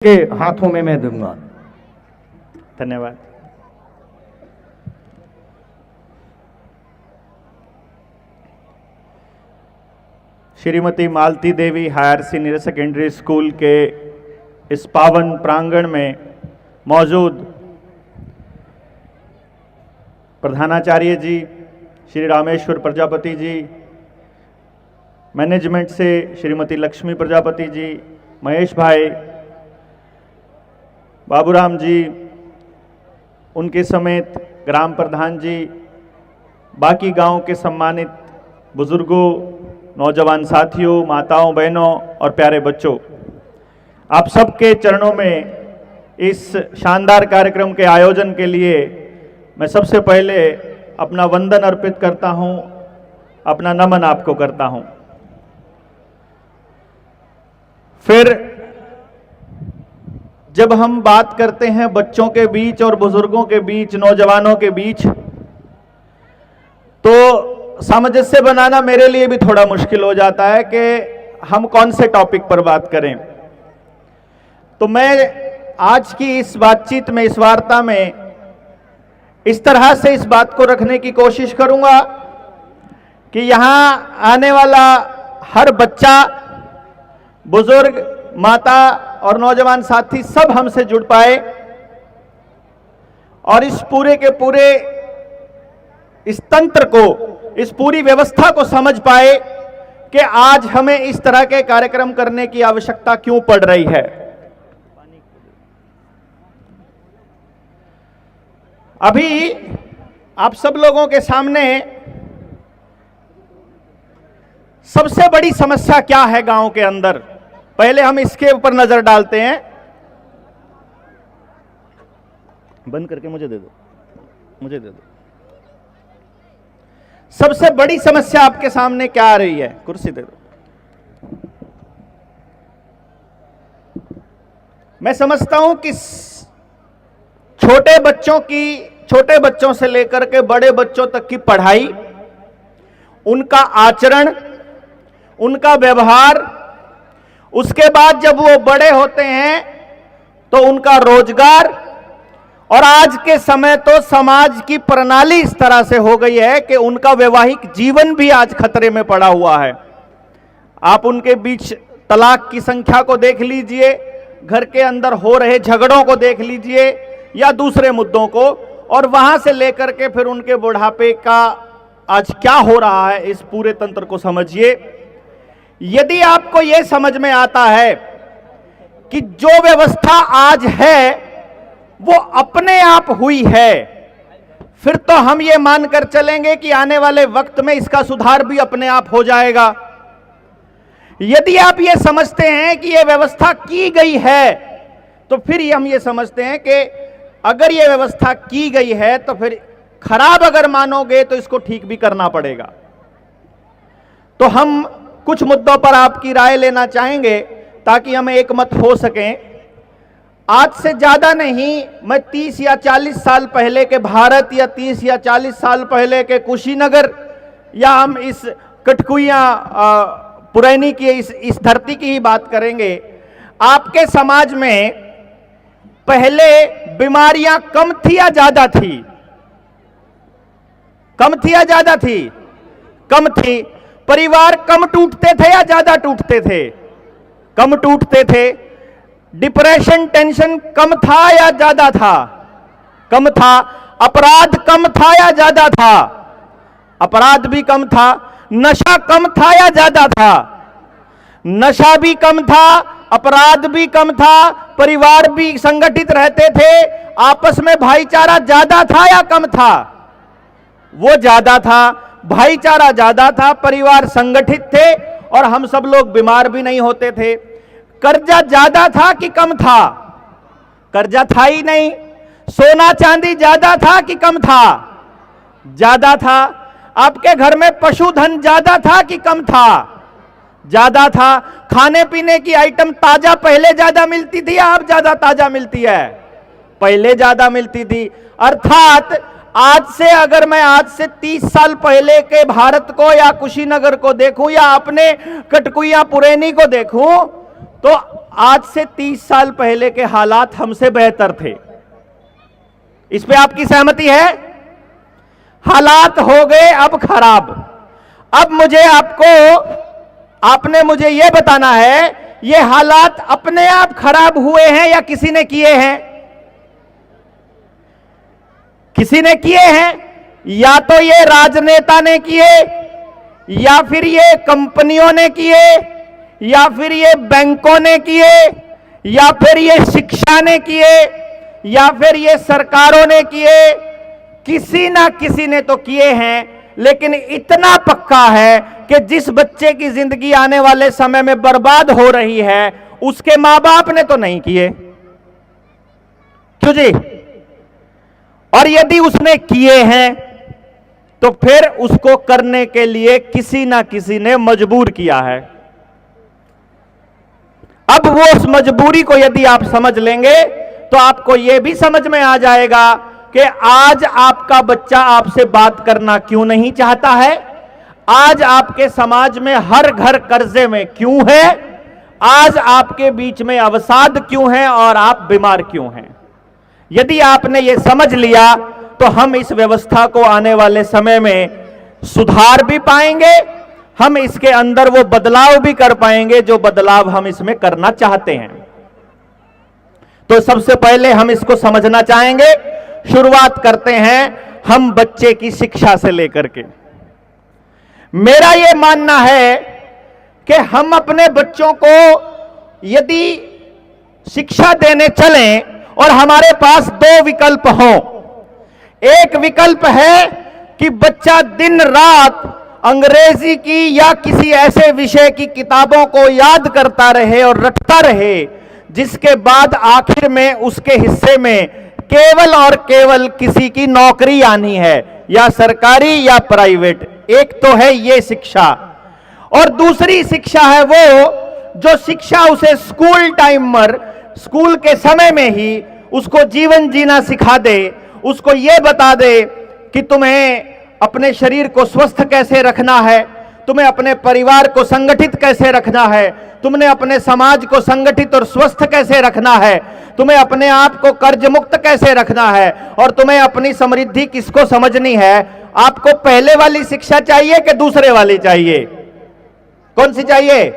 के हाथों में मैं दूंगा। धन्यवाद। Shrimati Malti Devi higher senior secondary school के इस पावन प्रांगण में मौजूद प्रधानाचार्य जी, श्री रामेश्वर प्रजापति जी, मैनेजमेंट से श्रीमती लक्ष्मी प्रजापति जी, महेश भाई, बाबूराम जी, उनके समेत ग्राम प्रधान जी, बाकी गांव के सम्मानित बुजुर्गों, नौजवान साथियों, माताओं, बहनों और प्यारे बच्चों, आप सबके चरणों में इस शानदार कार्यक्रम के आयोजन के लिए मैं सबसे पहले अपना वंदन अर्पित करता हूं, अपना नमन आपको करता हूं। फिर जब हम बात करते हैं बच्चों के बीच और बुजुर्गों के बीच, नौजवानों के बीच, तो सामंजस्य बनाना मेरे लिए भी थोड़ा मुश्किल हो जाता है कि हम कौन से टॉपिक पर बात करें। तो मैं आज की इस बातचीत में, इस वार्ता में इस तरह से इस बात को रखने की कोशिश करूंगा कि यहां आने वाला हर बच्चा, बुजुर्ग, माता और नौजवान साथी सब हमसे जुड़ पाए और इस पूरे के पूरे इस तंत्र को, इस पूरी व्यवस्था को समझ पाए कि आज हमें इस तरह के कार्यक्रम करने की आवश्यकता क्यों पड़ रही है। अभी आप सब लोगों के सामने सबसे बड़ी समस्या क्या है गांव के अंदर, पहले हम इसके ऊपर नजर डालते हैं। बंद करके मुझे दे दो, मुझे दे दो। सबसे बड़ी समस्या आपके सामने क्या आ रही है? कुर्सी दे दो। मैं समझता हूं कि छोटे बच्चों से लेकर के बड़े बच्चों तक की पढ़ाई, उनका आचरण, उनका व्यवहार, उसके बाद जब वो बड़े होते हैं तो उनका रोजगार, और आज के समय तो समाज की प्रणाली इस तरह से हो गई है कि उनका वैवाहिक जीवन भी आज खतरे में पड़ा हुआ है। आप उनके बीच तलाक की संख्या को देख लीजिए, घर के अंदर हो रहे झगड़ों को देख लीजिए या दूसरे मुद्दों को, और वहां से लेकर के फिर उनके बुढ़ापे का आज क्या हो रहा है, इस पूरे तंत्र को समझिए। यदि आपको यह समझ में आता है कि जो व्यवस्था आज है वो अपने आप हुई है, फिर तो हम ये मानकर चलेंगे कि आने वाले वक्त में इसका सुधार भी अपने आप हो जाएगा। यदि आप ये समझते हैं कि ये व्यवस्था की गई है, तो फिर हम ये समझते हैं कि अगर ये व्यवस्था की गई है तो फिर खराब अगर मानोगे तो इसको ठीक भी करना पड़ेगा। तो हम कुछ मुद्दों पर आपकी राय लेना चाहेंगे ताकि हम एक मत हो सकें। आज से ज्यादा नहीं, मैं 30 या 40 साल पहले के भारत या 30 या 40 साल पहले के कुशीनगर या हम इस कठकुइया पुरैनी की इस धरती की ही बात करेंगे। आपके समाज में पहले बीमारियां कम थी या ज्यादा थी? कम थी या ज्यादा थी? कम थी। परिवार कम टूटते थे या ज्यादा टूटते थे? कम टूटते थे। डिप्रेशन, टेंशन कम था या ज्यादा था? कम था। अपराध कम था या ज्यादा था? अपराध भी कम था। नशा कम था या ज्यादा था? नशा भी कम था, अपराध भी कम था, परिवार भी संगठित रहते थे, आपस में भाईचारा ज्यादा था या कम था? वो ज्यादा था, भाईचारा ज्यादा था, परिवार संगठित थे और हम सब लोग बीमार भी नहीं होते थे। कर्जा ज्यादा था कि कम था? कर्जा था ही नहीं। सोना चांदी ज्यादा था कि कम था? ज्यादा था। आपके घर में पशुधन ज्यादा था कि कम था? ज्यादा था। खाने पीने की आइटम ताजा पहले ज्यादा मिलती थी या अब ज्यादा ताजा मिलती है? पहले ज्यादा मिलती थी। अर्थात आज से, अगर मैं आज से 30 साल पहले के भारत को या कुशीनगर को देखूं या अपने कठकुइया पुरैनी को देखूं, तो आज से 30 साल पहले के हालात हमसे बेहतर थे। इस पे आपकी सहमति है? हालात हो गए अब खराब। अब मुझे आपने मुझे यह बताना है, ये हालात अपने आप खराब हुए हैं या किसी ने किए हैं? किसी ने किए हैं। या तो ये राजनेता ने किए, या फिर ये कंपनियों ने किए, या फिर ये बैंकों ने किए, या फिर ये शिक्षा ने किए, या फिर ये सरकारों ने किए। किसी ना किसी ने तो किए हैं। लेकिन इतना पक्का है कि जिस बच्चे की जिंदगी आने वाले समय में बर्बाद हो रही है, उसके मां बाप ने तो नहीं किए। क्यों जी? और यदि उसने किए हैं तो फिर उसको करने के लिए किसी ना किसी ने मजबूर किया है। अब वो उस मजबूरी को यदि आप समझ लेंगे तो आपको यह भी समझ में आ जाएगा कि आज आपका बच्चा आपसे बात करना क्यों नहीं चाहता है, आज आपके समाज में हर घर कर्जे में क्यों है, आज आपके बीच में अवसाद क्यों है और आप बीमार क्यों हैं। यदि आपने ये समझ लिया तो हम इस व्यवस्था को आने वाले समय में सुधार भी पाएंगे, हम इसके अंदर वो बदलाव भी कर पाएंगे जो बदलाव हम इसमें करना चाहते हैं। तो सबसे पहले हम इसको समझना चाहेंगे। शुरुआत करते हैं हम बच्चे की शिक्षा से लेकर के। मेरा यह मानना है कि हम अपने बच्चों को यदि शिक्षा देने चलें और हमारे पास दो विकल्प हों। एक विकल्प है कि बच्चा दिन रात अंग्रेजी की या किसी ऐसे विषय की किताबों को याद करता रहे और रटता रहे, जिसके बाद आखिर में उसके हिस्से में केवल और केवल किसी की नौकरी आनी है, या सरकारी या प्राइवेट। एक तो है ये शिक्षा, और दूसरी शिक्षा है वो जो शिक्षा उसे स्कूल टाइमर, स्कूल के समय में ही उसको जीवन जीना सिखा दे, उसको ये बता दे कि तुम्हें अपने शरीर को स्वस्थ कैसे रखना है, तुम्हें अपने परिवार को संगठित कैसे रखना है, तुमने अपने समाज को संगठित और स्वस्थ कैसे रखना है, तुम्हें अपने आप को कर्ज मुक्त कैसे रखना है, और तुम्हें अपनी समृद्धि किसको समझनी है। आपको पहले वाली शिक्षा चाहिए कि दूसरे वाली चाहिए? कौन सी चाहिए?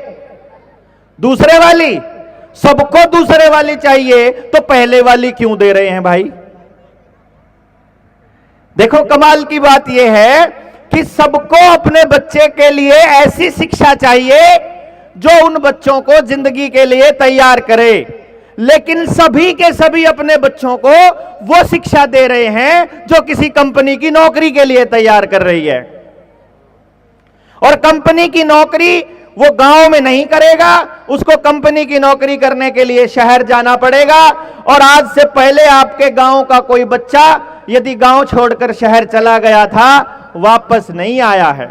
दूसरे वाली। सबको दूसरे वाली चाहिए, तो पहले वाली क्यों दे रहे हैं भाई? देखो, कमाल की बात यह है कि सबको अपने बच्चे के लिए ऐसी शिक्षा चाहिए जो उन बच्चों को जिंदगी के लिए तैयार करे, लेकिन सभी के सभी अपने बच्चों को वो शिक्षा दे रहे हैं जो किसी कंपनी की नौकरी के लिए तैयार कर रही है। और कंपनी की नौकरी वो गांव में नहीं करेगा, उसको कंपनी की नौकरी करने के लिए शहर जाना पड़ेगा। और आज से पहले आपके गांव का कोई बच्चा यदि गांव छोड़कर शहर चला गया था, वापस नहीं आया है।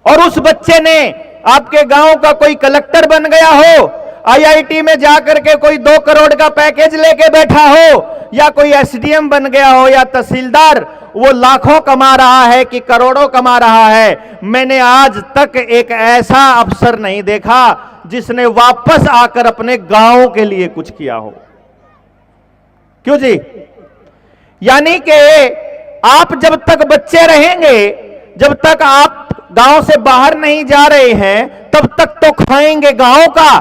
और उस बच्चे ने, आपके गांव का कोई कलेक्टर बन गया हो, आईआईटी में जाकर के कोई 2 करोड़ का पैकेज लेके बैठा हो, या कोई एसडीएम बन गया हो या तहसीलदार, वो लाखों कमा रहा है कि करोड़ों कमा रहा है। मैंने आज तक एक ऐसा अफसर नहीं देखा जिसने वापस आकर अपने गांव के लिए कुछ किया हो। क्यों जी? यानी कि आप जब तक बच्चे रहेंगे, जब तक आप गांव से बाहर नहीं जा रहे हैं, तब तक तो खाएंगे गांव का,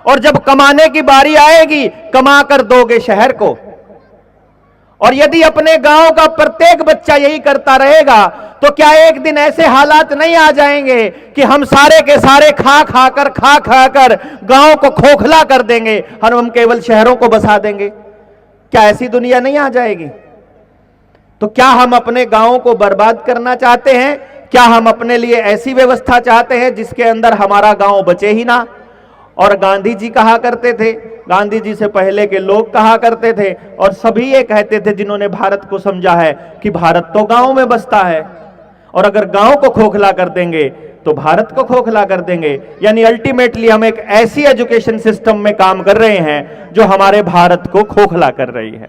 और जब कमाने की बारी आएगी कमा कर दोगे शहर को। और यदि अपने गांव का प्रत्येक बच्चा यही करता रहेगा तो क्या एक दिन ऐसे हालात नहीं आ जाएंगे कि हम सारे के सारे खा खाकर गांव को खोखला कर देंगे और हम केवल शहरों को बसा देंगे? क्या ऐसी दुनिया नहीं आ जाएगी? तो क्या हम अपने गांवों को बर्बाद करना चाहते हैं? क्या हम अपने लिए ऐसी व्यवस्था चाहते हैं जिसके अंदर हमारा गांव बचे ही ना? और गांधी जी कहा करते थे, गांधी जी से पहले के लोग कहा करते थे, और सभी ये कहते थे जिन्होंने भारत को समझा है कि भारत तो गांव में बसता है, और अगर गांव को खोखला कर देंगे तो भारत को खोखला कर देंगे। यानी अल्टीमेटली हम एक ऐसी एजुकेशन सिस्टम में काम कर रहे हैं जो हमारे भारत को खोखला कर रही है।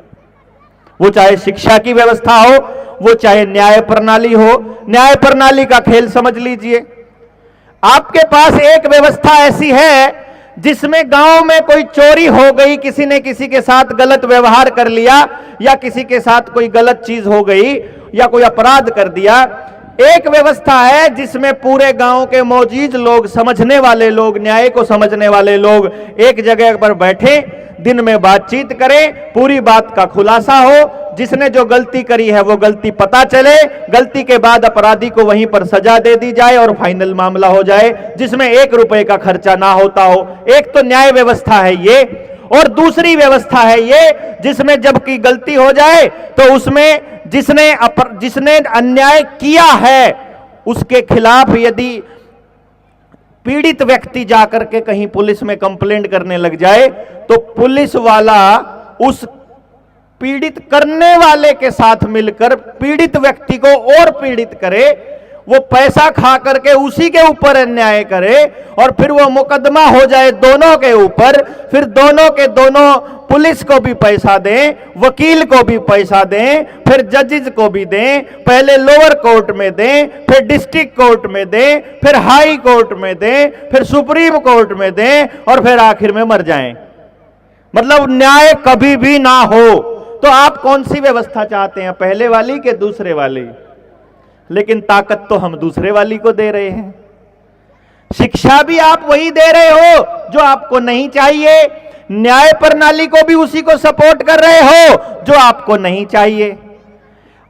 वो चाहे शिक्षा की व्यवस्था हो, वो चाहे न्याय प्रणाली हो। न्याय प्रणाली का खेल समझ लीजिए। आपके पास एक व्यवस्था ऐसी है जिसमें गांव में कोई चोरी हो गई, किसी ने किसी के साथ गलत व्यवहार कर लिया या किसी के साथ कोई गलत चीज हो गई या कोई अपराध कर दिया। एक व्यवस्था है जिसमें पूरे गांव के मौजूद लोग, समझने वाले लोग, न्याय को समझने वाले लोग एक जगह पर बैठे, दिन में बातचीत करें, पूरी बात का खुलासा हो, जिसने जो गलती करी है वो गलती पता चले, गलती के बाद अपराधी को वहीं पर सजा दे दी जाए और फाइनल मामला हो जाए, जिसमें 1 रुपए का खर्चा ना होता हो। एक तो न्याय व्यवस्था है ये, और दूसरी व्यवस्था है ये जिसमें जब की गलती हो जाए तो उसमें जिसने अन्याय किया है उसके खिलाफ यदि पीड़ित व्यक्ति जाकर के कहीं पुलिस में कंप्लेंट करने लग जाए तो पुलिस वाला उस पीड़ित करने वाले के साथ मिलकर पीड़ित व्यक्ति को और पीड़ित करे, वो पैसा खा करके उसी के ऊपर अन्याय करे और फिर वो मुकदमा हो जाए दोनों के ऊपर, फिर दोनों के दोनों पुलिस को भी पैसा दें, वकील को भी पैसा दें, फिर जजेस को भी दें, पहले लोअर कोर्ट में दें, फिर डिस्ट्रिक्ट कोर्ट में दें, फिर हाई कोर्ट में दें, फिर सुप्रीम कोर्ट में दें और फिर आखिर में मर जाएं। मतलब न्याय कभी भी ना हो। तो आप कौन सी व्यवस्था चाहते हैं, पहले वाली के दूसरे वाली? लेकिन ताकत तो हम दूसरे वाली को दे रहे हैं। शिक्षा भी आप वही दे रहे हो जो आपको नहीं चाहिए, न्याय प्रणाली को भी उसी को सपोर्ट कर रहे हो जो आपको नहीं चाहिए।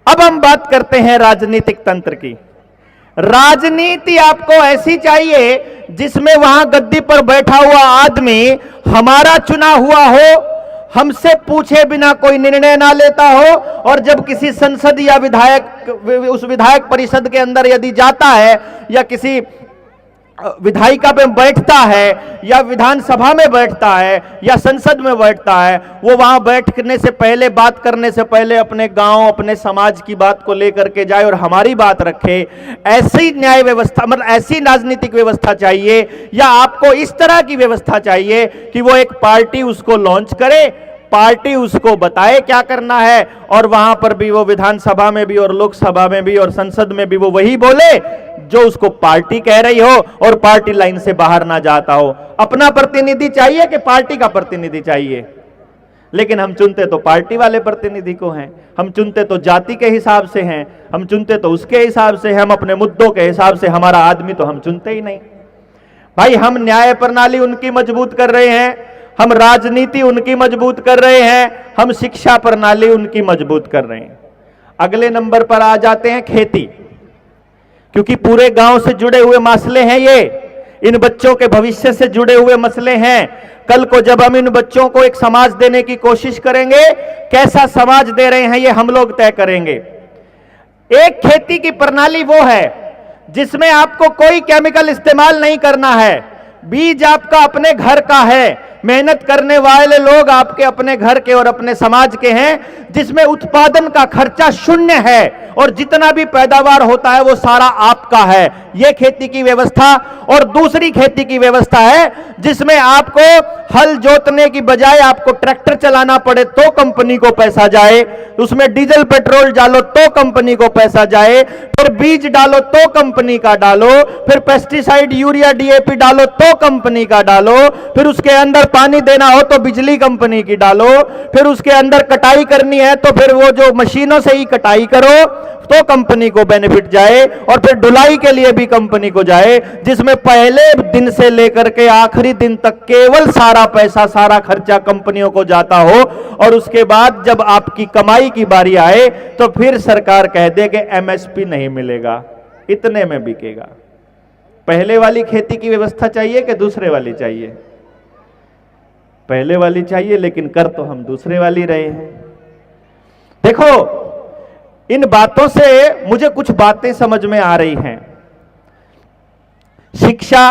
अब हम बात करते हैं राजनीतिक तंत्र की। राजनीति आपको ऐसी चाहिए जिसमें वहां गद्दी पर बैठा हुआ आदमी हमारा चुना हुआ हो, हमसे पूछे बिना कोई निर्णय ना लेता हो, और जब किसी संसद या उस विधायक परिषद के अंदर यदि जाता है या किसी विधायिका में बैठता है या विधानसभा में बैठता है या संसद में बैठता है, वो वहां बैठने से पहले, बात करने से पहले अपने गांव, अपने समाज की बात को लेकर के जाए और हमारी बात रखे। ऐसी न्याय व्यवस्था, मतलब ऐसी राजनीतिक व्यवस्था चाहिए, या आपको इस तरह की व्यवस्था चाहिए कि वो एक पार्टी उसको लॉन्च करे, पार्टी उसको बताए क्या करना है, और वहां पर भी वो विधानसभा में भी और लोकसभा में भी और संसद में भी वो वही बोले जो उसको पार्टी कह रही हो और पार्टी लाइन से बाहर ना जाता हो। अपना प्रतिनिधि चाहिए कि पार्टी का प्रतिनिधि चाहिए? लेकिन हम चुनते तो पार्टी वाले प्रतिनिधि को हैं, हम चुनते तो जाति के हिसाब से हैं, हम चुनते तो उसके हिसाब से, हम अपने मुद्दों के हिसाब से, हमारा आदमी तो हम चुनते ही नहीं। भाई हम न्याय प्रणाली उनकी मजबूत कर रहे हैं, हम राजनीति उनकी मजबूत कर रहे हैं, हम शिक्षा प्रणाली उनकी मजबूत कर रहे हैं। अगले नंबर पर आ जाते हैं खेती, क्योंकि पूरे गांव से जुड़े हुए मसले हैं ये, इन बच्चों के भविष्य से जुड़े हुए मसले हैं। कल को जब हम इन बच्चों को एक समाज देने की कोशिश करेंगे, कैसा समाज दे रहे हैं ये हम लोग तय करेंगे। एक खेती की प्रणाली वो है जिसमें आपको कोई केमिकल इस्तेमाल नहीं करना है, बीज आपका अपने घर का है, मेहनत करने वाले लोग आपके अपने घर के और अपने समाज के हैं, जिसमें उत्पादन का खर्चा शून्य है और जितना भी पैदावार होता है वो सारा आपका है। यह खेती की व्यवस्था। और दूसरी खेती की व्यवस्था है जिसमें आपको हल जोतने की बजाय आपको ट्रैक्टर चलाना पड़े तो कंपनी को पैसा जाए, उसमें डीजल पेट्रोल डालो तो कंपनी को पैसा जाए, फिर बीज डालो तो कंपनी का डालो, फिर पेस्टिसाइड यूरिया डीएपी डालो तो कंपनी का डालो, फिर उसके अंदर पानी देना हो तो बिजली कंपनी की डालो, फिर उसके अंदर कटाई करनी है तो फिर वो जो मशीनों से ही कटाई करो तो कंपनी को बेनिफिट जाए, और फिर ढुलाई के लिए भी कंपनी को जाए, जिसमें पहले दिन से लेकर के आखिरी दिन तक केवल सारा पैसा, सारा खर्चा कंपनियों को जाता हो, और उसके बाद जब आपकी कमाई की बारी आए तो फिर सरकार कह दे कि एमएसपी नहीं मिलेगा, इतने में बिकेगा। पहले वाली खेती की व्यवस्था चाहिए कि दूसरे वाली चाहिए? पहले वाली चाहिए, लेकिन कर तो हम दूसरे वाली रहे हैं। देखो, इन बातों से मुझे कुछ बातें समझ में आ रही हैं। शिक्षा,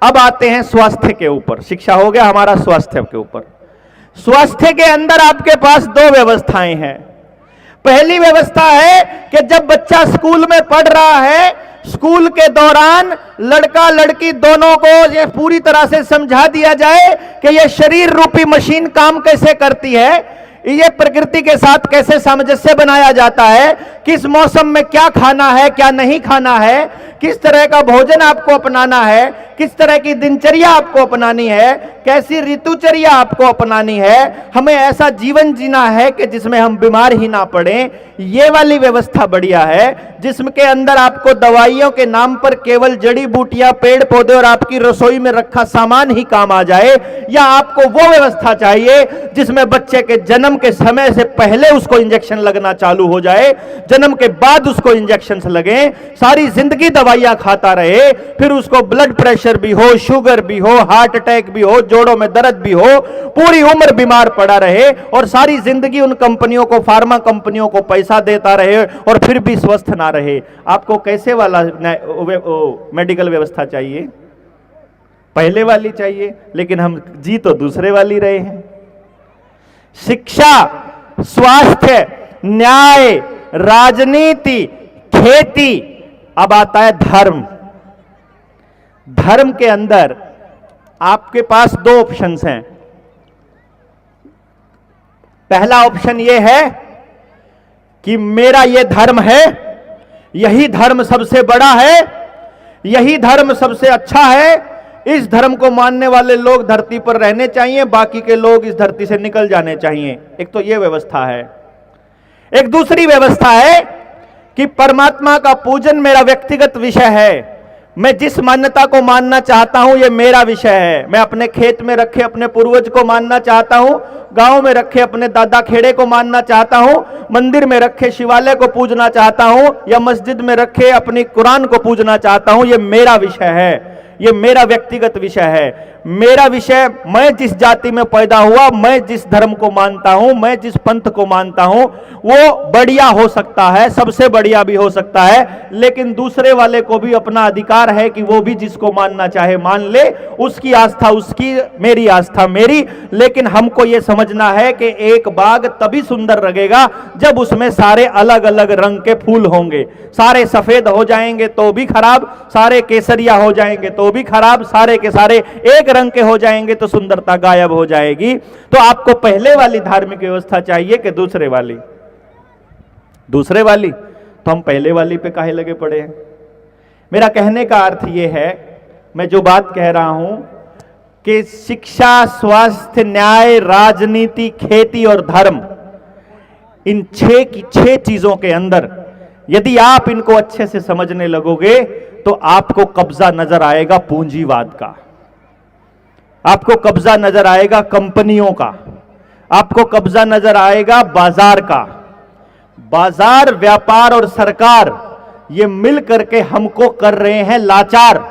अब आते हैं स्वास्थ्य के ऊपर। शिक्षा हो गया हमारा, स्वास्थ्य के ऊपर। स्वास्थ्य के अंदर आपके पास दो व्यवस्थाएं हैं। पहली व्यवस्था है कि जब बच्चा स्कूल में पढ़ रहा है, स्कूल के दौरान लड़का लड़की दोनों को यह पूरी तरह से समझा दिया जाए कि यह शरीर रूपी मशीन काम कैसे करती है, ये प्रकृति के साथ कैसे सामंजस्य बनाया जाता है, किस मौसम में क्या खाना है क्या नहीं खाना है, किस तरह का भोजन आपको अपनाना है, किस तरह की दिनचर्या आपको अपनानी है, कैसी ऋतुचर्या आपको अपनानी है, हमें ऐसा जीवन जीना है कि जिसमें हम बीमार ही ना पड़ें, ये वाली व्यवस्था बढ़िया है। जिसमें के अंदर आपको दवाइयों के नाम पर केवल जड़ी बूटियां, पेड़ पौधे और आपकी रसोई में रखा सामान ही काम आ जाए, या आपको वो व्यवस्था चाहिए जिसमें बच्चे के जन्म के समय से पहले उसको इंजेक्शन लगना चालू हो जाए, जन्म के बाद उसको इंजेक्शन लगे, सारी जिंदगी दवाइयां खाता रहे, फिर उसको ब्लड प्रेशर भी हो, शुगर भी हो, हार्ट अटैक भी हो, जोड़ों में दर्द भी हो, पूरी उम्र बीमार पड़ा रहे और सारी जिंदगी उन कंपनियों को, फार्मा कंपनियों को पैसा देता रहे और फिर भी स्वस्थ ना रहे। आपको कैसे वाला मेडिकल व्यवस्था चाहिए? पहले वाली चाहिए, लेकिन हम जी तो दूसरे वाली रहे हैं। शिक्षा, स्वास्थ्य, न्याय, राजनीति, खेती, अब आता है धर्म। धर्म के अंदर आपके पास दो ऑप्शंस हैं। पहला ऑप्शन यह है कि मेरा यह धर्म है, यही धर्म सबसे बड़ा है, यही धर्म सबसे अच्छा है, इस धर्म को मानने वाले लोग धरती पर रहने चाहिए, बाकी के लोग इस धरती से निकल जाने चाहिए। एक तो यह व्यवस्था है। एक दूसरी व्यवस्था है कि परमात्मा का पूजन मेरा व्यक्तिगत विषय है, मैं जिस मान्यता को मानना चाहता हूं यह मेरा विषय है। मैं अपने खेत में रखे अपने पूर्वज को मानना चाहता हूं, गांव में रखे अपने दादा खेड़े को मानना चाहता हूं, मंदिर में रखे शिवालय को पूजना चाहता हूं, या मस्जिद में रखे अपनी कुरान को पूजना चाहता हूं, यह मेरा विषय है, यह मेरा व्यक्तिगत विषय है। मेरा विषय, मैं जिस जाति में पैदा हुआ, मैं जिस धर्म को मानता हूं, मैं जिस पंथ को मानता हूं, वो बढ़िया हो सकता है, सबसे बढ़िया भी हो सकता है, लेकिन दूसरे वाले को भी अपना अधिकार है कि वो भी जिसको मानना चाहे मान ले, उसकी आस्था उसकी, मेरी आस्था मेरी। लेकिन हमको ये समझना है कि एक बाग तभी सुंदर लगेगा जब उसमें सारे अलग अलग रंग के फूल होंगे। सारे सफेद हो जाएंगे तो भी खराब, सारे केसरिया हो जाएंगे तो भी खराब, सारे के सारे एक रंग के हो जाएंगे तो सुंदरता गायब हो जाएगी। तो आपको पहले वाली धार्मिक व्यवस्था चाहिए कि दूसरे वाली? दूसरे वाली। तो हम पहले वाली पे काहे लगे पड़े हैं? मेरा कहने का अर्थ यह है, मैं जो बात कह रहा हूं कि शिक्षा, स्वास्थ्य, न्याय, राजनीति, खेती और धर्म, इन छह चीजों के अंदर यदि आप इनको अच्छे से समझने लगोगे तो आपको कब्जा नजर आएगा पूंजीवाद का, आपको कब्जा नजर आएगा कंपनियों का, आपको कब्जा नजर आएगा बाजार का। बाजार, व्यापार और सरकार ये मिल करके हमको कर रहे हैं लाचार।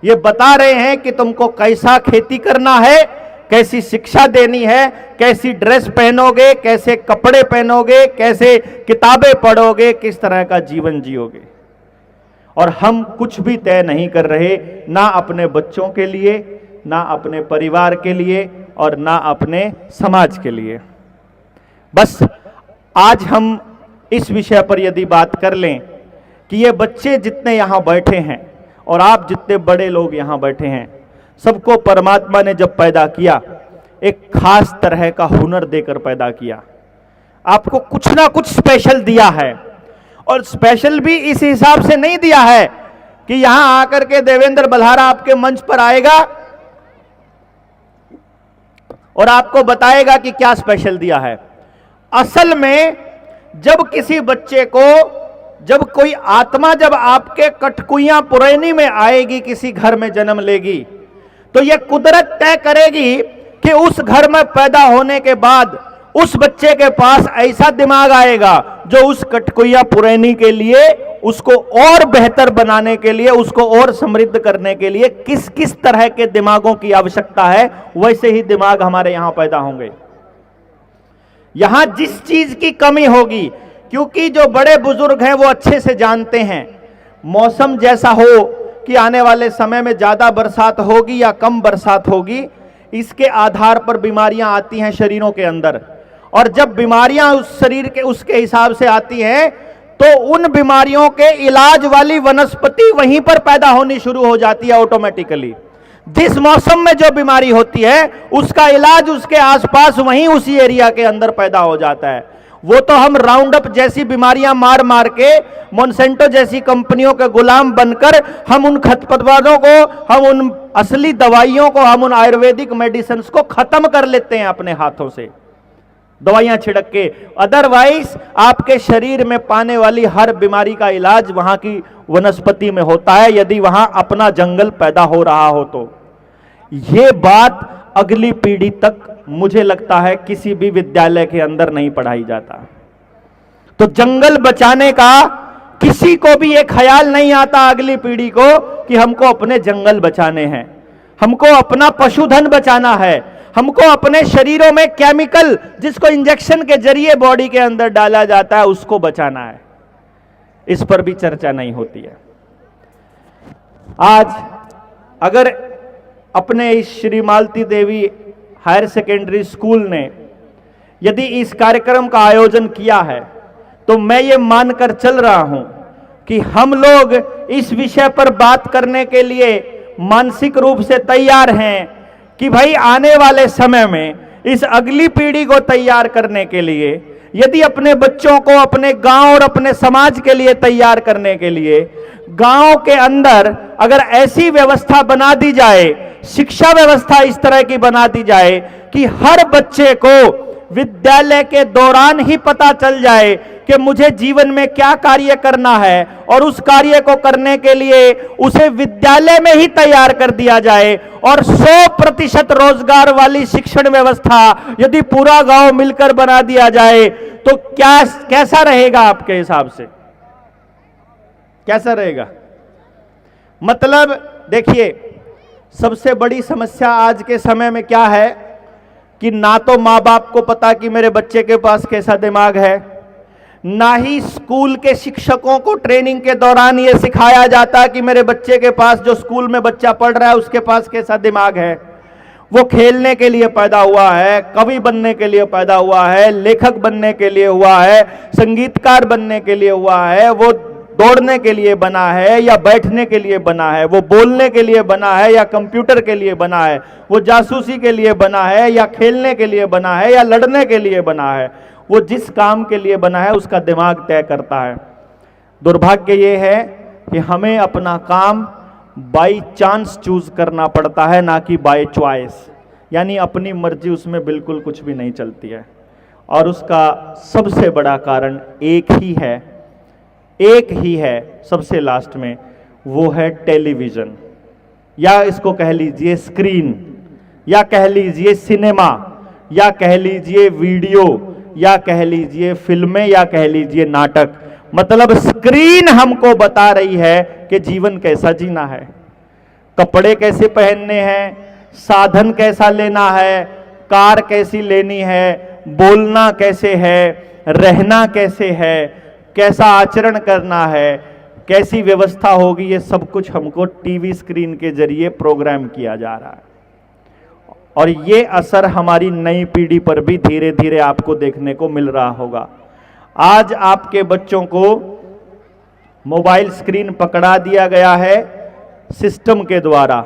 ये बता रहे हैं कि तुमको कैसा खेती करना है, कैसी शिक्षा देनी है, कैसी ड्रेस पहनोगे, कैसे कपड़े पहनोगे, कैसे किताबें पढ़ोगे, किस तरह का जीवन जियोगे। और हम कुछ भी तय नहीं कर रहे, ना अपने बच्चों के लिए, ना अपने परिवार के लिए और ना अपने समाज के लिए। बस आज हम इस विषय पर यदि बात कर लें कि ये बच्चे जितने यहाँ बैठे हैं और आप जितने बड़े लोग यहाँ बैठे हैं, सबको परमात्मा ने जब पैदा किया एक खास तरह का हुनर देकर पैदा किया। आपको कुछ ना कुछ स्पेशल दिया है, और स्पेशल भी इस हिसाब से नहीं दिया है कि यहां आकर के देवेंद्र बल्हारा आपके मंच पर आएगा और आपको बताएगा कि क्या स्पेशल दिया है। असल में जब किसी बच्चे को, जब कोई आत्मा जब आपके कठकुइयां पुरैनी में आएगी, किसी घर में जन्म लेगी, तो यह कुदरत तय करेगी कि उस घर में पैदा होने के बाद उस बच्चे के पास ऐसा दिमाग आएगा जो उस कठकुइया पुरैनी के लिए, उसको और बेहतर बनाने के लिए, उसको और समृद्ध करने के लिए किस किस तरह के दिमागों की आवश्यकता है, वैसे ही दिमाग हमारे यहां पैदा होंगे। यहां जिस चीज की कमी होगी, क्योंकि जो बड़े बुजुर्ग हैं वो अच्छे से जानते हैं मौसम जैसा हो कि आने वाले समय में ज्यादा बरसात होगी या कम बरसात होगी, इसके आधार पर बीमारियां आती हैं शरीरों के अंदर। और जब बीमारियां उस शरीर के उसके हिसाब से आती हैं तो उन बीमारियों के इलाज वाली वनस्पति वहीं पर पैदा होनी शुरू हो जाती है ऑटोमेटिकली। जिस मौसम में जो बीमारी होती है उसका इलाज उसके आसपास वहीं उसी एरिया के अंदर पैदा हो जाता है। वो तो हम राउंड अप जैसी बीमारियां मार मार के, मोनसेंटो जैसी कंपनियों के गुलाम बनकर हम उन खरपतवारों को, हम उन असली दवाइयों को, हम उन आयुर्वेदिक मेडिसिन को खत्म कर लेते हैं अपने हाथों से, दवाइयां छिड़क के। अदरवाइज आपके शरीर में पाने वाली हर बीमारी का इलाज वहां की वनस्पति में होता है, यदि वहां अपना जंगल पैदा हो रहा हो तो। यह बात अगली पीढ़ी तक मुझे लगता है किसी भी विद्यालय के अंदर नहीं पढ़ाई जाता। तो जंगल बचाने का किसी को भी एक ख्याल नहीं आता अगली पीढ़ी को कि हमको अपने जंगल बचाने हैं, हमको अपना पशुधन बचाना है, हमको अपने शरीरों में केमिकल जिसको इंजेक्शन के जरिए बॉडी के अंदर डाला जाता है उसको बचाना है। इस पर भी चर्चा नहीं होती है। आज अगर अपने इस Shri Malti Devi higher secondary school ने यदि इस कार्यक्रम का आयोजन किया है तो मैं ये मानकर चल रहा हूं कि हम लोग इस विषय पर बात करने के लिए मानसिक रूप से तैयार हैं कि भाई आने वाले समय में इस अगली पीढ़ी को तैयार करने के लिए, यदि अपने बच्चों को अपने गांव और अपने समाज के लिए तैयार करने के लिए गांव के अंदर अगर ऐसी व्यवस्था बना दी जाए, शिक्षा व्यवस्था इस तरह की बना दी जाए कि हर बच्चे को विद्यालय के दौरान ही पता चल जाए कि मुझे जीवन में क्या कार्य करना है और उस कार्य को करने के लिए उसे विद्यालय में ही तैयार कर दिया जाए, और 100% रोजगार वाली शिक्षण व्यवस्था यदि पूरा गांव मिलकर बना दिया जाए तो कैसा रहेगा आपके हिसाब से? कैसा रहेगा? मतलब देखिए, सबसे बड़ी समस्या आज के समय में क्या है कि ना तो माँ बाप को पता कि मेरे बच्चे के पास कैसा दिमाग है, ना ही स्कूल के शिक्षकों को ट्रेनिंग के दौरान ये सिखाया जाता कि मेरे बच्चे के पास, जो स्कूल में बच्चा पढ़ रहा है उसके पास कैसा दिमाग है। वो खेलने के लिए पैदा हुआ है, कवि बनने के लिए पैदा हुआ है, लेखक बनने के लिए हुआ है, संगीतकार बनने के लिए हुआ है, वो दौड़ने के लिए बना है या बैठने के लिए बना है, वो बोलने के लिए बना है या कंप्यूटर के लिए बना है, वो जासूसी के लिए बना है या खेलने के लिए बना है या लड़ने के लिए बना है। वो जिस काम के लिए बना है उसका दिमाग तय करता है। दुर्भाग्य ये है कि हमें अपना काम बाई चांस चूज करना पड़ता है, ना कि बाय चॉइस, यानी अपनी मर्जी उसमें बिल्कुल कुछ भी नहीं चलती है। और उसका सबसे बड़ा कारण एक ही है सबसे लास्ट में, वो है टेलीविजन, या इसको कह लीजिए स्क्रीन, या कह लीजिए सिनेमा, या कह लीजिए वीडियो, या कह लीजिए फिल्में, या कह लीजिए नाटक। मतलब स्क्रीन हमको बता रही है कि जीवन कैसा जीना है, कपड़े कैसे पहनने हैं, साधन कैसा लेना है, कार कैसी लेनी है, बोलना कैसे है, रहना कैसे है, कैसा आचरण करना है, कैसी व्यवस्था होगी, ये सब कुछ हमको टीवी स्क्रीन के जरिए प्रोग्राम किया जा रहा है। और ये असर हमारी नई पीढ़ी पर भी धीरे धीरे आपको देखने को मिल रहा होगा। आज आपके बच्चों को मोबाइल स्क्रीन पकड़ा दिया गया है सिस्टम के द्वारा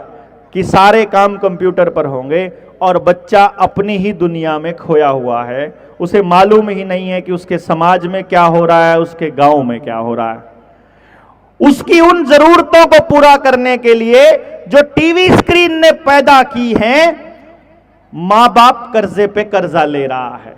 कि सारे काम कंप्यूटर पर होंगे, और बच्चा अपनी ही दुनिया में खोया हुआ है। उसे मालूम ही नहीं है कि उसके समाज में क्या हो रहा है, उसके गांव में क्या हो रहा है। उसकी उन जरूरतों को पूरा करने के लिए जो टीवी स्क्रीन ने पैदा की हैं, मां बाप कर्जे पे कर्जा ले रहा है,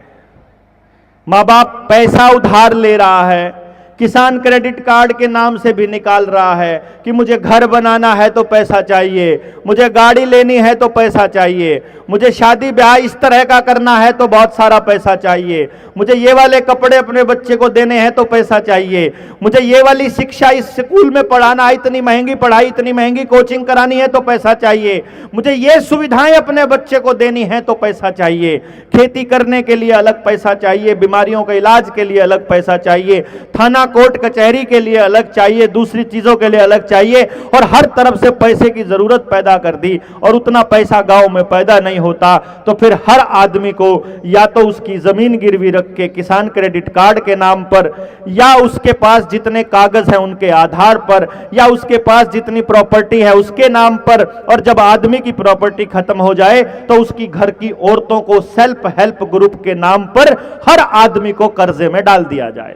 मां बाप पैसा उधार ले रहा है, किसान क्रेडिट कार्ड के नाम से भी निकाल रहा है कि मुझे घर बनाना है तो पैसा चाहिए, मुझे गाड़ी लेनी है तो पैसा चाहिए, मुझे शादी ब्याह इस तरह का करना है तो बहुत सारा पैसा चाहिए, मुझे ये वाले कपड़े अपने बच्चे को देने हैं तो पैसा चाहिए, मुझे ये वाली शिक्षा इस स्कूल में पढ़ाना है, इतनी महंगी पढ़ाई, इतनी महंगी कोचिंग करानी है तो पैसा चाहिए, मुझे ये सुविधाएं अपने बच्चे को देनी है तो पैसा चाहिए, खेती करने के लिए अलग पैसा चाहिए, बीमारियों के इलाज के लिए अलग पैसा चाहिए, थाना कोर्ट कचहरी के लिए अलग चाहिए, दूसरी चीजों के लिए अलग चाहिए, और हर तरफ से पैसे की जरूरत पैदा कर दी। और उतना पैसा गांव में पैदा नहीं नहीं होता तो फिर हर आदमी को या तो उसकी जमीन गिरवी रख के किसान क्रेडिट कार्ड के नाम पर, या उसके पास जितने कागज हैं उनके आधार पर, या उसके पास जितनी प्रॉपर्टी है उसके नाम पर, और जब आदमी की प्रॉपर्टी खत्म हो जाए तो उसकी घर की औरतों को सेल्फ हेल्प ग्रुप के नाम पर हर आदमी को कर्जे में डाल दिया जाए।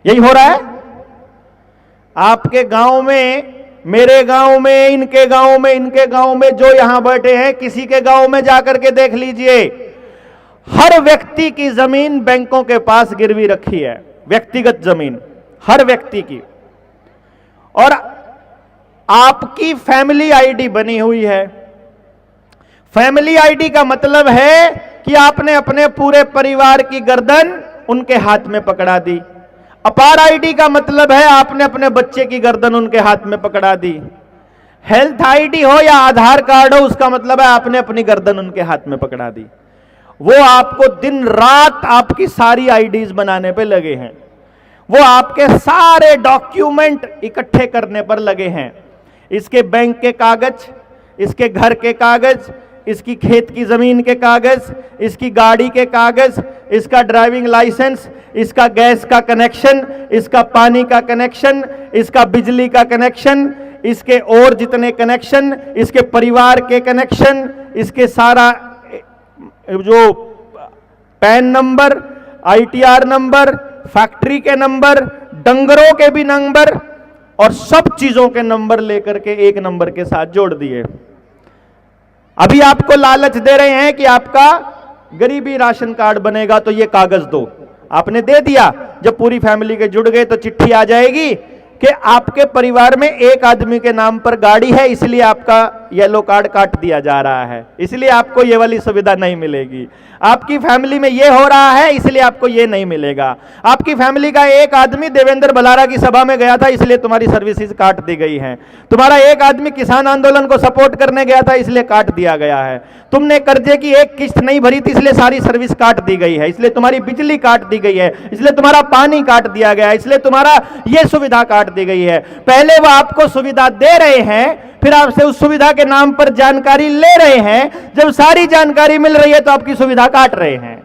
यही हो रहा है आपके गांव में, मेरे गांव में, इनके गांव में, इनके गांव में, जो यहां बैठे हैं किसी के गांव में जाकर के देख लीजिए, हर व्यक्ति की जमीन बैंकों के पास गिरवी रखी है, व्यक्तिगत जमीन हर व्यक्ति की, और आपकी फैमिली आईडी बनी हुई है। फैमिली आईडी का मतलब है कि आपने अपने पूरे परिवार की गर्दन उनके हाथ में पकड़ा दी। अपार आईडी का मतलब है आपने अपने बच्चे की गर्दन उनके हाथ में पकड़ा दी। हेल्थ आईडी हो या आधार कार्ड हो, उसका मतलब है आपने अपनी गर्दन उनके हाथ में पकड़ा दी। वो आपको दिन रात आपकी सारी आईडीज बनाने पे लगे हैं, वो आपके सारे डॉक्यूमेंट इकट्ठे करने पर लगे हैं। इसके बैंक के कागज, इसके घर के कागज, इसकी खेत की जमीन के कागज, इसकी गाड़ी के कागज, इसका ड्राइविंग लाइसेंस, इसका गैस का कनेक्शन, इसका पानी का कनेक्शन, इसका बिजली का कनेक्शन, इसके और जितने कनेक्शन, इसके परिवार के कनेक्शन, इसके सारा जो pan number, ITR number, factory के नंबर, डंगरों के भी नंबर, और सब चीजों के नंबर लेकर के एक नंबर के साथ जोड़ दिए। अभी आपको लालच दे रहे हैं कि आपका गरीबी राशन कार्ड बनेगा तो ये कागज दो, आपने दे दिया। जब पूरी फैमिली के जुड़ गए तो चिट्ठी आ जाएगी कि आपके परिवार में एक आदमी के नाम पर गाड़ी है, इसलिए आपका येलो कार्ड काट दिया जा रहा है, इसलिए आपको ये वाली सुविधा नहीं मिलेगी। आपकी फैमिली में ये हो रहा है इसलिए आपको ये नहीं मिलेगा। आपकी फैमिली का एक आदमी देवेंद्र बलारा की सभा में गया था इसलिए तुम्हारी सर्विसेज काट दी गई हैं। तुम्हारा एक आदमी किसान आंदोलन को सपोर्ट करने गया था इसलिए काट दिया गया है। तुमने कर्जे की एक किस्त नहीं भरी थी इसलिए सारी सर्विस काट दी गई है, इसलिए तुम्हारी बिजली काट दी गई है, इसलिए तुम्हारा पानी काट दिया गया है, इसलिए तुम्हारा ये सुविधा काट दी गई है। पहले वो आपको सुविधा दे रहे हैं, फिर आपसे उस सुविधा के नाम पर जानकारी ले रहे हैं। जब सारी जानकारी मिल रही है तो आपकी सुविधा काट रहे हैं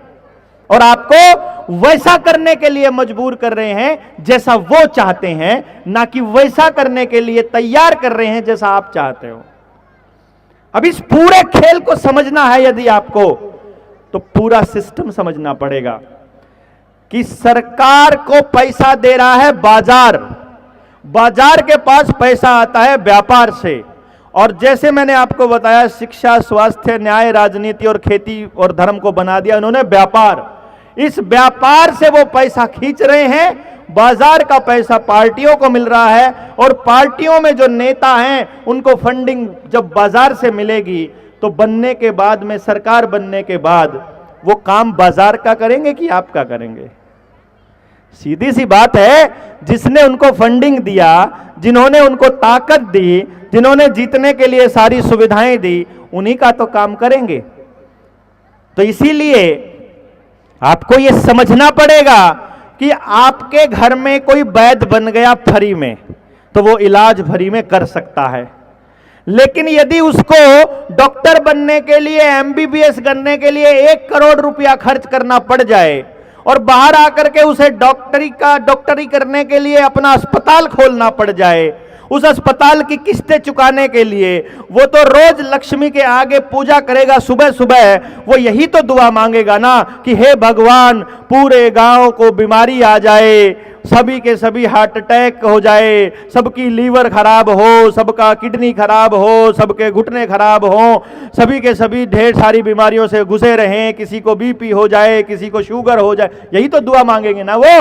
और आपको वैसा करने के लिए मजबूर कर रहे हैं जैसा वो चाहते हैं, ना कि वैसा करने के लिए तैयार कर रहे हैं जैसा आप चाहते हो। अब इस पूरे खेल को समझना है यदि आपको, तो पूरा सिस्टम समझना पड़ेगा कि सरकार को पैसा दे रहा है बाजार, बाजार के पास पैसा आता है व्यापार से। और जैसे मैंने आपको बताया, शिक्षा, स्वास्थ्य, न्याय, राजनीति और खेती और धर्म को बना दिया उन्होंने व्यापार। इस व्यापार से वो पैसा खींच रहे हैं, बाजार का पैसा पार्टियों को मिल रहा है, और पार्टियों में जो नेता हैं उनको फंडिंग जब बाजार से मिलेगी तो बनने के बाद में, सरकार बनने के बाद वो काम बाजार का करेंगे कि आपका करेंगे? सीधी सी बात है, जिसने उनको फंडिंग दिया, जिन्होंने उनको ताकत दी, जिन्होंने जीतने के लिए सारी सुविधाएं दी, उन्हीं का तो काम करेंगे। तो इसीलिए आपको यह समझना पड़ेगा कि आपके घर में कोई वैद्य बन गया फ्री में तो वो इलाज फ्री में कर सकता है, लेकिन यदि उसको डॉक्टर बनने के लिए, एमबीबीएस करने के लिए 1 करोड़ रुपया खर्च करना पड़ जाए और बाहर आकर के उसे डॉक्टरी करने के लिए अपना अस्पताल खोलना पड़ जाए, उस अस्पताल की किस्तें चुकाने के लिए वो तो रोज लक्ष्मी के आगे पूजा करेगा, सुबह सुबह वो यही तो दुआ मांगेगा ना कि हे भगवान, पूरे गांव को बीमारी आ जाए, सभी के सभी हार्ट अटैक हो जाए, सबकी लीवर खराब हो, सबका किडनी खराब हो, सबके घुटने खराब हो, सभी के सभी ढेर सारी बीमारियों से घुसे रहें, किसी को बीपी हो जाए, किसी को शुगर हो जाए, यही तो दुआ मांगेंगे ना। वो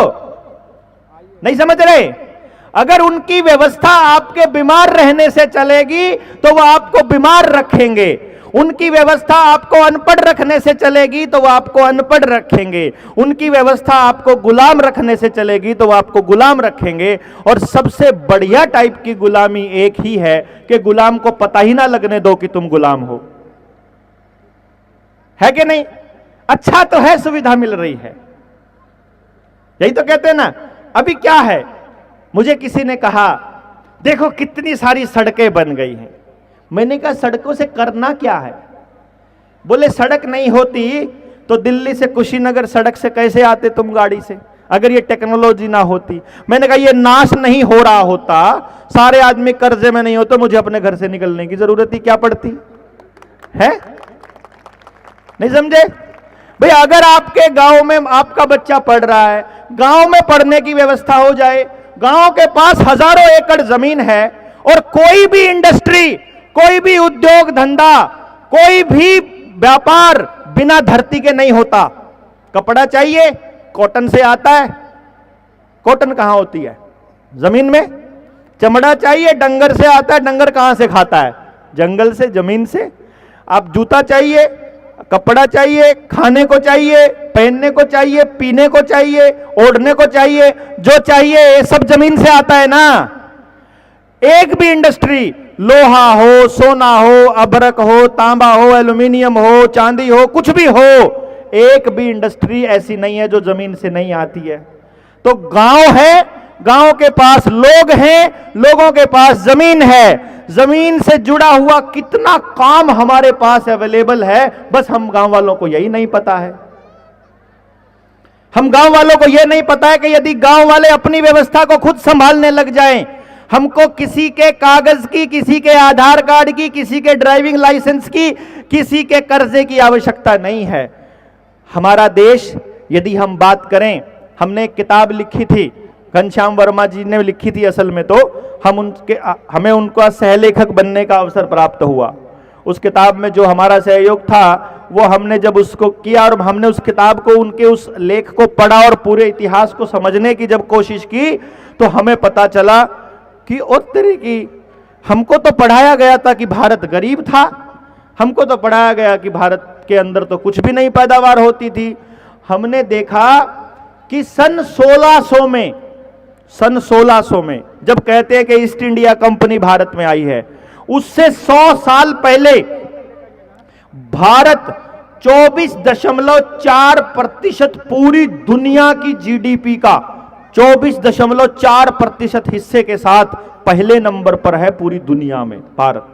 नहीं समझ रहे? अगर उनकी व्यवस्था आपके बीमार रहने से चलेगी तो वो आपको बीमार रखेंगे, उनकी व्यवस्था आपको अनपढ़ रखने से चलेगी तो वो आपको अनपढ़ रखेंगे, उनकी व्यवस्था आपको गुलाम रखने से चलेगी तो वो आपको गुलाम रखेंगे। और सबसे बढ़िया टाइप की गुलामी एक ही है कि गुलाम को पता ही ना लगने दो कि तुम गुलाम हो, है कि नहीं? अच्छा तो है, सुविधा मिल रही है, यही तो कहते हैं ना। अभी क्या है, मुझे किसी ने कहा देखो कितनी सारी सड़कें बन गई हैं। मैंने कहा सड़कों से करना क्या है? बोले सड़क नहीं होती तो दिल्ली से कुशीनगर सड़क से कैसे आते तुम गाड़ी से, अगर ये टेक्नोलॉजी ना होती। मैंने कहा ये नाश नहीं हो रहा होता, सारे आदमी कर्जे में नहीं होते, मुझे अपने घर से निकलने की जरूरत ही क्या पड़ती है? नहीं समझे भाई? अगर आपके गांव में आपका बच्चा पढ़ रहा है, गांव में पढ़ने की व्यवस्था हो जाए, गांव के पास हजारों एकड़ जमीन है और कोई भी इंडस्ट्री, कोई भी उद्योग धंधा, कोई भी व्यापार बिना धरती के नहीं होता। कपड़ा चाहिए कॉटन से आता है, कॉटन कहां होती है? जमीन में। चमड़ा चाहिए डंगर से आता है, डंगर कहां से खाता है? जंगल से, जमीन से। आप जूता चाहिए, कपड़ा चाहिए, खाने को चाहिए, पहनने को चाहिए, पीने को चाहिए, ओढ़ने को चाहिए, जो चाहिए ये सब जमीन से आता है ना। एक भी इंडस्ट्री, लोहा हो, सोना हो, अभ्रक हो, तांबा हो, एल्यूमिनियम हो, चांदी हो, कुछ भी हो, एक भी इंडस्ट्री ऐसी नहीं है जो जमीन से नहीं आती है। तो गांव है, गांव के पास लोग हैं, लोगों के पास जमीन है, जमीन से जुड़ा हुआ कितना काम हमारे पास अवेलेबल है, बस हम गांव वालों को यही नहीं पता है। हम गांव वालों को यह नहीं पता है कि यदि गांव वाले अपनी व्यवस्था को खुद संभालने लग जाएं, हमको किसी के कागज की, किसी के आधार कार्ड की, किसी के ड्राइविंग लाइसेंस की, किसी के कर्जे की आवश्यकता नहीं है। हमारा देश, यदि हम बात करें, हमने एक किताब लिखी थी, घनश्याम वर्मा जी ने लिखी थी असल में, तो हमें उनका सहलेखक बनने का अवसर प्राप्त हुआ। उस किताब में जो हमारा सहयोग था वो हमने जब उसको किया और हमने उस किताब को, उनके उस लेख को पढ़ा और पूरे इतिहास को समझने की जब कोशिश की तो हमें पता चला कि और तरह की, हमको तो पढ़ाया गया था कि भारत गरीब था, हमको तो पढ़ाया गया कि भारत के अंदर तो कुछ भी नहीं पैदावार होती थी। हमने देखा कि सन 1600 में जब कहते हैं कि ईस्ट इंडिया कंपनी भारत में आई है, उससे 100 साल पहले भारत 24.4% पूरी दुनिया की जीडीपी का 24.4% हिस्से के साथ पहले नंबर पर है पूरी दुनिया में भारत,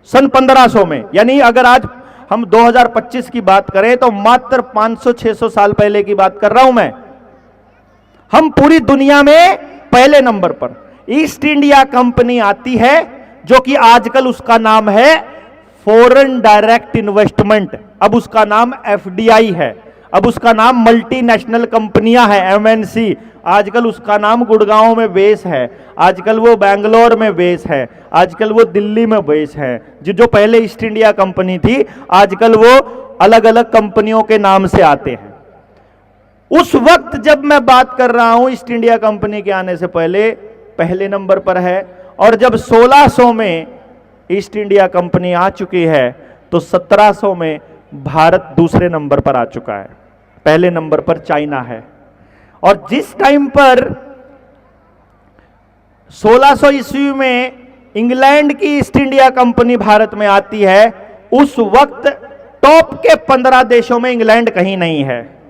सन 1500 में। यानी अगर आज हम 2025 की बात करें तो मात्र 500-600 साल पहले की बात कर रहा हूं मैं, हम पूरी दुनिया में पहले नंबर पर। ईस्ट इंडिया कंपनी आती है, जो कि आजकल उसका नाम है फॉरेन डायरेक्ट इन्वेस्टमेंट, अब उसका नाम एफडीआई है, अब उसका नाम मल्टीनेशनल कंपनियां हैं, एमएनसी। आजकल उसका नाम गुड़गांव में बेस है, आजकल वो बेंगलोर में बेस है, आजकल वो दिल्ली में बेस है। जो पहले ईस्ट इंडिया कंपनी थी, आजकल वो अलग अलग कंपनियों के नाम से आते हैं। उस वक्त जब मैं बात कर रहा हूं, ईस्ट इंडिया कंपनी के आने से पहले नंबर पर है, और जब 1600 में ईस्ट इंडिया कंपनी आ चुकी है तो 1700 में भारत दूसरे नंबर पर आ चुका है, पहले नंबर पर चाइना है। और जिस टाइम पर 1600 ईस्वी में इंग्लैंड की ईस्ट इंडिया कंपनी भारत में आती है, उस वक्त टॉप के 15 देशों में इंग्लैंड कहीं नहीं है।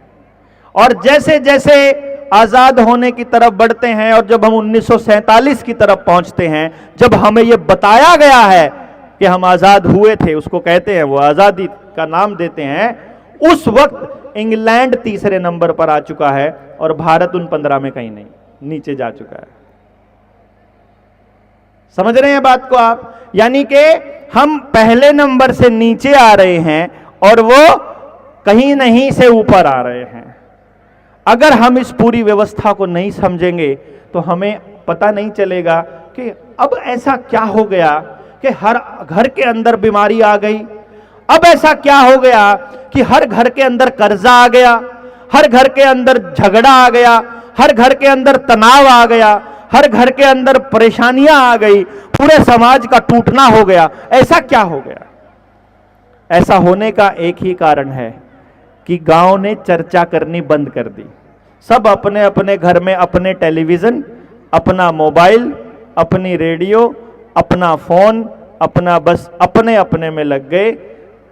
और जैसे जैसे आजाद होने की तरफ बढ़ते हैं और जब हम 1947 की तरफ पहुंचते हैं, जब हमें यह बताया गया है कि हम आजाद हुए थे, उसको कहते हैं, वो आजादी का नाम देते हैं, उस वक्त इंग्लैंड तीसरे नंबर पर आ चुका है और भारत उन 15 में कहीं नहीं, नीचे जा चुका है। समझ रहे हैं बात को आप? यानी कि हम पहले नंबर से नीचे आ रहे हैं और वो कहीं नहीं से ऊपर आ रहे हैं। अगर हम इस पूरी व्यवस्था को नहीं समझेंगे तो हमें पता नहीं चलेगा कि अब ऐसा क्या हो गया कि हर घर के अंदर बीमारी आ गई, अब ऐसा क्या हो गया कि हर घर के अंदर कर्जा आ गया, हर घर के अंदर झगड़ा आ गया, हर घर के अंदर तनाव आ गया, हर घर के अंदर परेशानियां आ गई, पूरे समाज का टूटना हो गया। ऐसा क्या हो गया? ऐसा होने का एक ही कारण है कि गांव ने चर्चा करनी बंद कर दी। सब अपने अपने घर में अपने टेलीविजन, अपना मोबाइल, अपनी रेडियो, अपना फोन, अपना बस अपने अपने में लग गए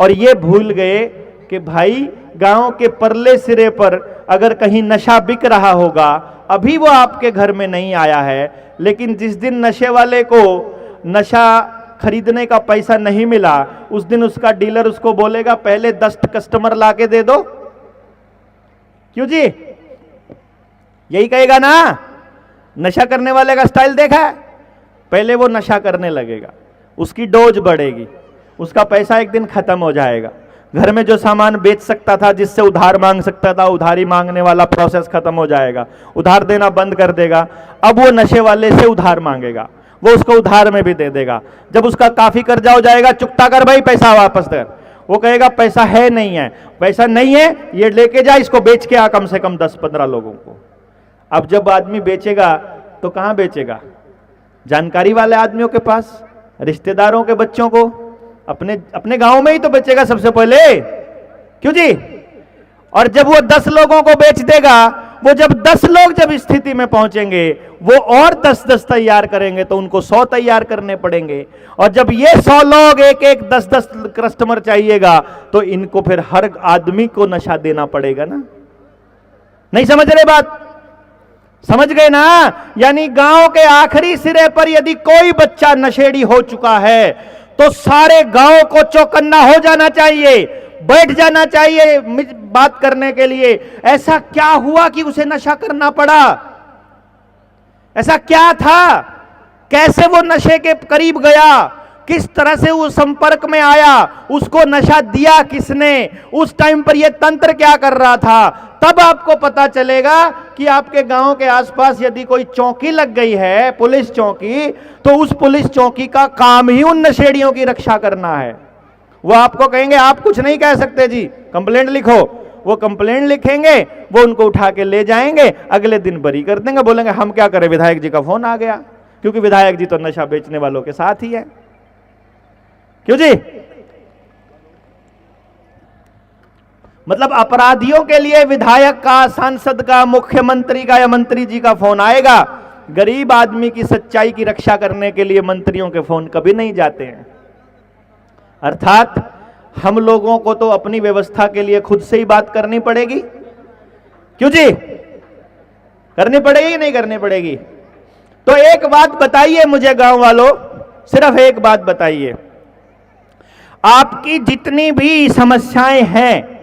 और ये भूल गए कि भाई गांव के परले सिरे पर अगर कहीं नशा बिक रहा होगा, अभी वो आपके घर में नहीं आया है, लेकिन जिस दिन नशे वाले को नशा खरीदने का पैसा नहीं मिला, उस दिन उसका डीलर उसको बोलेगा पहले 10 कस्टमर लाके दे दो। क्यों जी? यही कहेगा ना। नशा करने वाले का स्टाइल देखा है? पहले वो नशा करने लगेगा, उसकी डोज बढ़ेगी, उसका पैसा एक दिन खत्म हो जाएगा। घर में जो सामान बेच सकता था, जिससे उधार मांग सकता था, उधारी मांगने वाला प्रोसेस खत्म हो जाएगा, उधार देना बंद कर देगा। अब वो नशे वाले से उधार मांगेगा, वो उसको उधार में भी दे देगा। जब उसका काफी कर्जा हो जाएगा, चुकता कर भाई, पैसा वापस कर। वो कहेगा पैसा है नहीं है, पैसा नहीं है, ये लेके जा, इसको बेच के आ कम से कम 10-15 लोगों को। अब जब आदमी बेचेगा तो कहां बेचेगा? जानकारी वाले आदमियों के पास, रिश्तेदारों के बच्चों को, अपने गांव में ही तो बेचेगा सबसे पहले। क्यों जी? और जब वो 10 लोगों को बेच देगा, वो जब 10 लोग जब स्थिति में पहुंचेंगे, वो और 10-10 तैयार करेंगे तो उनको 100 तैयार करने पड़ेंगे। और जब ये 100 लोग एक 10-10 कस्टमर चाहिएगा, तो इनको फिर हर आदमी को नशा देना पड़ेगा ना। नहीं समझ रहे बात? समझ गए ना? यानी गांव के आखिरी सिरे पर यदि कोई बच्चा नशेड़ी हो चुका है, तो सारे गांव को चौकन्ना हो जाना चाहिए, बैठ जाना चाहिए बात करने के लिए। ऐसा क्या हुआ कि उसे नशा करना पड़ा? ऐसा क्या था? कैसे वो नशे के करीब गया? किस तरह से वो संपर्क में आया? उसको नशा दिया किसने? उस टाइम पर ये तंत्र क्या कर रहा था? तब आपको पता चलेगा कि आपके गांव के आसपास यदि कोई चौकी लग गई है, पुलिस चौकी, तो उस पुलिस चौकी का काम ही उन नशेड़ियों की रक्षा करना है। वो आपको कहेंगे आप कुछ नहीं कह सकते जी, कंप्लेंट लिखो। वो कंप्लेंट लिखेंगे, वो उनको उठा के ले जाएंगे, अगले दिन बरी कर देंगे, बोलेंगे हम क्या करें, विधायक जी का फोन आ गया, क्योंकि विधायक जी तो नशा बेचने वालों के साथ ही है। क्यों जी? मतलब अपराधियों के लिए विधायक का, सांसद का, मुख्यमंत्री का या मंत्री जी का फोन आएगा। गरीब आदमी की सच्चाई की रक्षा करने के लिए मंत्रियों के फोन कभी नहीं जाते हैं। अर्थात हम लोगों को तो अपनी व्यवस्था के लिए खुद से ही बात करनी पड़ेगी। क्यों जी? करनी पड़ेगी नहीं करनी पड़ेगी? तो एक बात बताइए मुझे गांव वालों, सिर्फ एक बात बताइए, आपकी जितनी भी समस्याएं हैं,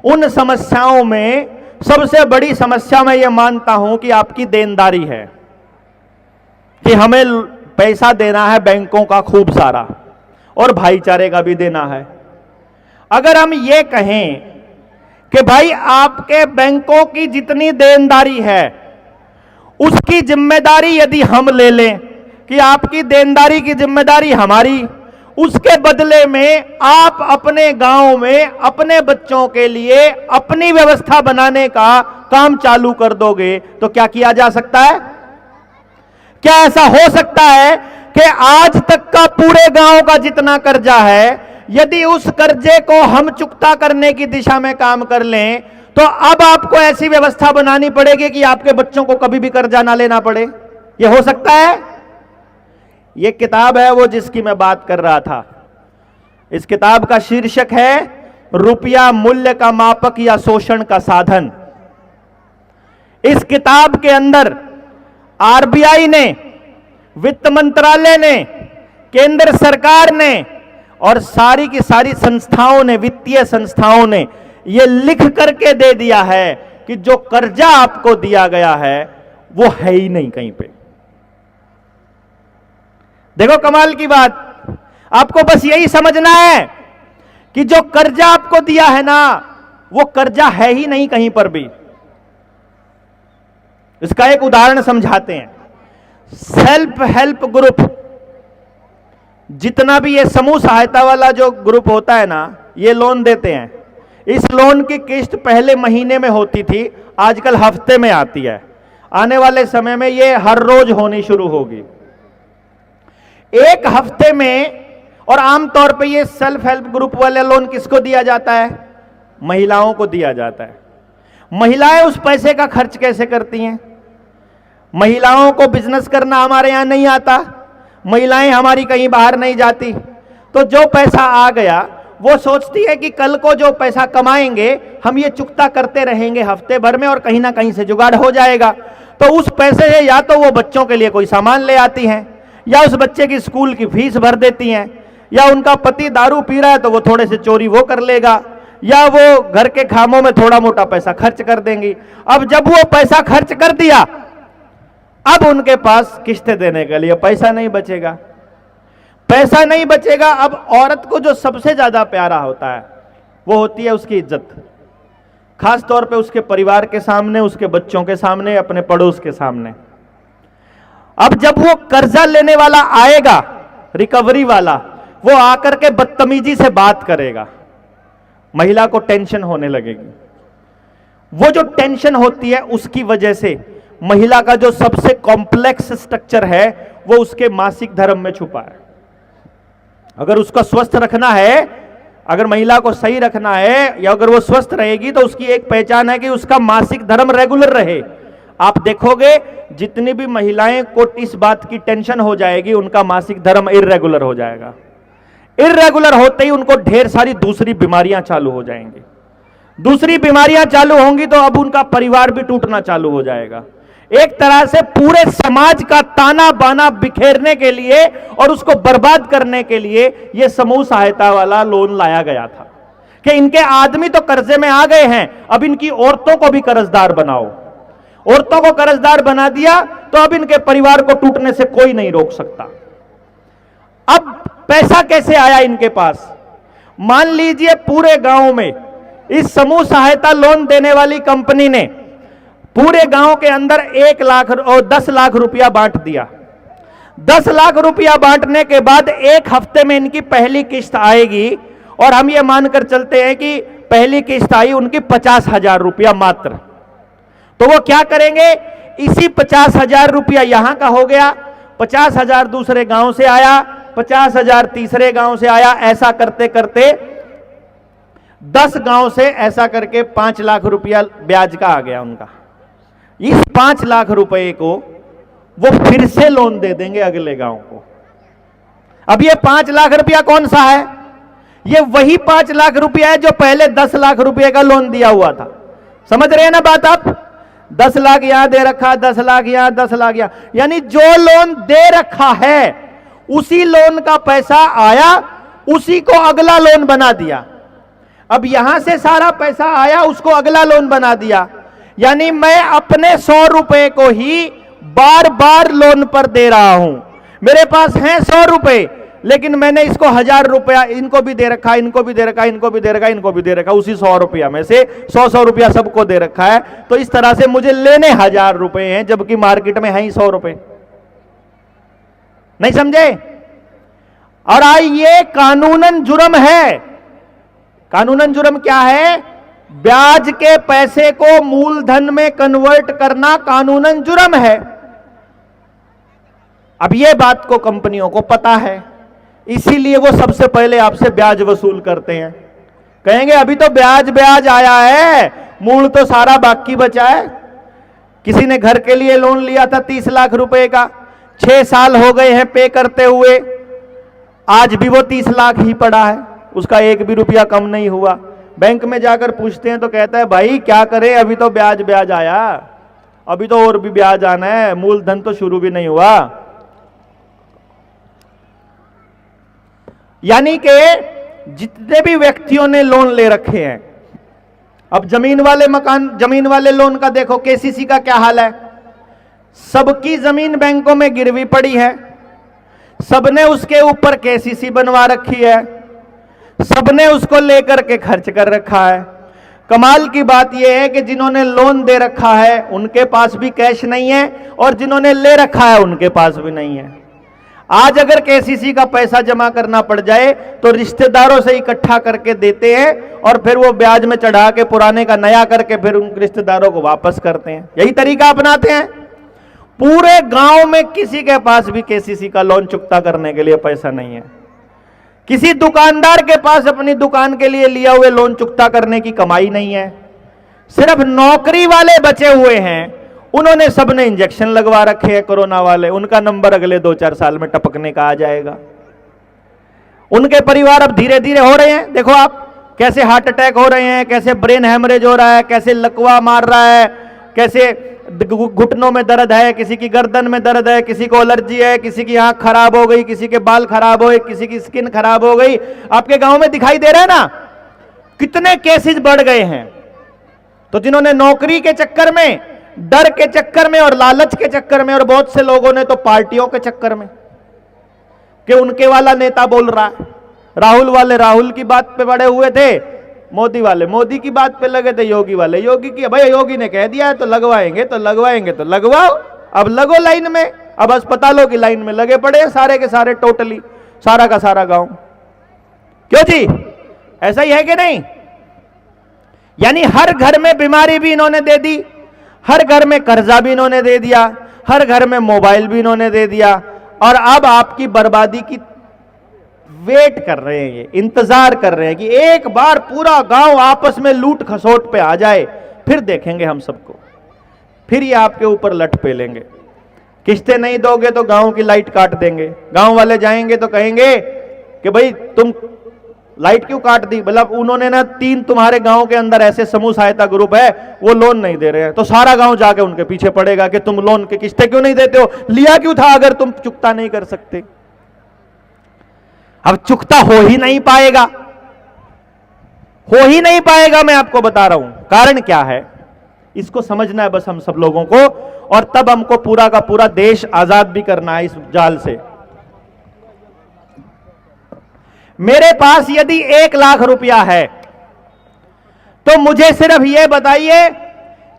उन समस्याओं में सबसे बड़ी समस्या मैं ये मानता हूं कि आपकी देनदारी है, कि हमें पैसा देना है बैंकों का खूब सारा, और भाईचारे का भी देना है। अगर हम ये कहें कि भाई आपके बैंकों की जितनी देनदारी है, उसकी जिम्मेदारी यदि हम ले लें कि आपकी देनदारी की जिम्मेदारी हमारी, उसके बदले में आप अपने गांव में अपने बच्चों के लिए अपनी व्यवस्था बनाने का काम चालू कर दोगे, तो क्या किया जा सकता है? क्या ऐसा हो सकता है कि आज तक का पूरे गांव का जितना कर्जा है, यदि उस कर्जे को हम चुकता करने की दिशा में काम कर लें, तो अब आपको ऐसी व्यवस्था बनानी पड़ेगी कि आपके बच्चों को कभी भी कर्जा ना लेना पड़े? यह हो सकता है? यह किताब है वो जिसकी मैं बात कर रहा था। इस किताब का शीर्षक है रुपया मूल्य का मापक या शोषण का साधन। इस किताब के अंदर आरबीआई ने, वित्त मंत्रालय ने, केंद्र सरकार ने और सारी की सारी संस्थाओं ने, वित्तीय संस्थाओं ने यह लिख करके दे दिया है कि जो कर्जा आपको दिया गया है वो है ही नहीं कहीं पे। देखो कमाल की बात, आपको बस यही समझना है कि जो कर्जा आपको दिया है ना, वो कर्जा है ही नहीं कहीं पर भी। इसका एक उदाहरण समझाते हैं। सेल्फ हेल्प ग्रुप, जितना भी ये समूह सहायता वाला जो ग्रुप होता है ना, ये लोन देते हैं। इस लोन की किस्त पहले महीने में होती थी, आजकल हफ्ते में आती है। आने वाले समय में ये हर रोज होनी शुरू होगी। एक हफ्ते में, और आमतौर पे ये सेल्फ हेल्प ग्रुप वाले लोन किसको दिया जाता है? महिलाओं को दिया जाता है। महिलाएं उस पैसे का खर्च कैसे करती हैं? महिलाओं को बिजनेस करना हमारे यहां नहीं आता, महिलाएं हमारी कहीं बाहर नहीं जाती, तो जो पैसा आ गया वो सोचती है कि कल को जो पैसा कमाएंगे हम ये चुकता करते रहेंगे हफ्ते भर में, और कहीं ना कहीं से जुगाड़ हो जाएगा। तो उस पैसे से या तो वो बच्चों के लिए कोई सामान ले आती हैं, या उस बच्चे की स्कूल की फीस भर देती हैं, या उनका पति दारू पी रहा है तो वो थोड़े से चोरी वो कर लेगा, या वो घर के कामों में थोड़ा मोटा पैसा खर्च कर देंगी। अब जब वो पैसा खर्च कर दिया, अब उनके पास किस्तें देने के लिए पैसा नहीं बचेगा, पैसा नहीं बचेगा। अब औरत को जो सबसे ज्यादा प्यारा होता है वो होती है उसकी इज्जत, खास तौर पे उसके परिवार के सामने, उसके बच्चों के सामने, अपने पड़ोस के सामने। अब जब वो कर्जा लेने वाला आएगा, रिकवरी वाला, वो आकर के बदतमीजी से बात करेगा, महिला को टेंशन होने लगेगी। वो जो टेंशन होती है उसकी वजह से महिला का जो सबसे कॉम्प्लेक्स स्ट्रक्चर है वो उसके मासिक धर्म में छुपा है। अगर उसका स्वस्थ रखना है, अगर महिला को सही रखना है, या अगर वो स्वस्थ रहेगी तो उसकी एक पहचान है कि उसका मासिक धर्म रेगुलर रहे। आप देखोगे जितनी भी महिलाएं को इस बात की टेंशन हो जाएगी, उनका मासिक धर्म इर्रेगुलर हो जाएगा। इर्रेगुलर होते ही उनको ढेर सारी दूसरी बीमारियां चालू हो जाएंगी। दूसरी बीमारियां चालू होंगी तो अब उनका परिवार भी टूटना चालू हो जाएगा। एक तरह से पूरे समाज का ताना बाना बिखेरने के लिए और उसको बर्बाद करने के लिए यह समूह सहायता वाला लोन लाया गया था कि इनके आदमी तो कर्जे में आ गए हैं, अब इनकी औरतों को भी कर्जदार बनाओ। औरतों को कर्जदार बना दिया तो अब इनके परिवार को टूटने से कोई नहीं रोक सकता। अब पैसा कैसे आया इनके पास? मान लीजिए पूरे गांव में इस समूह सहायता लोन देने वाली कंपनी ने पूरे गांव के अंदर 1 लाख और 10 लाख रुपया बांट दिया। 10 लाख रुपया बांटने के बाद 1 हफ्ते में इनकी पहली किस्त आएगी, और हम ये मानकर चलते हैं कि पहली किस्त आई उनकी 50,000 रुपया मात्र। तो वो क्या करेंगे, इसी 50,000 रुपया यहां का हो गया, 50,000 दूसरे गांव से आया, 50,000 तीसरे गांव से आया, ऐसा करते करते 10 गांव से ऐसा करके 5 लाख रुपया ब्याज का आ गया उनका। इस 5 लाख रुपए को वो फिर से लोन दे देंगे अगले गांव को। अब ये 5 लाख रुपया कौन सा है? ये वही 5 लाख रुपया है जो पहले 10 लाख रुपए का लोन दिया हुआ था। समझ रहे हैं ना बात आप? 10 लाख यहां दे रखा, 10 लाख यहां, 10 लाख यहां, यानी जो लोन दे रखा है उसी लोन का पैसा आया, उसी को अगला लोन बना दिया। अब यहां से सारा पैसा आया, उसको अगला लोन बना दिया, यानी मैं अपने 100 रुपए को ही बार बार लोन पर दे रहा हूं। मेरे पास हैं 100 रुपए, लेकिन मैंने इसको 1000 रुपया इनको भी दे रखा, इनको भी दे रखा, इनको भी दे रखा, इनको भी दे रखा, उसी 100 रुपया में से 100 रुपया सबको दे रखा है। तो इस तरह से मुझे लेने 1000 रुपए हैं, जबकि मार्केट में है ही 100 रुपए। नहीं समझे? और ये कानूनन जुर्म है। कानूनन जुर्म क्या है? ब्याज के पैसे को मूलधन में कन्वर्ट करना कानूनन जुर्म है। अब यह बात को कंपनियों को पता है, इसीलिए वो सबसे पहले आपसे ब्याज वसूल करते हैं। कहेंगे अभी तो ब्याज ब्याज आया है, मूल तो सारा बाकी बचा है। किसी ने घर के लिए लोन लिया था 30 लाख रुपए का, 6 साल हो गए हैं पे करते हुए, आज भी वो 30 लाख ही पड़ा है, उसका 1 भी रुपया कम नहीं हुआ। बैंक में जाकर पूछते हैं तो कहता है भाई क्या करें, अभी तो ब्याज ब्याज आया, अभी तो और भी ब्याज आना है, मूलधन तो शुरू भी नहीं हुआ। यानी कि जितने भी व्यक्तियों ने लोन ले रखे हैं, अब जमीन वाले लोन का देखो, केसीसी का क्या हाल है। सबकी जमीन बैंकों में गिरवी पड़ी है, सबने उसके ऊपर केसीसी बनवा रखी है, सबने उसको लेकर के खर्च कर रखा है। कमाल की बात यह है कि जिन्होंने लोन दे रखा है उनके पास भी कैश नहीं है, और जिन्होंने ले रखा है उनके पास भी नहीं है। आज अगर केसीसी का पैसा जमा करना पड़ जाए तो रिश्तेदारों से इकट्ठा करके देते हैं, और फिर वो ब्याज में चढ़ा के पुराने का नया करके फिर उन रिश्तेदारों को वापस करते हैं। यही तरीका अपनाते हैं। पूरे गांव में किसी के पास भी केसीसी का लोन चुकता करने के लिए पैसा नहीं है। किसी दुकानदार के पास अपनी दुकान के लिए लिया हुए लोन चुकता करने की कमाई नहीं है। सिर्फ नौकरी वाले बचे हुए हैं, उन्होंने सबने इंजेक्शन लगवा रखे हैं कोरोना वाले, उनका नंबर अगले 2-4 साल में टपकने का आ जाएगा। उनके परिवार अब धीरे धीरे हो रहे हैं। देखो आप कैसे हार्ट अटैक हो रहे हैं, कैसे ब्रेन हैमरेज हो रहा है, कैसे लकवा मार रहा है, कैसे घुटनों में दर्द है, किसी की गर्दन में दर्द है, किसी को एलर्जी है, किसी की आंख खराब हो गई, किसी के बाल खराब हो गए, किसी की स्किन खराब हो गई। आपके गांव में दिखाई दे रहा है ना कितने केसेस बढ़ गए हैं। तो जिन्होंने नौकरी के चक्कर में, डर के चक्कर में और लालच के चक्कर में, और बहुत से लोगों ने तो पार्टियों के चक्कर में कि उनके वाला नेता बोल रहा है, राहुल वाले राहुल की बात पे पड़े हुए थे, मोदी वाले मोदी की बात पे लगे थे, योगी वाले योगी की, भाई योगी ने कह दिया है तो लगवाएंगे तो लगवाएंगे तो लगवाओ, अब लगो लाइन में। अब अस्पतालों की लाइन में लगे पड़े सारे के सारे, टोटली सारा का सारा गांव। क्यों जी, ऐसा ही है कि नहीं? यानी हर घर में बीमारी भी इन्होंने दे दी, हर घर में कर्जा भी इन्होंने दे दिया, हर घर में मोबाइल भी इन्होंने दे दिया, और अब आपकी बर्बादी की वेट कर रहे हैं, ये इंतजार कर रहे हैं कि एक बार पूरा गांव आपस में लूट खसोट पे आ जाए, फिर देखेंगे हम सबको, फिर ये आपके ऊपर लट पेलेंगे। किस्तें नहीं दोगे तो गांव की लाइट काट देंगे। गांव वाले जाएंगे तो कहेंगे कि भाई तुम लाइट क्यों काट दी, मतलब उन्होंने ना 3 तुम्हारे गांव के अंदर ऐसे समूह सहायता ग्रुप है, वो लोन नहीं दे रहे हैं, तो सारा गांव जाके उनके पीछे पड़ेगा कि तुम लोन की किस्तें क्यों नहीं देते हो, लिया क्यों था अगर तुम चुकता नहीं कर सकते। अब चुकता हो ही नहीं पाएगा, हो ही नहीं पाएगा, मैं आपको बता रहा हूं। कारण क्या है इसको समझना है बस हम सब लोगों को, और तब हमको पूरा का पूरा देश आजाद भी करना है इस जाल से। मेरे पास यदि 1 लाख रुपया है तो मुझे सिर्फ यह बताइए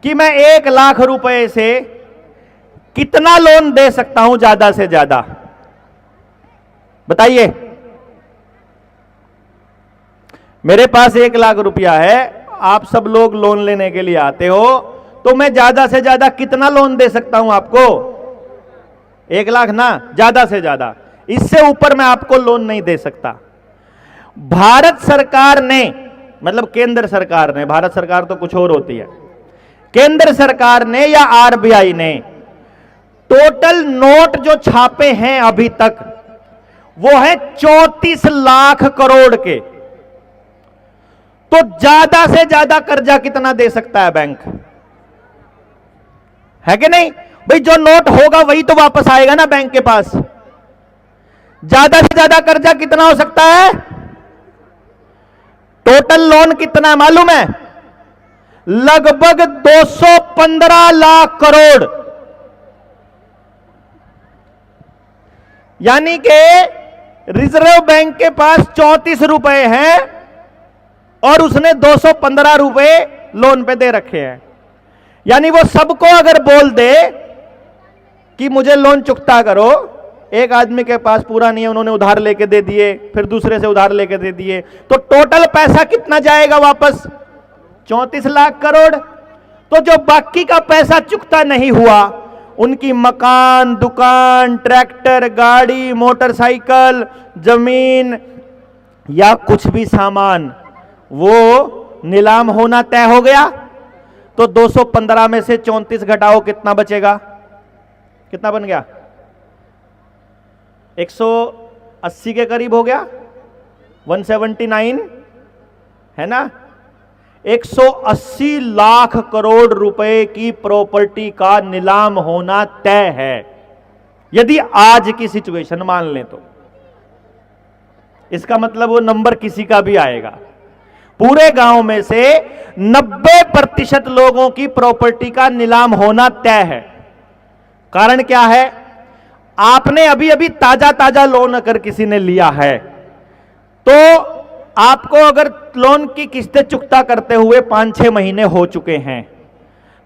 कि मैं 1 लाख रुपए से कितना लोन दे सकता हूं ज्यादा से ज्यादा, बताइए। मेरे पास 1 लाख रुपया है, आप सब लोग लोन लेने के लिए आते हो, तो मैं ज्यादा से ज्यादा कितना लोन दे सकता हूं आपको? 1 लाख ना, ज्यादा से ज्यादा, इससे ऊपर मैं आपको लोन नहीं दे सकता। भारत सरकार ने, मतलब केंद्र सरकार ने, भारत सरकार तो कुछ और होती है, केंद्र सरकार ने या आरबीआई ने टोटल नोट जो छापे हैं अभी तक वो है 34 लाख करोड़ के। तो ज्यादा से ज्यादा कर्जा कितना दे सकता है बैंक, है कि नहीं भाई? जो नोट होगा वही तो वापस आएगा ना बैंक के पास। ज्यादा से ज्यादा कर्जा कितना हो सकता है? टोटल लोन कितना मालूम है? लगभग 215 लाख करोड़। यानी कि रिजर्व बैंक के पास 34 रुपए हैं और उसने 215 रुपए लोन पे दे रखे हैं। यानी वो सबको अगर बोल दे कि मुझे लोन चुकता करो, एक आदमी के पास पूरा नहीं है, उन्होंने उधार लेके दे दिए, फिर दूसरे से उधार लेके दे दिए, तो टोटल पैसा कितना जाएगा वापस? 34 लाख करोड़। तो जो बाकी का पैसा चुकता नहीं हुआ, उनकी मकान, दुकान, ट्रैक्टर, गाड़ी, मोटरसाइकिल, जमीन या कुछ भी सामान, वो नीलाम होना तय हो गया। तो 215 में से 34 घटाओ, कितना बचेगा? कितना बन गया? 180 के करीब हो गया, 179 है ना। 180 लाख करोड़ रुपए की प्रॉपर्टी का नीलाम होना तय है, यदि आज की सिचुएशन मान लें तो। इसका मतलब वो नंबर किसी का भी आएगा। पूरे गांव में से 90% लोगों की प्रॉपर्टी का नीलाम होना तय है। कारण क्या है? आपने अभी अभी ताजा ताजा लोन अगर किसी ने लिया है, तो आपको अगर लोन की किस्तें चुकता करते हुए 5-6 महीने हो चुके हैं,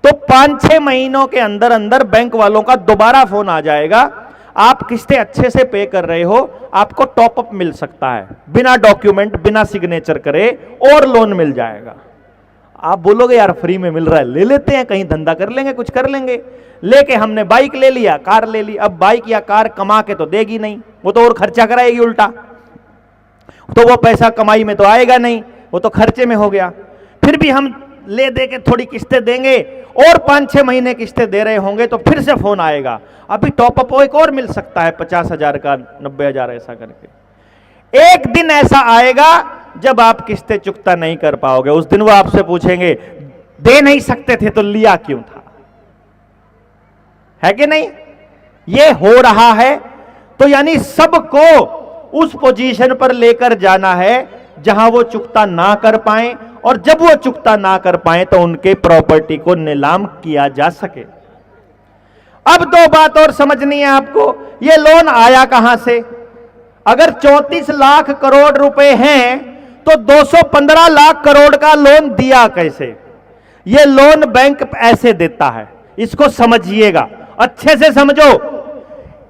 तो 5-6 महीनों के अंदर अंदर बैंक वालों का दोबारा फोन आ जाएगा, आप किस्तें अच्छे से पे कर रहे हो, आपको टॉप अप मिल सकता है, बिना डॉक्यूमेंट, बिना सिग्नेचर करे और लोन मिल जाएगा। आप बोलोगे यार फ्री में मिल रहा है, ले लेते हैं, कहीं धंधा कर लेंगे, कुछ कर लेंगे। लेके हमने बाइक ले लिया, कार ले ली। अब बाइक या कार कमा के तो देगी नहीं, वो तो और खर्चा कराएगी उल्टा, तो वो पैसा कमाई में तो आएगा नहीं, वो तो खर्चे में हो गया। फिर भी हम ले दे के थोड़ी किस्तें देंगे और 5-6 महीने किस्तें दे रहे होंगे, तो फिर से फोन आएगा, अभी टॉप अप एक और मिल सकता है 50,000 का, 90,000, ऐसा करके। एक दिन ऐसा आएगा जब आप किस्तें चुकता नहीं कर पाओगे। उस दिन वो आपसे पूछेंगे, दे नहीं सकते थे तो लिया क्यों था? है कि नहीं? ये हो रहा है। तो यानी सबको उस पोजीशन पर लेकर जाना है जहां वो चुकता ना कर पाए, और जब वो चुकता ना कर पाए तो उनके प्रॉपर्टी को नीलाम किया जा सके। अब दो बात और समझनी है आपको, ये लोन आया कहां से? अगर 34 लाख करोड़ रुपए हैं तो 215 लाख करोड़ का लोन दिया कैसे? ये लोन बैंक ऐसे देता है, इसको समझिएगा, अच्छे से समझो।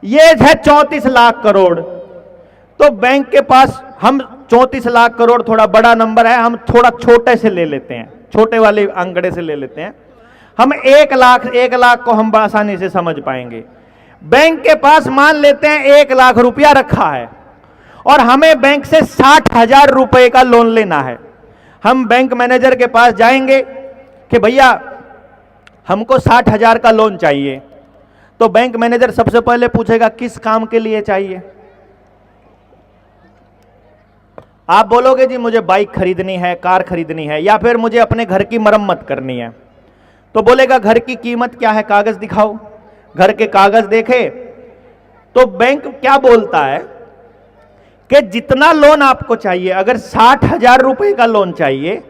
ये है 34 लाख करोड़, तो बैंक के पास, हम 34 लाख करोड़ थोड़ा बड़ा नंबर है, हम थोड़ा छोटे से ले लेते हैं, छोटे वाले आंकड़े से ले लेते हैं। हम 1 लाख को हम आसानी से समझ पाएंगे। बैंक के पास मान लेते हैं 1 लाख रुपया रखा है और हमें बैंक से 60,000 रुपए का लोन लेना है। हम बैंक मैनेजर के पास जाएंगे कि भैया हमको 60,000 का लोन चाहिए, तो बैंक मैनेजर सबसे पहले पूछेगा किस काम के लिए चाहिए? आप बोलोगे जी मुझे बाइक खरीदनी है, कार खरीदनी है, या फिर मुझे अपने घर की मरम्मत करनी है। तो बोलेगा घर की कीमत क्या है, कागज दिखाओ। घर के कागज देखे तो बैंक क्या बोलता है कि जितना लोन आपको चाहिए, अगर 60,000 रुपए का लोन चाहिए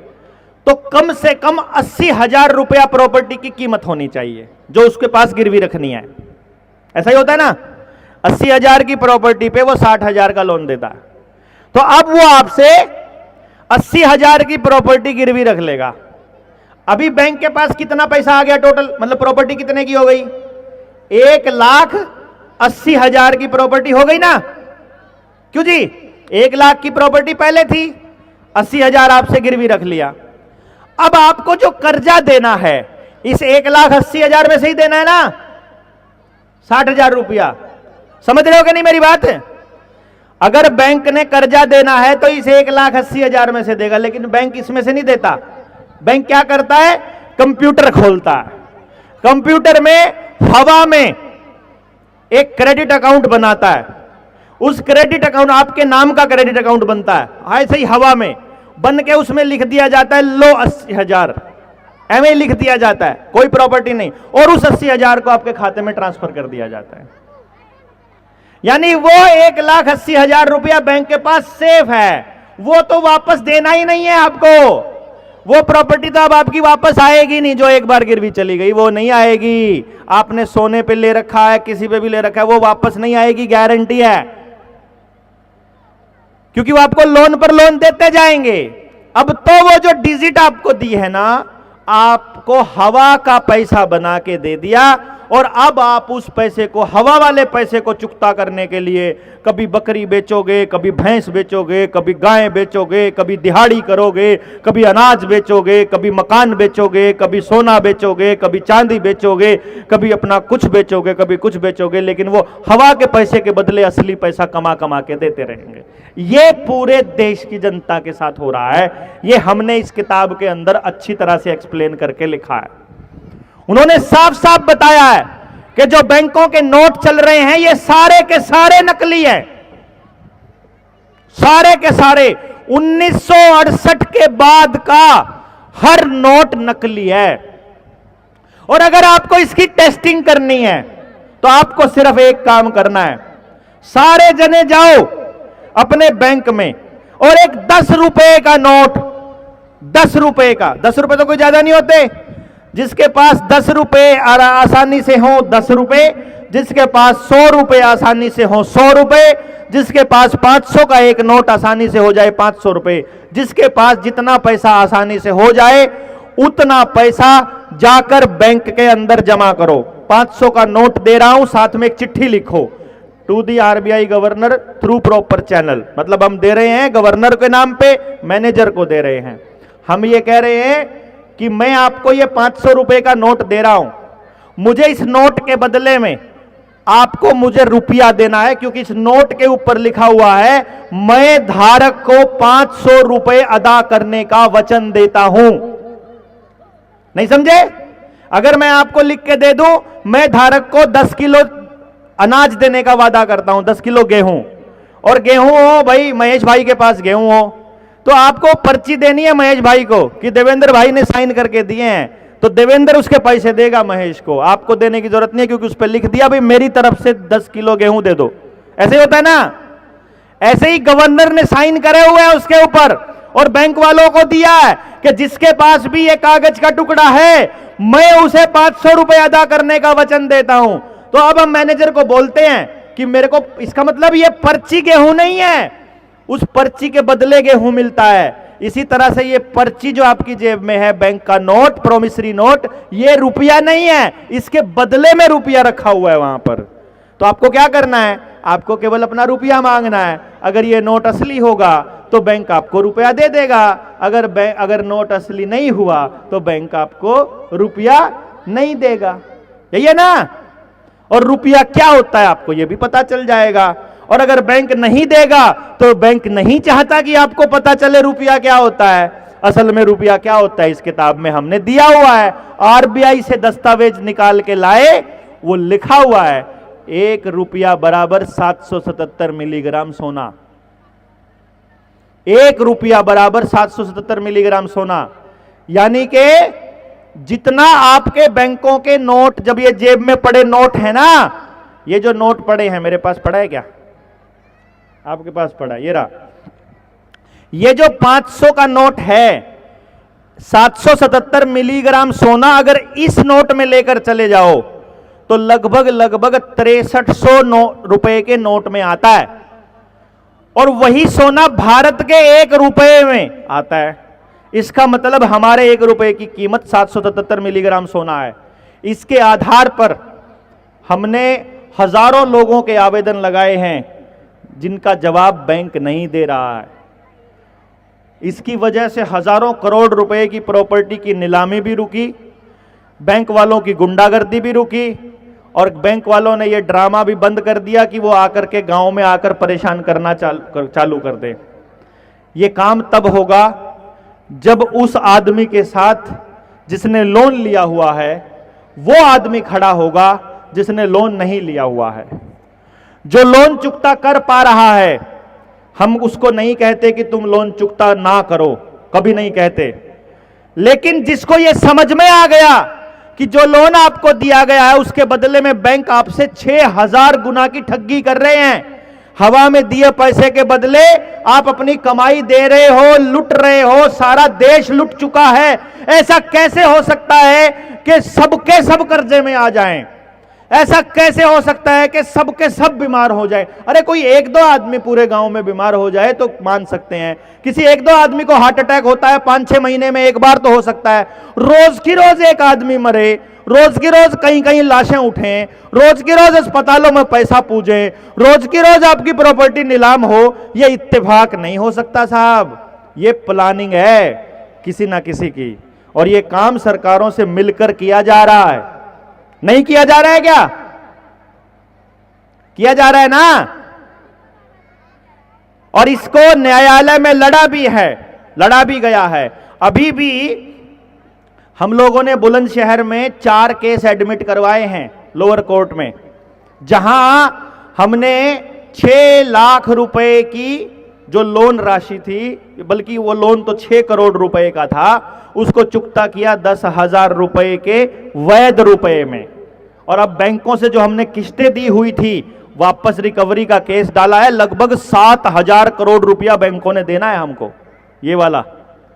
तो कम से कम 80,000 रुपया प्रॉपर्टी की कीमत होनी चाहिए जो उसके पास गिरवी रखनी है। ऐसा ही होता है ना, 80,000 की प्रॉपर्टी पे वो 60,000 का लोन देता है। तो अब वो आपसे 80,000 की प्रॉपर्टी गिरवी रख लेगा। अभी बैंक के पास कितना पैसा आ गया टोटल, मतलब प्रॉपर्टी कितने की हो गई? 1,80,000 की प्रॉपर्टी हो गई ना? क्यों जी? 1 लाख की प्रॉपर्टी पहले थी, 80,000 आपसे गिरवी रख लिया। अब आपको जो कर्जा देना है इस 1,80,000 में से ही देना है ना, 60,000 रुपया। समझ रहे हो कि नहीं मेरी बात? अगर बैंक ने कर्जा देना है तो इस 1,80,000 में से देगा, लेकिन बैंक इसमें से नहीं देता। बैंक क्या करता है? कंप्यूटर खोलता है, कंप्यूटर में हवा में एक क्रेडिट अकाउंट बनाता है। उस क्रेडिट अकाउंट, आपके नाम का क्रेडिट अकाउंट बनता है, ऐसे ही हवा में बन के उसमें लिख दिया जाता है लो 80,000, एवं लिख दिया जाता है, कोई प्रॉपर्टी नहीं, और उस 80,000 को आपके खाते में ट्रांसफर कर दिया जाता है। यानी वो 1,80,000 रुपया बैंक के पास सेफ है, वो तो वापस देना ही नहीं है आपको। वो प्रॉपर्टी तो अब आपकी वापस आएगी नहीं, जो एक बार गिरवी चली गई वो नहीं आएगी। आपने सोने पे ले रखा है, किसी पे भी ले रखा है, वो वापस नहीं आएगी, गारंटी है, क्योंकि वो आपको लोन पर लोन देते जाएंगे। अब तो वो जो डिजिट आपको दी है ना, आपको हवा का पैसा बना के दे दिया, और अब आप उस पैसे को, हवा वाले पैसे को चुकता करने के लिए कभी बकरी बेचोगे, कभी भैंस बेचोगे, कभी गाय बेचोगे, कभी दिहाड़ी करोगे, कभी अनाज बेचोगे, कभी मकान बेचोगे, कभी सोना बेचोगे, कभी चांदी बेचोगे, कभी अपना कुछ बेचोगे, कभी कुछ बेचोगे, लेकिन वो हवा के पैसे के बदले असली पैसा कमा कमा के देते रहेंगे। ये पूरे देश की जनता के साथ हो रहा है। ये हमने इस किताब के अंदर अच्छी तरह से एक्सप्लेन करके लिखा है। उन्होंने साफ साफ बताया है कि जो बैंकों के नोट चल रहे हैं ये सारे के सारे नकली है, सारे के सारे 1968 के बाद का हर नोट नकली है। और अगर आपको इसकी टेस्टिंग करनी है तो आपको सिर्फ एक काम करना है, सारे जने जाओ अपने बैंक में और एक 10 रुपए का नोट, 10 रुपए का, 10 रुपए तो कोई ज्यादा नहीं होते, जिसके पास 10 रुपए आसानी से हो 10 रुपए, जिसके पास 100 रुपए आसानी से हो 100 रुपए, जिसके पास 500 का एक नोट आसानी से हो जाए 500 रुपए, जिसके पास जितना पैसा आसानी से हो जाए उतना पैसा जाकर बैंक के अंदर जमा करो। 500 का नोट दे रहा हूं, साथ में एक चिट्ठी लिखो, to the RBI governor through proper channel, मतलब हम दे रहे हैं गवर्नर के नाम पे, मैनेजर को दे रहे हैं। हम ये कह रहे हैं कि मैं आपको ये 500 रुपए का नोट दे रहा हूं, मुझे इस नोट के बदले में आपको मुझे रुपया देना है, क्योंकि इस नोट के ऊपर लिखा हुआ है मैं धारक को 500 रुपए अदा करने का वचन देता हूं। नहीं समझे? अगर मैं आपको लिख के दे दूं मैं धारक को 10 किलो अनाज देने का वादा करता हूं, 10 किलो गेहूं, और गेहूं हो भाई महेश भाई के पास गेहूं हो, तो आपको पर्ची देनी है महेश भाई को कि देवेंद्र भाई ने साइन करके दिए हैं, तो देवेंद्र उसके पैसे देगा महेश को, आपको देने की जरूरत नहीं है, क्योंकि उस पर लिख दिया भाई मेरी तरफ से 10 किलो गेहूं दे दो। ऐसे ही होता है ना। ऐसे ही गवर्नर ने साइन करे हुए हैं उसके ऊपर और बैंक वालों को दिया है कि जिसके पास भी ये कागज का टुकड़ा है मैं उसे 500 रुपए अदा करने का वचन देता हूं। तो अब हम मैनेजर को बोलते हैं कि मेरे को, इसका मतलब ये पर्ची गेहूं नहीं है, उस पर्ची के बदले गेहूं मिलता है। इसी तरह से ये पर्ची जो आपकी जेब में है, बैंक का नोट, प्रोमिसरी नोट, ये रुपया नहीं है, इसके बदले में रुपया रखा हुआ है वहां पर। तो आपको क्या करना है, आपको केवल अपना रुपया मांगना है। अगर ये नोट असली होगा तो बैंक आपको रुपया दे देगा, अगर नोट असली नहीं हुआ तो बैंक आपको रुपया नहीं देगा। यही है ना। और रुपया क्या होता है आपको ये भी पता चल जाएगा। और अगर बैंक नहीं देगा तो बैंक नहीं चाहता कि आपको पता चले रुपया क्या होता है। असल में रुपया क्या होता है इस किताब में हमने दिया हुआ है, आरबीआई से दस्तावेज निकाल के लाए, वो लिखा हुआ है 1 रुपया बराबर 777 मिलीग्राम सोना। 1 रुपया बराबर 777 मिलीग्राम सोना। यानी कि जितना आपके बैंकों के नोट, जब ये जेब में पड़े नोट है ना, ये जो नोट पड़े हैं, मेरे पास पड़ा है क्या, आपके पास पड़ा है, ये रहा, ये जो 500 का नोट है, 777 मिलीग्राम सोना अगर इस नोट में लेकर चले जाओ तो लगभग 6300 रुपए के नोट में आता है। और वही सोना भारत के 1 रुपए में आता है। इसका मतलब हमारे 1 रुपए की कीमत 777 मिलीग्राम सोना है। इसके आधार पर हमने हजारों लोगों के आवेदन लगाए हैं जिनका जवाब बैंक नहीं दे रहा है। इसकी वजह से हजारों करोड़ रुपए की प्रॉपर्टी की नीलामी भी रुकी, बैंक वालों की गुंडागर्दी भी रुकी, और बैंक वालों ने यह ड्रामा भी बंद कर दिया कि वो आकर के गांव में आकर परेशान करना चालू कर दे। ये काम तब होगा जब उस आदमी के साथ जिसने लोन लिया हुआ है वो आदमी खड़ा होगा जिसने लोन नहीं लिया हुआ है। जो लोन चुकता कर पा रहा है, हम उसको नहीं कहते कि तुम लोन चुकता ना करो, कभी नहीं कहते। लेकिन जिसको यह समझ में आ गया कि जो लोन आपको दिया गया है उसके बदले में बैंक आपसे 6000 गुना की ठगी कर रहे हैं, हवा में दिए पैसे के बदले आप अपनी कमाई दे रहे हो, लुट रहे हो, सारा देश लुट चुका है। ऐसा कैसे हो सकता है कि सबके सब कर्जे में आ जाएं? ऐसा कैसे हो सकता है कि सबके सब बीमार हो जाए? अरे कोई 1-2 आदमी पूरे गांव में बीमार हो जाए तो मान सकते हैं, किसी 1-2 आदमी को हार्ट अटैक होता है 5-6 महीने में एक बार तो हो सकता है। रोज की रोज एक आदमी मरे, रोज की रोज कहीं कहीं लाशें उठें, रोज की रोज अस्पतालों में पैसा पूजे, रोज की रोज आपकी प्रॉपर्टी नीलाम हो, यह इत्तेफाक नहीं हो सकता साहब। ये प्लानिंग है किसी ना किसी की, और ये काम सरकारों से मिलकर किया जा रहा है। नहीं किया जा रहा है क्या? किया जा रहा है ना। और इसको न्यायालय में लड़ा भी है, लड़ा भी गया है। अभी भी हम लोगों ने बुलंदशहर में 4 केस एडमिट करवाए हैं लोअर कोर्ट में, जहां हमने 6 लाख रुपए की जो लोन राशि थी, बल्कि वो लोन तो 6 करोड़ रुपए का था, उसको चुकता किया 10,000 रुपए के वैध रुपए में। और अब बैंकों से जो हमने किस्तें दी हुई थी वापस रिकवरी का केस डाला है। लगभग 7,000 करोड़ रुपया बैंकों ने देना है हमको, ये वाला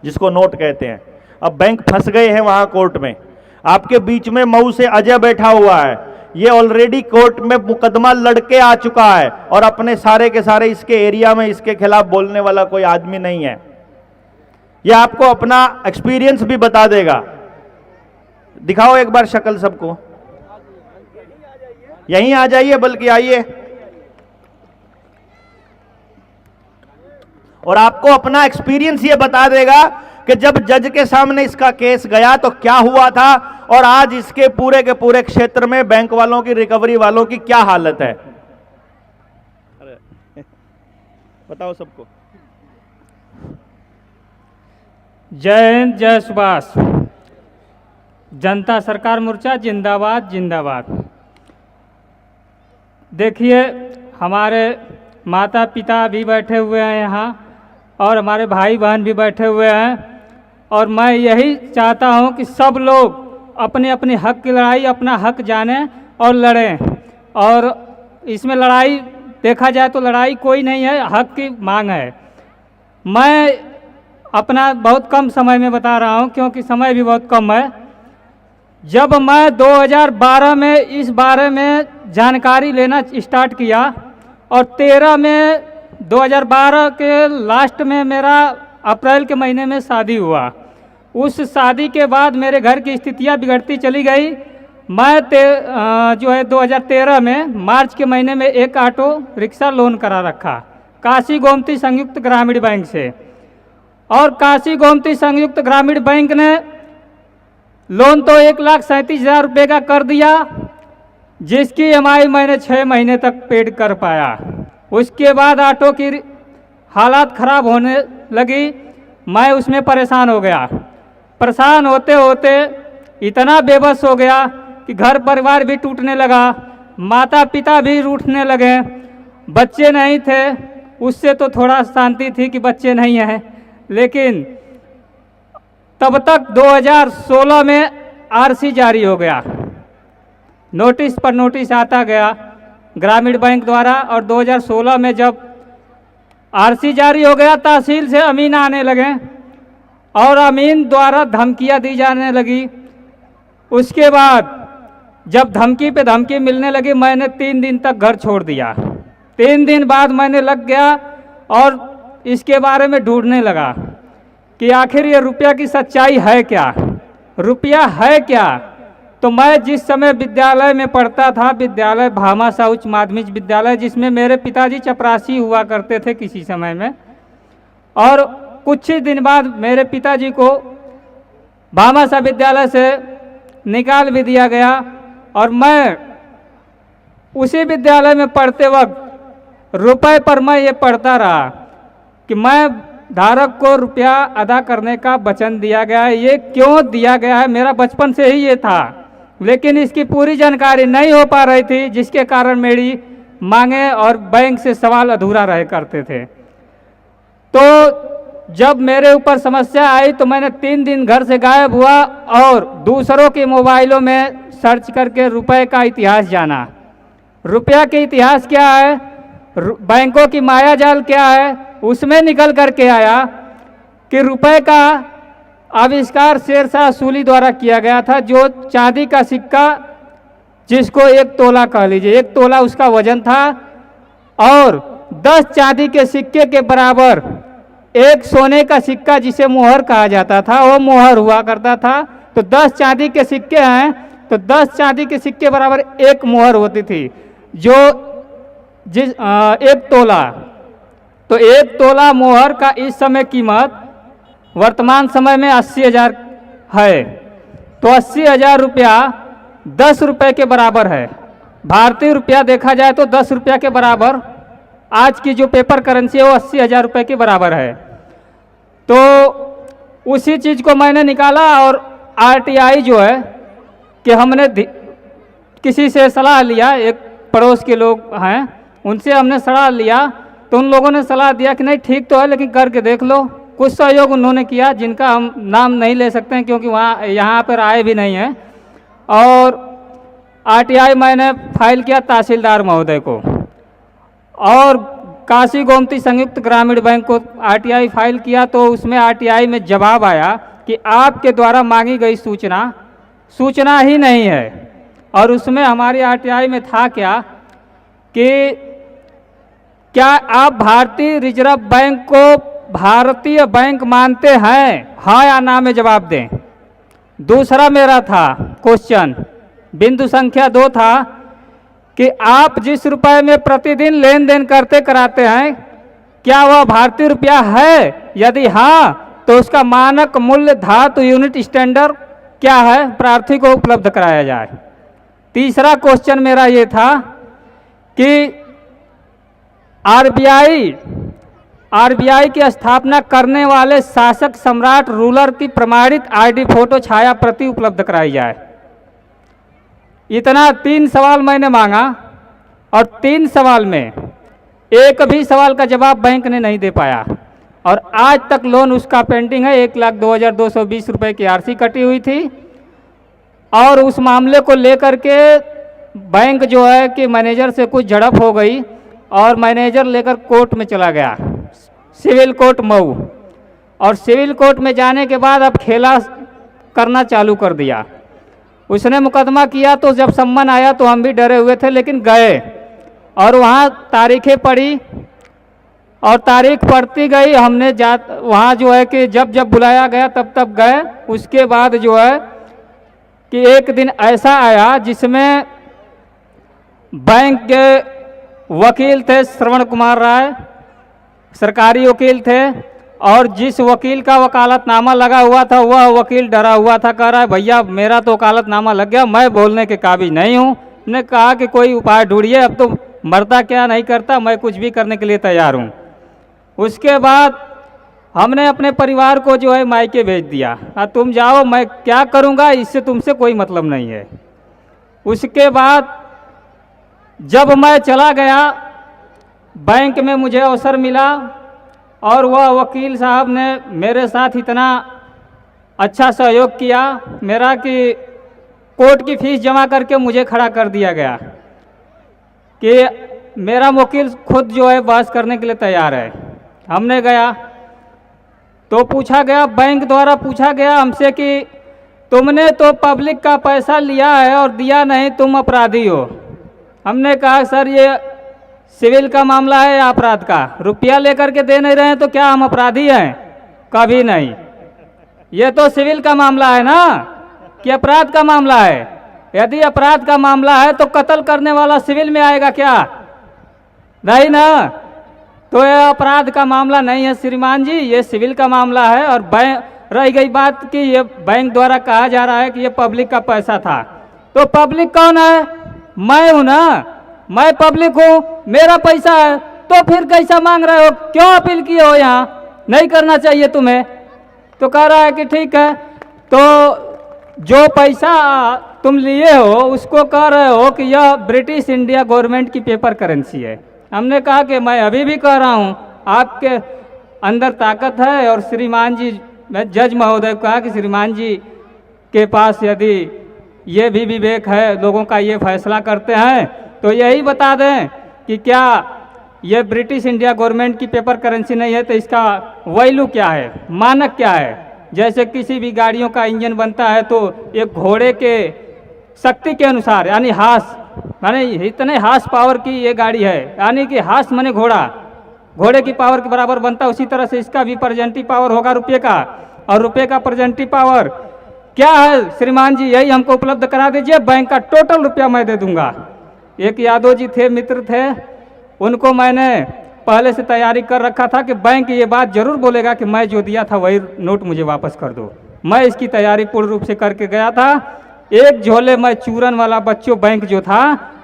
जिसको नोट कहते हैं। अब बैंक फंस गए हैं वहां कोर्ट में। आपके बीच में मऊ से अजय बैठा हुआ है, ये ऑलरेडी कोर्ट में मुकदमा लड़के आ चुका है और अपने सारे के सारे इसके एरिया में इसके खिलाफ बोलने वाला कोई आदमी नहीं है। ये आपको अपना एक्सपीरियंस भी बता देगा। दिखाओ एक बार शक्ल सबको, यहीं आ जाइए, बल्कि आइए, और आपको अपना एक्सपीरियंस ये बता देगा कि जब जज के सामने इसका केस गया तो क्या हुआ था और आज इसके पूरे के पूरे क्षेत्र में बैंक वालों की, रिकवरी वालों की क्या हालत है। बताओ सबको। जय हिंद, जय सुभाष। जनता सरकार मोर्चा जिंदाबाद जिंदाबाद। देखिए, हमारे माता पिता भी बैठे हुए हैं यहाँ और हमारे भाई बहन भी बैठे हुए हैं, और मैं यही चाहता हूँ कि सब लोग अपने अपने हक की लड़ाई, अपना हक जाने और लड़ें। और इसमें लड़ाई देखा जाए तो लड़ाई कोई नहीं है, हक की मांग है। मैं अपना बहुत कम समय में बता रहा हूँ क्योंकि समय भी बहुत कम है। जब मैं 2012 में इस बारे में जानकारी लेना स्टार्ट किया और 2012 के लास्ट में मेरा अप्रैल के महीने में शादी हुआ। उस शादी के बाद मेरे घर की स्थितियाँ बिगड़ती चली गई। मैं जो है 2013 में मार्च के महीने में एक ऑटो रिक्शा लोन करा रखा काशी गोमती संयुक्त ग्रामीण बैंक से, और काशी गोमती संयुक्त ग्रामीण बैंक ने लोन तो 1,37,000 रुपये का कर दिया, जिसकी EMI मैंने 6 महीने तक पेड कर पाया। उसके बाद ऑटो की हालात ख़राब होने लगी, मैं उसमें परेशान हो गया। परेशान होते होते इतना बेबस हो गया कि घर परिवार भी टूटने लगा, माता पिता भी रूठने लगे। बच्चे नहीं थे, उससे तो थोड़ा शांति थी कि बच्चे नहीं हैं, लेकिन तब तक 2016 में RC जारी हो गया। नोटिस पर नोटिस आता गया ग्रामीण बैंक द्वारा, और 2016 में जब RC जारी हो गया, तहसील से अमीन आने लगे और अमीन द्वारा धमकियां दी जाने लगी। उसके बाद जब धमकी पे धमकी मिलने लगी, मैंने 3 दिन तक घर छोड़ दिया। 3 दिन बाद मैंने लग गया और इसके बारे में ढूंढने लगा कि आखिर ये रुपया की सच्चाई है क्या, रुपया है क्या। तो मैं जिस समय विद्यालय में पढ़ता था, विद्यालय भामाशाह उच्च माध्यमिक विद्यालय, जिसमें मेरे पिताजी चपरासी हुआ करते थे किसी समय में, और कुछ ही दिन बाद मेरे पिताजी को भामाशाह विद्यालय से निकाल भी दिया गया। और मैं उसी विद्यालय में पढ़ते वक्त रुपए पर मैं ये पढ़ता रहा कि मैं धारक को रुपया अदा करने का वचन दिया गया है। ये क्यों दिया गया है, मेरा बचपन से ही ये था, लेकिन इसकी पूरी जानकारी नहीं हो पा रही थी, जिसके कारण मेरी मांगे और बैंक से सवाल अधूरा रह करते थे। तो जब मेरे ऊपर समस्या आई तो मैंने 3 दिन घर से गायब हुआ और दूसरों के मोबाइलों में सर्च करके रुपए का इतिहास जाना। रुपया के इतिहास क्या है, बैंकों की माया जाल क्या है, उसमें निकल करके आया कि रुपए का आविष्कार शेरशाह सूली द्वारा किया गया था, जो चांदी का सिक्का, जिसको 1 तोला कह लीजिए, 1 तोला उसका वजन था, और 10 चांदी के सिक्के के बराबर 1 सोने का सिक्का, जिसे मोहर कहा जाता था, वो मोहर हुआ करता था। तो 10 चांदी के सिक्के हैं, तो 10 चांदी के सिक्के बराबर 1 मोहर होती थी, जो 1 तोला। तो 1 तोला मोहर का इस समय कीमत वर्तमान समय में 80,000 है। तो 80,000 रुपया 10 रुपये के बराबर है। भारतीय रुपया देखा जाए तो 10 रुपया के बराबर आज की जो पेपर करेंसी है वो 80,000 रुपये के बराबर है। तो उसी चीज़ को मैंने निकाला और RTI जो है कि हमने किसी से सलाह लिया, एक पड़ोस के लोग हैं, उनसे हमने सलाह लिया, तो उन लोगों ने सलाह दिया कि नहीं ठीक तो है, लेकिन करके देख लो। कुछ सहयोग उन्होंने किया, जिनका हम नाम नहीं ले सकते हैं क्योंकि यहाँ पर आए भी नहीं हैं। और RTI मैंने फाइल किया तहसीलदार महोदय को, और काशी गोमती संयुक्त ग्रामीण बैंक को RTI फाइल किया। तो उसमें RTI में जवाब आया कि आपके द्वारा मांगी गई सूचना ही नहीं है। और उसमें हमारी RTI में था कि क्या आप भारतीय रिजर्व बैंक को भारतीय बैंक मानते हैं, हाँ या ना में जवाब दें। दूसरा मेरा था क्वेश्चन, बिंदु संख्या 2 था कि आप जिस रुपए में प्रतिदिन लेन देन करते कराते हैं, क्या वह भारतीय रुपया है, यदि हाँ तो उसका मानक मूल्य धातु यूनिट स्टैंडर्ड क्या है, प्रार्थी को उपलब्ध कराया जाए। तीसरा क्वेश्चन मेरा ये था कि आरबीआई की स्थापना करने वाले शासक सम्राट रूलर की प्रमाणित ID फोटो छाया प्रति उपलब्ध कराई जाए। इतना 3 सवाल मैंने मांगा और 3 सवाल में एक भी सवाल का जवाब बैंक ने नहीं दे पाया, और आज तक लोन उसका पेंडिंग है। 1,02,220 रुपये की RC कटी हुई थी, और उस मामले को लेकर के बैंक जो है कि मैनेजर से कुछ झड़प हो गई और मैनेजर लेकर कोर्ट में चला गया, सिविल कोर्ट मऊ। और सिविल कोर्ट में जाने के बाद अब खेला करना चालू कर दिया। उसने मुकदमा किया तो जब सम्मन आया तो हम भी डरे हुए थे, लेकिन गए और वहाँ तारीखें पड़ी और तारीख पड़ती गई। हमने वहाँ जो है कि जब जब बुलाया गया तब तब गए। उसके बाद जो है कि एक दिन ऐसा आया जिसमें बैंक के वकील थे श्रवण कुमार राय, सरकारी वकील थे, और जिस वकील का वकालतनामा लगा हुआ था वह वकील डरा हुआ था, कह रहा है भैया मेरा तो वकालतनामा लग गया, मैं बोलने के काबिल नहीं हूँ। ने कहा कि कोई उपाय ढूंढिए, अब तो मरता क्या नहीं करता, मैं कुछ भी करने के लिए तैयार हूँ। उसके बाद हमने अपने परिवार को जो है मायके भेज दिया, तुम जाओ, मैं क्या करूँगा, इससे तुमसे कोई मतलब नहीं है। उसके बाद जब मैं चला गया बैंक में, मुझे अवसर मिला और वह वकील साहब ने मेरे साथ इतना अच्छा सहयोग किया मेरा कि कोर्ट की फीस जमा करके मुझे खड़ा कर दिया गया कि मेरा वकील खुद जो है बहस करने के लिए तैयार है। हमने गया तो पूछा गया, बैंक द्वारा पूछा गया हमसे कि तुमने तो पब्लिक का पैसा लिया है और दिया नहीं, तुम अपराधी हो। हमने कहा सर ये सिविल का मामला है या अपराध का, रुपया लेकर के दे नहीं रहे हैं तो क्या हम अपराधी हैं? कभी नहीं। ये तो सिविल का मामला है ना कि अपराध का मामला है? यदि अपराध का मामला है तो कत्ल करने वाला सिविल में आएगा क्या? नहीं ना। तो ये अपराध का मामला नहीं है श्रीमान जी, ये सिविल का मामला है। और बैंक रह गई बात कि ये बैंक द्वारा कहा जा रहा है कि ये पब्लिक का पैसा था, तो पब्लिक कौन है? मैं हूं ना, मैं पब्लिक हूं, मेरा पैसा है, तो फिर कैसा मांग रहे हो? क्यों अपील किए हो? यहाँ नहीं करना चाहिए तुम्हें। तो कह रहा है कि ठीक है, तो जो पैसा तुम लिए हो उसको कह रहे हो कि यह ब्रिटिश इंडिया गवर्नमेंट की पेपर करेंसी है। हमने कहा कि मैं अभी भी कह रहा हूँ आपके अंदर ताकत है। और श्रीमान जी, मैं जज महोदय को कहा कि श्रीमान जी के पास यदि ये भी विवेक है, लोगों का ये फैसला करते हैं, तो यही बता दें कि क्या ये ब्रिटिश इंडिया गवर्नमेंट की पेपर करेंसी नहीं है तो इसका वैल्यू क्या है, मानक क्या है? जैसे किसी भी गाड़ियों का इंजन बनता है तो एक घोड़े के शक्ति के अनुसार, यानी हास, माने इतने हास पावर की ये गाड़ी है, यानी कि हास माने घोड़ा, घोड़े की पावर के बराबर बनता है। उसी तरह से इसका भी प्रेजेंटिव पावर होगा रुपये का, और रुपये का प्रेजेंटिव पावर क्या है श्रीमान जी, यही हमको उपलब्ध करा दीजिए, बैंक का टोटल रुपया मैं दे दूंगा। एक यादव जी थे, मित्र थे, उनको मैंने पहले से तैयारी कर रखा था कि बैंक ये बात जरूर बोलेगा कि मैं जो दिया था वही नोट मुझे वापस कर दो। मैं इसकी तैयारी पूर्ण रूप से करके गया था। एक झोले में चूरन वाला बच्चों बैंक जो था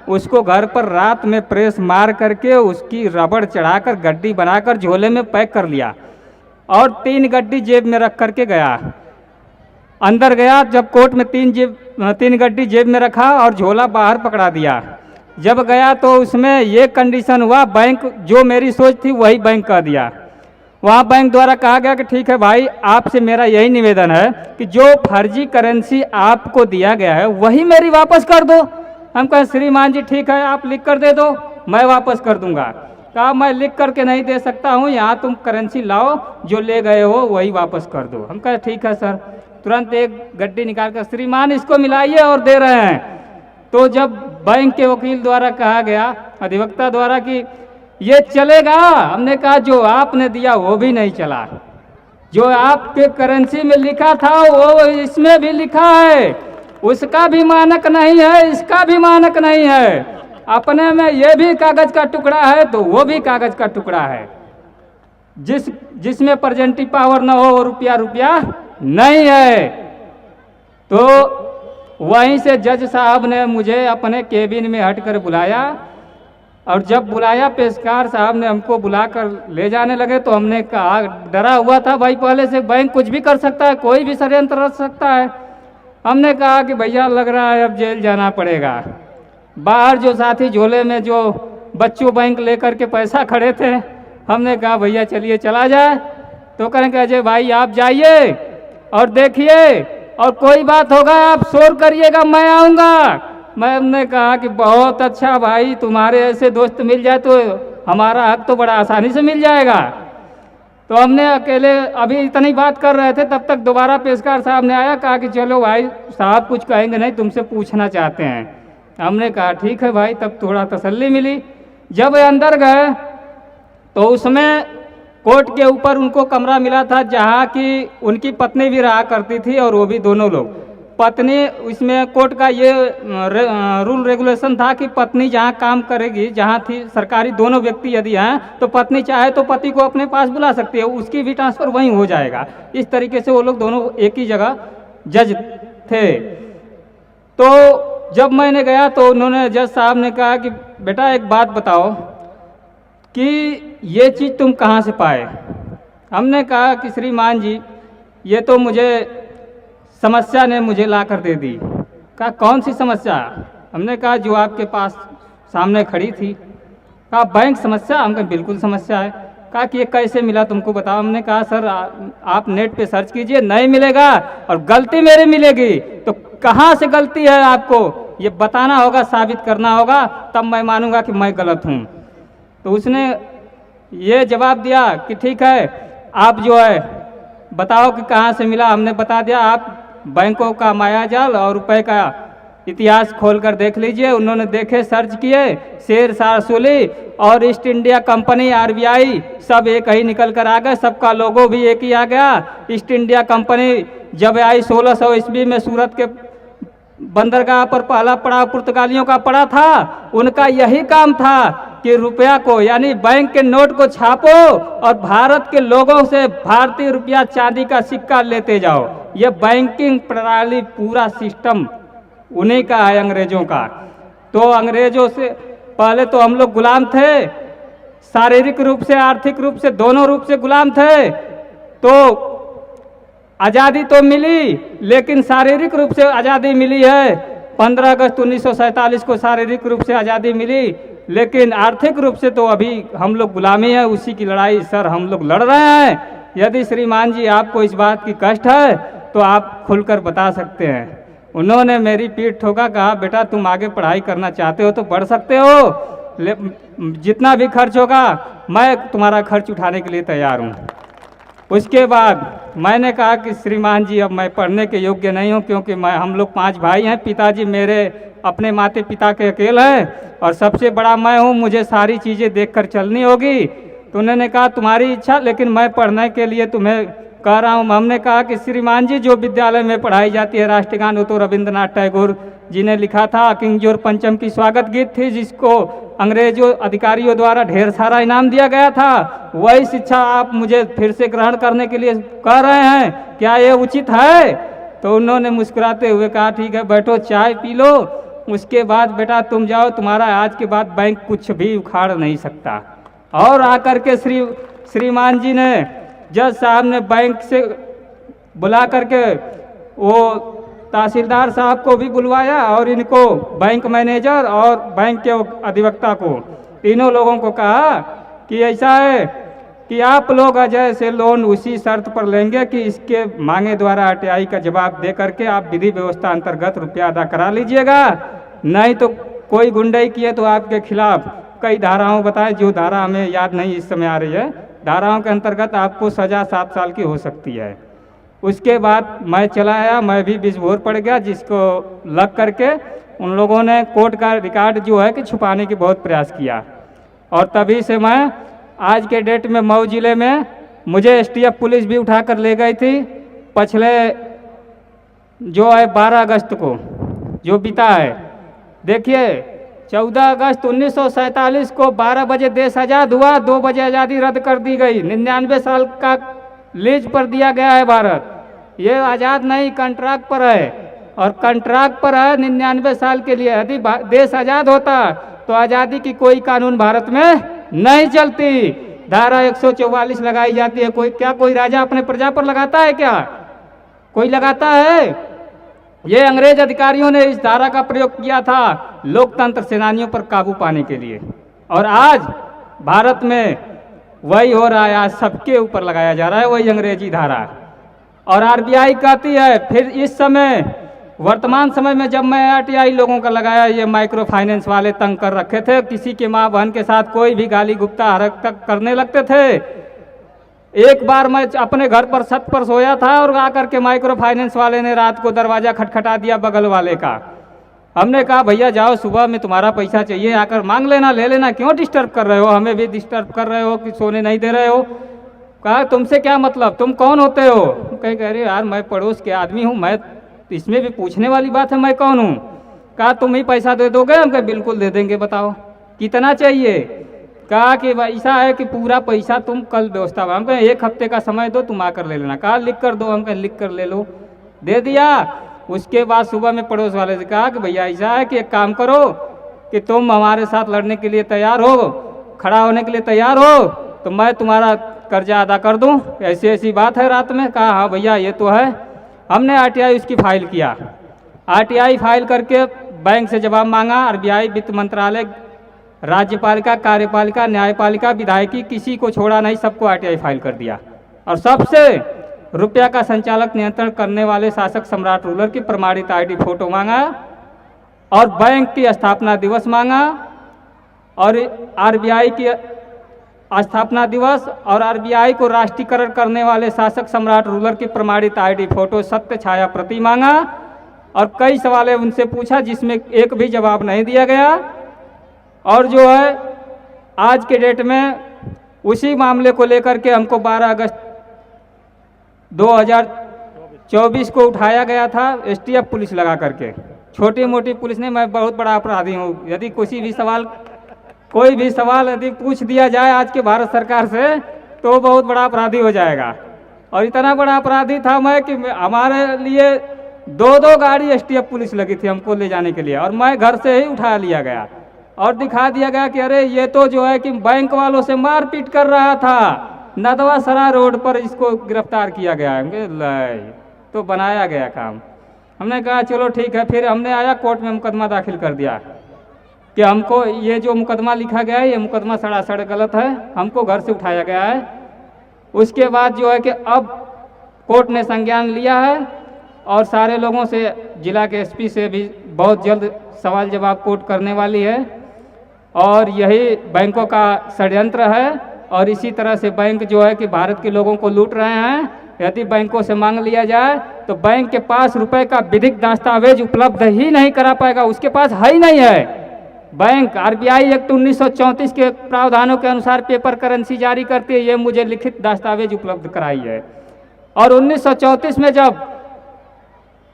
उसको घर पर रात में प्रेस मार करके उसकी रबड़ चढ़ाकर गड्डी बनाकर झोले में पैक कर लिया और 3 गड्डी जेब में रख करके गया। अंदर गया, जब कोर्ट में 3 गड्डी जेब में रखा और झोला बाहर पकड़ा दिया। जब गया तो उसमें ये कंडीशन हुआ, बैंक जो मेरी सोच थी वही बैंक कह दिया। वहाँ बैंक द्वारा कहा गया कि ठीक है भाई, आपसे मेरा यही निवेदन है कि जो फर्जी करेंसी आपको दिया गया है वही मेरी वापस कर दो। हम कहें श्रीमान जी ठीक है, आप लिख कर दे दो, मैं वापस कर दूंगा। कहा मैं लिख करके नहीं दे सकता हूँ, यहाँ तुम करेंसी लाओ, जो ले गए हो वही वापस कर दो। हम कहे ठीक है सर। तुरंत एक गड्डी निकाल कर श्रीमान इसको मिलाइए और दे रहे हैं। तो जब बैंक के वकील द्वारा कहा गया, अधिवक्ता द्वारा कि ये चलेगा, हमने कहा जो आपने दिया वो भी नहीं चला, जो आपके करेंसी में लिखा था वो इसमें भी लिखा है, उसका भी मानक नहीं है, इसका भी मानक नहीं है। अपने में ये भी कागज का टुकड़ा है तो वो भी कागज का टुकड़ा है। जिसमें प्रेजेंटिव पावर न हो वो रुपया नहीं है। तो वहीं से जज साहब ने मुझे अपने केबिन में हटकर बुलाया, और जब बुलाया पेशकार साहब ने हमको बुलाकर ले जाने लगे तो हमने कहा, डरा हुआ था भाई पहले से, बैंक कुछ भी कर सकता है, कोई भी षड्यंत्र रच सकता है। हमने कहा कि भैया लग रहा है अब जेल जाना पड़ेगा। बाहर जो साथी झोले में जो बच्चों बैंक लेकर के पैसा खड़े थे, हमने कहा भैया चलिए चला जाए। तो कहेंगे अजय भाई आप जाइए और देखिए और कोई बात होगा आप शोर करिएगा, मैं आऊँगा। मैंने कहा कि बहुत अच्छा भाई, तुम्हारे ऐसे दोस्त मिल जाए तो हमारा हक तो बड़ा आसानी से मिल जाएगा। तो हमने अकेले अभी इतनी बात कर रहे थे, तब तक दोबारा पेशकार साहब ने आया, कहा कि चलो भाई साहब कुछ कहेंगे नहीं, तुमसे पूछना चाहते हैं। हमने कहा ठीक है भाई, तब थोड़ा तसल्ली मिली। जब अंदर गए तो उसमें कोर्ट के ऊपर उनको कमरा मिला था जहाँ की उनकी पत्नी भी रहा करती थी और वो भी दोनों लोग। पत्नी, इसमें कोर्ट का ये रूल रेगुलेशन था कि पत्नी जहाँ काम करेगी, जहाँ थी सरकारी, दोनों व्यक्ति यदि हैं तो पत्नी चाहे तो पति को अपने पास बुला सकती है, उसकी भी ट्रांसफ़र वहीं हो जाएगा। इस तरीके से वो लोग दोनों एक ही जगह जज थे। तो जब मैंने गया तो उन्होंने, जज साहब ने कहा कि बेटा एक बात बताओ कि ये चीज़ तुम कहाँ से पाए। हमने कहा कि श्रीमान जी ये तो मुझे समस्या ने मुझे ला कर दे दी। कहा कौन सी समस्या? हमने कहा जो आपके पास सामने खड़ी थी। कहा बैंक समस्या? हम कहा बिल्कुल समस्या है। कहा कि ये कैसे मिला तुमको बताओ। हमने कहा सर आप नेट पे सर्च कीजिए, नहीं मिलेगा, और गलती मेरी मिलेगी। तो कहाँ से गलती है आपको ये बताना होगा, साबित करना होगा, तब मैं मानूंगा कि मैं गलत हूँ। तो उसने ये जवाब दिया कि ठीक है आप जो है बताओ कि कहाँ से मिला। हमने बता दिया, आप बैंकों का मायाजाल और रुपए का इतिहास खोलकर देख लीजिए। उन्होंने देखे, सर्च किए, शेर सारसूली और ईस्ट इंडिया कंपनी RBI सब एक ही निकल कर आ गए, सबका लोगो भी एक ही आ गया। ईस्ट इंडिया कंपनी जब आई 1600 ईस्वी में सूरत के बंदरगाह पर पहला पड़ाव पुर्तगालियों का पड़ा था। उनका यही काम था कि रुपया को, यानी बैंक के नोट को छापो और भारत के लोगों से भारतीय रुपया चांदी का सिक्का लेते जाओ। ये बैंकिंग प्रणाली पूरा सिस्टम उन्हीं का है, अंग्रेजों का। तो अंग्रेजों से पहले तो हम लोग गुलाम थे, शारीरिक रूप से, आर्थिक रूप से, दोनों रूप से गुलाम थे। तो आज़ादी तो मिली, लेकिन शारीरिक रूप से आज़ादी मिली है। 15 अगस्त 1947 को शारीरिक रूप से आज़ादी मिली, लेकिन आर्थिक रूप से तो अभी हम लोग गुलामी है। उसी की लड़ाई सर हम लोग लड़ रहे हैं। यदि श्रीमान जी आपको इस बात की कष्ट है तो आप खुलकर बता सकते हैं। उन्होंने मेरी पीठ ठोका, कहा बेटा तुम आगे पढ़ाई करना चाहते हो तो पढ़ सकते हो, जितना भी खर्च होगा मैं तुम्हारा खर्च उठाने के लिए तैयार हूँ। उसके बाद मैंने कहा कि श्रीमान जी अब मैं पढ़ने के योग्य नहीं हूँ, क्योंकि हम लोग 5 भाई हैं। पिताजी मेरे अपने माता पिता के अकेले हैं और सबसे बड़ा मैं हूँ, मुझे सारी चीज़ें देखकर चलनी होगी। तो उन्होंने कहा तुम्हारी इच्छा, लेकिन मैं पढ़ने के लिए तुम्हें कह रहा हूँ। हमने कहा कि श्रीमान जी जो विद्यालय में पढ़ाई जाती है राष्ट्रगान, वो तो रविंद्रनाथ टैगोर जी ने लिखा था। किंगजोर पंचम की स्वागत गीत थी, जिसको अंग्रेजों अधिकारियों द्वारा ढेर सारा इनाम दिया गया था। वही शिक्षा आप मुझे फिर से ग्रहण करने के लिए कह रहे हैं, क्या ये उचित है? तो उन्होंने मुस्कुराते हुए कहा ठीक है बैठो, चाय पी लो, उसके बाद बेटा तुम जाओ, तुम्हारा आज के बाद बैंक कुछ भी उखाड़ नहीं सकता। और आकर के श्रीमान जी ने, जज साहब ने बैंक से बुला करके वो तहसीलदार साहब को भी बुलवाया और इनको बैंक मैनेजर और बैंक के अधिवक्ता को, तीनों लोगों को कहा कि ऐसा है कि आप लोग अजय से लोन उसी शर्त पर लेंगे कि इसके मांगे द्वारा RTI का जवाब दे करके आप विधि व्यवस्था अंतर्गत रुपया अदा करा लीजिएगा, नहीं तो कोई गुंडाई किए तो आपके खिलाफ कई धाराओं बताएं, जो धारा हमें याद नहीं इस समय आ रही है, धाराओं के अंतर्गत आपको सज़ा 7 साल की हो सकती है। उसके बाद मैं चला आया, मैं भी विस्फोट पड़ गया, जिसको लग करके उन लोगों ने कोर्ट का रिकॉर्ड जो है कि छुपाने की बहुत प्रयास किया। और तभी से मैं आज के डेट में मऊ जिले में मुझे STF पुलिस भी उठा कर ले गई थी। पिछले जो है 12 अगस्त को जो बीता है, देखिए 14 अगस्त 1947 को 12 बजे देश आज़ाद हुआ, 2 बजे आज़ादी रद्द कर दी गई। 99 साल का लीज पर दिया गया है भारत। ये आज़ाद नहीं, कंट्रैक्ट पर है, और कंट्रैक्ट पर है 99 साल के लिए। यदि देश आज़ाद होता तो आज़ादी की कोई कानून भारत में नहीं चलती। धारा 144 लगाई जाती है। कोई राजा अपने प्रजा पर लगाता है क्या? कोई लगाता है? ये अंग्रेज अधिकारियों ने इस धारा का प्रयोग किया था लोकतंत्र सेनानियों पर काबू पाने के लिए, और आज भारत में वही हो रहा है। आज सबके ऊपर लगाया जा रहा है वही अंग्रेजी धारा। और आरबीआई कहती है, फिर इस समय वर्तमान समय में जब मैं आरटीआई लोगों का लगाया, ये माइक्रो फाइनेंस वाले तंग कर रखे थे, किसी के माँ बहन के साथ कोई भी गाली गुप्ता हरकत करने लगते थे। एक बार मैं अपने घर पर छत पर सोया था और आकर के माइक्रो फाइनेंस वाले ने रात को दरवाज़ा खटखटा दिया बगल वाले का। हमने कहा भैया जाओ, सुबह में तुम्हारा पैसा चाहिए, आकर मांग लेना, ले लेना, क्यों डिस्टर्ब कर रहे हो, हमें भी डिस्टर्ब कर रहे हो कि सोने नहीं दे रहे हो। कहा तुमसे क्या मतलब, तुम कौन होते हो। कह रहे यार मैं पड़ोस के आदमी हूँ, मैं इसमें भी पूछने वाली बात है, मैं कौन हूँ। कहा तुम ही पैसा दे दोगे। हम कहे बिल्कुल दे देंगे, बताओ कितना चाहिए। कहा कि ऐसा है कि पूरा पैसा तुम कल व्यवस्था, हम कहे 1 हफ्ते का समय दो, तुम आकर ले लेना। कहा लिख कर दो। हम कहे लिख कर ले लो, दे दिया। उसके बाद सुबह में पड़ोस वाले से कहा कि भैया ऐसा है कि एक काम करो कि तुम हमारे साथ लड़ने के लिए तैयार हो, खड़ा होने के लिए तैयार हो, तो मैं तुम्हारा कर्जा अदा कर दूं, ऐसी ऐसी बात है रात में। कहा हाँ भैया ये तो है। हमने आरटीआई उसकी फाइल किया, आरटीआई फाइल करके बैंक से जवाब मांगा। आरबीआई, वित्त मंत्रालय, राज्यपालिका, कार्यपालिका, न्यायपालिका, विधायकी, किसी को छोड़ा नहीं, सबको आरटीआई फाइल कर दिया। और सबसे रुपया का संचालक नियंत्रण करने वाले शासक सम्राट रूलर की प्रमाणित आईडी फोटो मांगा और बैंक की स्थापना दिवस मांगा और आरबीआई की स्थापना दिवस और आरबीआई को राष्ट्रीयकरण करने वाले शासक सम्राट रूलर की प्रमाणित आईडी फोटो सत्य छाया प्रति मांगा और कई सवाल उनसे पूछा जिसमें एक भी जवाब नहीं दिया गया। और जो है आज के डेट में उसी मामले को लेकर के हमको 12 अगस्त 2024 को उठाया गया था एसटीएफ पुलिस लगा करके, छोटी मोटी पुलिस ने। मैं बहुत बड़ा अपराधी हूँ, यदि कोई भी सवाल यदि पूछ दिया जाए आज के भारत सरकार से तो बहुत बड़ा अपराधी हो जाएगा। और इतना बड़ा अपराधी था मैं कि हमारे लिए 2-2 गाड़ी एसटीएफ पुलिस लगी थी हमको ले जाने के लिए, और मैं घर से ही उठा लिया गया और दिखा दिया गया कि अरे ये तो जो है कि बैंक वालों से मारपीट कर रहा था, नदवा सरा रोड पर इसको गिरफ्तार किया गया है। तो बनाया गया काम। हमने कहा चलो ठीक है। फिर हमने आया कोर्ट में मुकदमा दाखिल कर दिया कि हमको ये जो मुकदमा लिखा गया है ये मुकदमा सरासर गलत है, हमको घर से उठाया गया है। उसके बाद जो है कि अब कोर्ट ने संज्ञान लिया है और सारे लोगों से, जिला के एसपी से भी बहुत जल्द सवाल जवाब कोर्ट करने वाली है। और यही बैंकों का षड्यंत्र है और इसी तरह से बैंक जो है कि भारत के लोगों को लूट रहे हैं। यदि बैंकों से मांग लिया जाए तो बैंक के पास रुपए का विधिक दस्तावेज उपलब्ध ही नहीं करा पाएगा, उसके पास है ही नहीं है। बैंक आरबीआई एक्ट 1934 के प्रावधानों के अनुसार पेपर करेंसी जारी करती है, ये मुझे लिखित दस्तावेज उपलब्ध कराई है। और 1934 में जब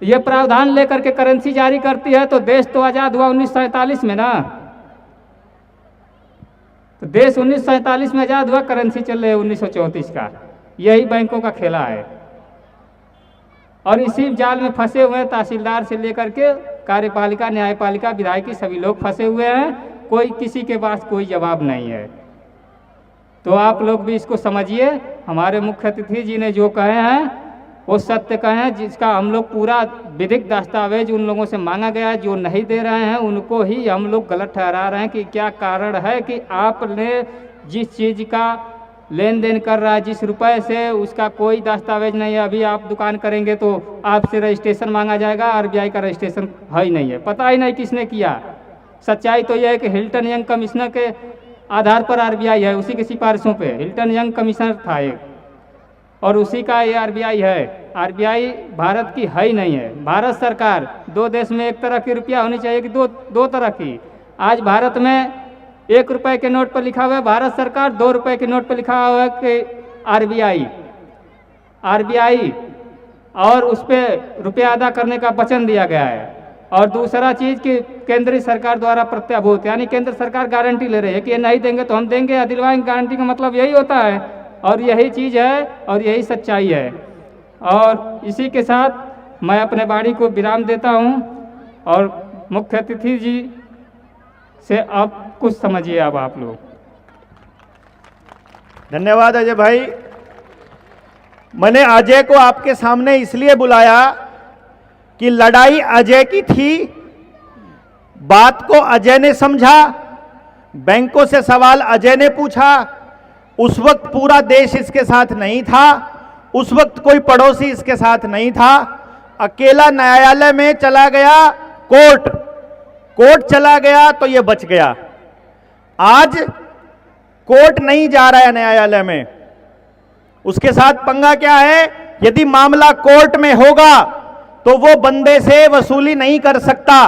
ये प्रावधान लेकर के करेंसी जारी करती है तो देश तो आज़ाद हुआ 1947 में ना, तो देश 1947 में आज़ाद हुआ, करेंसी चल रही है 1934 का। यही बैंकों का खेला है और इसी जाल में फंसे हुए हैं तहसीलदार से लेकर के कार्यपालिका, न्यायपालिका, विधायकी, सभी लोग फंसे हुए हैं। कोई किसी के पास कोई जवाब नहीं है। तो आप लोग भी इसको समझिए, हमारे मुख्य अतिथि जी ने जो कहे हैं वो सत्य कहे हैं, जिसका हम लोग पूरा विधिक दस्तावेज उन लोगों से मांगा गया है, जो नहीं दे रहे हैं उनको ही हम लोग गलत ठहरा रहे हैं कि क्या कारण है कि आपने जिस चीज़ का लेन देन कर रहा है, जिस रुपए से, उसका कोई दस्तावेज नहीं है। अभी आप दुकान करेंगे तो आपसे रजिस्ट्रेशन मांगा जाएगा, आरबीआई का रजिस्ट्रेशन है ही नहीं है, पता ही नहीं किसने किया। सच्चाई तो यह है कि हिल्टन यंग कमिश्नर के आधार पर आरबीआई है, उसी की सिफारिशों पे हिल्टन यंग कमिश्नर था एक, और उसी का ये आरबीआई है। आरबीआई भारत की है ही नहीं है। भारत सरकार, 2 देश में एक तरह की रुपया होनी चाहिए कि दो तरह की। आज भारत में 1 रुपए के नोट पर लिखा हुआ है भारत सरकार, 2 रुपए के नोट पर लिखा हुआ है कि आरबीआई, और उस पर रुपया अदा करने का वचन दिया गया है। और दूसरा चीज़ कि केंद्रीय सरकार द्वारा प्रत्याभूत, यानी केंद्र सरकार गारंटी ले रही है कि ये नहीं देंगे तो हम देंगे या दिलवाएंगे। गारंटी का मतलब यही होता है और यही चीज़ है और यही सच्चाई है। और इसी के साथ मैं अपने वाणी को विराम देता हूँ और मुख्य अतिथि जी से आप कुछ समझिए। अब आप लोग। धन्यवाद अजय भाई। मैंने अजय को आपके सामने इसलिए बुलाया कि लड़ाई अजय की थी, बात को अजय ने समझा, बैंकों से सवाल अजय ने पूछा। उस वक्त पूरा देश इसके साथ नहीं था, उस वक्त कोई पड़ोसी इसके साथ नहीं था, अकेला न्यायालय में चला गया, कोर्ट चला गया तो ये बच गया। आज कोर्ट नहीं जा रहा है न्यायालय में, उसके साथ पंगा क्या है, यदि मामला कोर्ट में होगा तो वो बंदे से वसूली नहीं कर सकता,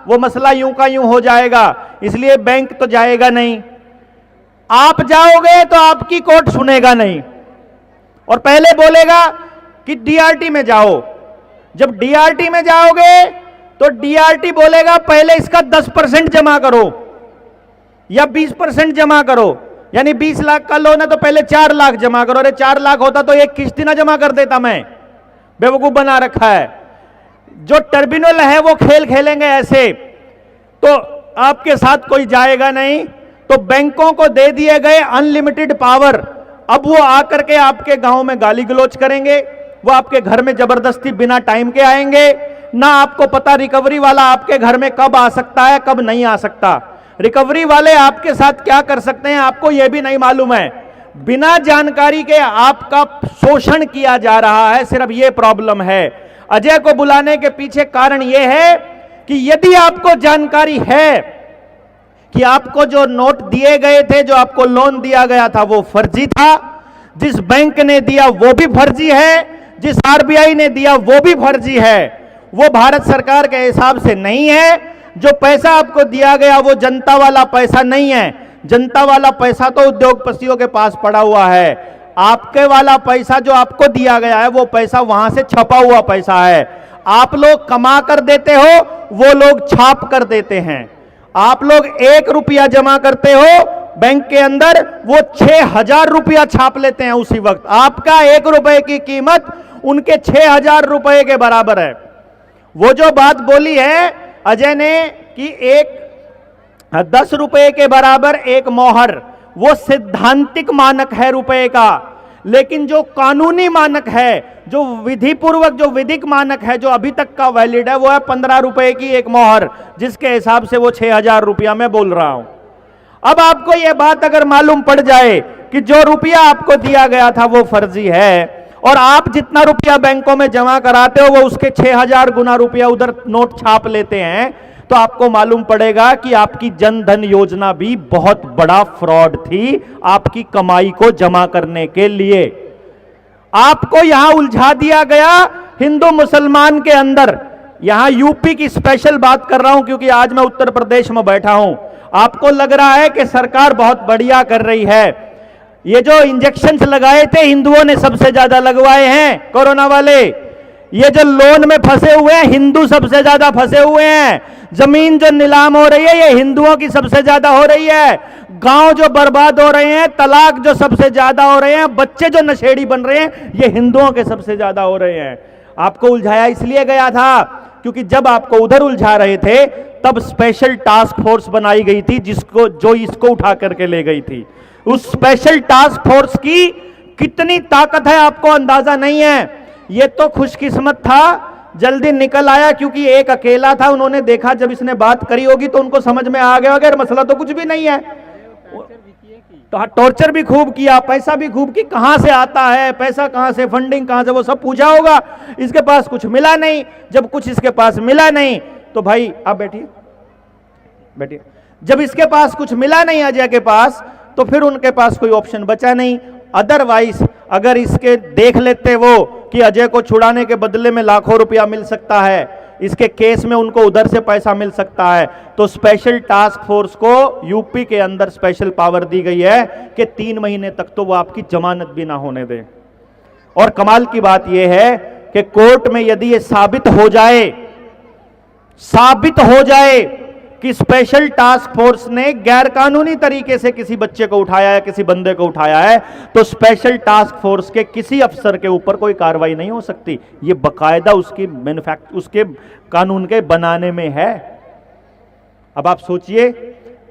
वो मसला यूं का यूं हो जाएगा, इसलिए बैंक तो जाएगा नहीं। आप जाओगे तो आपकी कोर्ट सुनेगा नहीं और पहले बोलेगा कि डीआरटी में जाओ। जब डीआरटी में जाओगे तो डीआरटी बोलेगा पहले इसका 10% जमा करो या 20% जमा करो, यानी 20 लाख का लोन है तो पहले 4 लाख जमा करो। अरे 4 लाख होता तो एक किश्त ना जमा कर देता, मैं बेवकूफ बना रखा है। जो टर्मिनल है वो खेल खेलेंगे ऐसे, तो आपके साथ कोई जाएगा नहीं। तो बैंकों को दे दिए गए अनलिमिटेड पावर। अब वो आकर के आपके गांव में गाली गलौज करेंगे, वो आपके घर में जबरदस्ती बिना टाइम के आएंगे, ना आपको पता रिकवरी वाला आपके घर में कब आ सकता है कब नहीं आ सकता, रिकवरी वाले आपके साथ क्या कर सकते हैं आपको यह भी नहीं मालूम है। बिना जानकारी के आपका शोषण किया जा रहा है, सिर्फ यह प्रॉब्लम है। अजय को बुलाने के पीछे कारण यह है कि यदि आपको जानकारी है कि आपको जो नोट दिए गए थे, जो आपको लोन दिया गया था वो फर्जी था, जिस बैंक ने दिया वो भी फर्जी है, जिस आरबीआई ने दिया वो भी फर्जी है, वो भारत सरकार के हिसाब से नहीं है। जो पैसा आपको दिया गया वो जनता वाला पैसा नहीं है, जनता वाला पैसा तो उद्योगपतियों के पास पड़ा हुआ है। आपके वाला पैसा जो आपको दिया गया है वो पैसा वहां से छपा हुआ पैसा है। आप लोग कमा कर देते हो, वो लोग छाप कर देते हैं। आप लोग 1 रुपया जमा करते हो बैंक के अंदर, वो 6000 रुपया छाप लेते हैं उसी वक्त। आपका 1 रुपए की कीमत उनके 6000 रुपए के बराबर है। वो जो बात बोली है अजय ने कि 10 रुपए के बराबर एक मोहर, वो सैद्धांतिक मानक है रुपए का, लेकिन जो कानूनी मानक है, जो विधि पूर्वक जो विधिक मानक है, जो अभी तक का वैलिड है, वो है 15 रुपए की एक मोहर, जिसके हिसाब से वो 6000 रुपया मैं बोल रहा हूं। अब आपको यह बात अगर मालूम पड़ जाए कि जो रुपया आपको दिया गया था वो फर्जी है और आप जितना रुपया बैंकों में जमा कराते हो वो उसके 6000 गुना रुपया उधर नोट छाप लेते हैं, तो आपको मालूम पड़ेगा कि आपकी जन धन योजना भी बहुत बड़ा फ्रॉड थी आपकी कमाई को जमा करने के लिए। आपको यहां उलझा दिया गया हिंदू मुसलमान के अंदर। यहां यूपी की स्पेशल बात कर रहा हूं क्योंकि आज मैं उत्तर प्रदेश में बैठा हूं। आपको लग रहा है कि सरकार बहुत बढ़िया कर रही है। ये जो इंजेक्शंस लगाए थे हिंदुओं ने सबसे ज्यादा लगवाए हैं कोरोना वाले। ये जो लोन में फंसे हुए हैं हिंदू सबसे ज्यादा फंसे हुए हैं। जमीन जो नीलाम हो रही है ये हिंदुओं की सबसे ज्यादा हो रही है। गांव जो बर्बाद हो रहे हैं, तलाक जो सबसे ज्यादा हो रहे हैं, बच्चे जो नशेड़ी बन रहे हैं, ये हिंदुओं के सबसे ज्यादा हो रहे हैं। आपको उलझाया इसलिए गया था क्योंकि जब आपको उधर उलझा रहे थे तब स्पेशल टास्क फोर्स बनाई गई थी जो इसको उठा करके ले गई थी। उस स्पेशल टास्क फोर्स की कितनी ताकत है आपको अंदाजा नहीं है। ये तो खुशकिस्मत था, जल्दी निकल आया क्योंकि एक अकेला था। उन्होंने देखा जब इसने बात करी होगी तो उनको समझ में आ गया अगर मसला तो कुछ भी नहीं है। तो टॉर्चर भी खूब किया, पैसा भी खूब की, कहां से आता है पैसा, कहां से फंडिंग, कहां से, वो सब पूछा होगा। इसके पास कुछ मिला नहीं। जब कुछ इसके पास मिला नहीं तो भाई आप बैठिए। जब इसके पास कुछ मिला नहीं अजय के पास, तो फिर उनके पास कोई ऑप्शन बचा नहीं। अदरवाइज अगर इसके देख लेते वो कि अजय को छुड़ाने के बदले में लाखों रुपया मिल सकता है, इसके केस में उनको उधर से पैसा मिल सकता है, तो स्पेशल टास्क फोर्स को यूपी के अंदर स्पेशल पावर दी गई है कि 3 महीने तक तो वो आपकी जमानत भी ना होने दें। और कमाल की बात यह है कि कोर्ट में यदि ये साबित हो जाए कि स्पेशल टास्क फोर्स ने गैरकानूनी तरीके से किसी बच्चे को उठाया है, किसी बंदे को उठाया है, तो स्पेशल टास्क फोर्स के किसी अफसर के ऊपर कोई कार्रवाई नहीं हो सकती। ये बकायदा उसके कानून के बनाने में है। अब आप सोचिए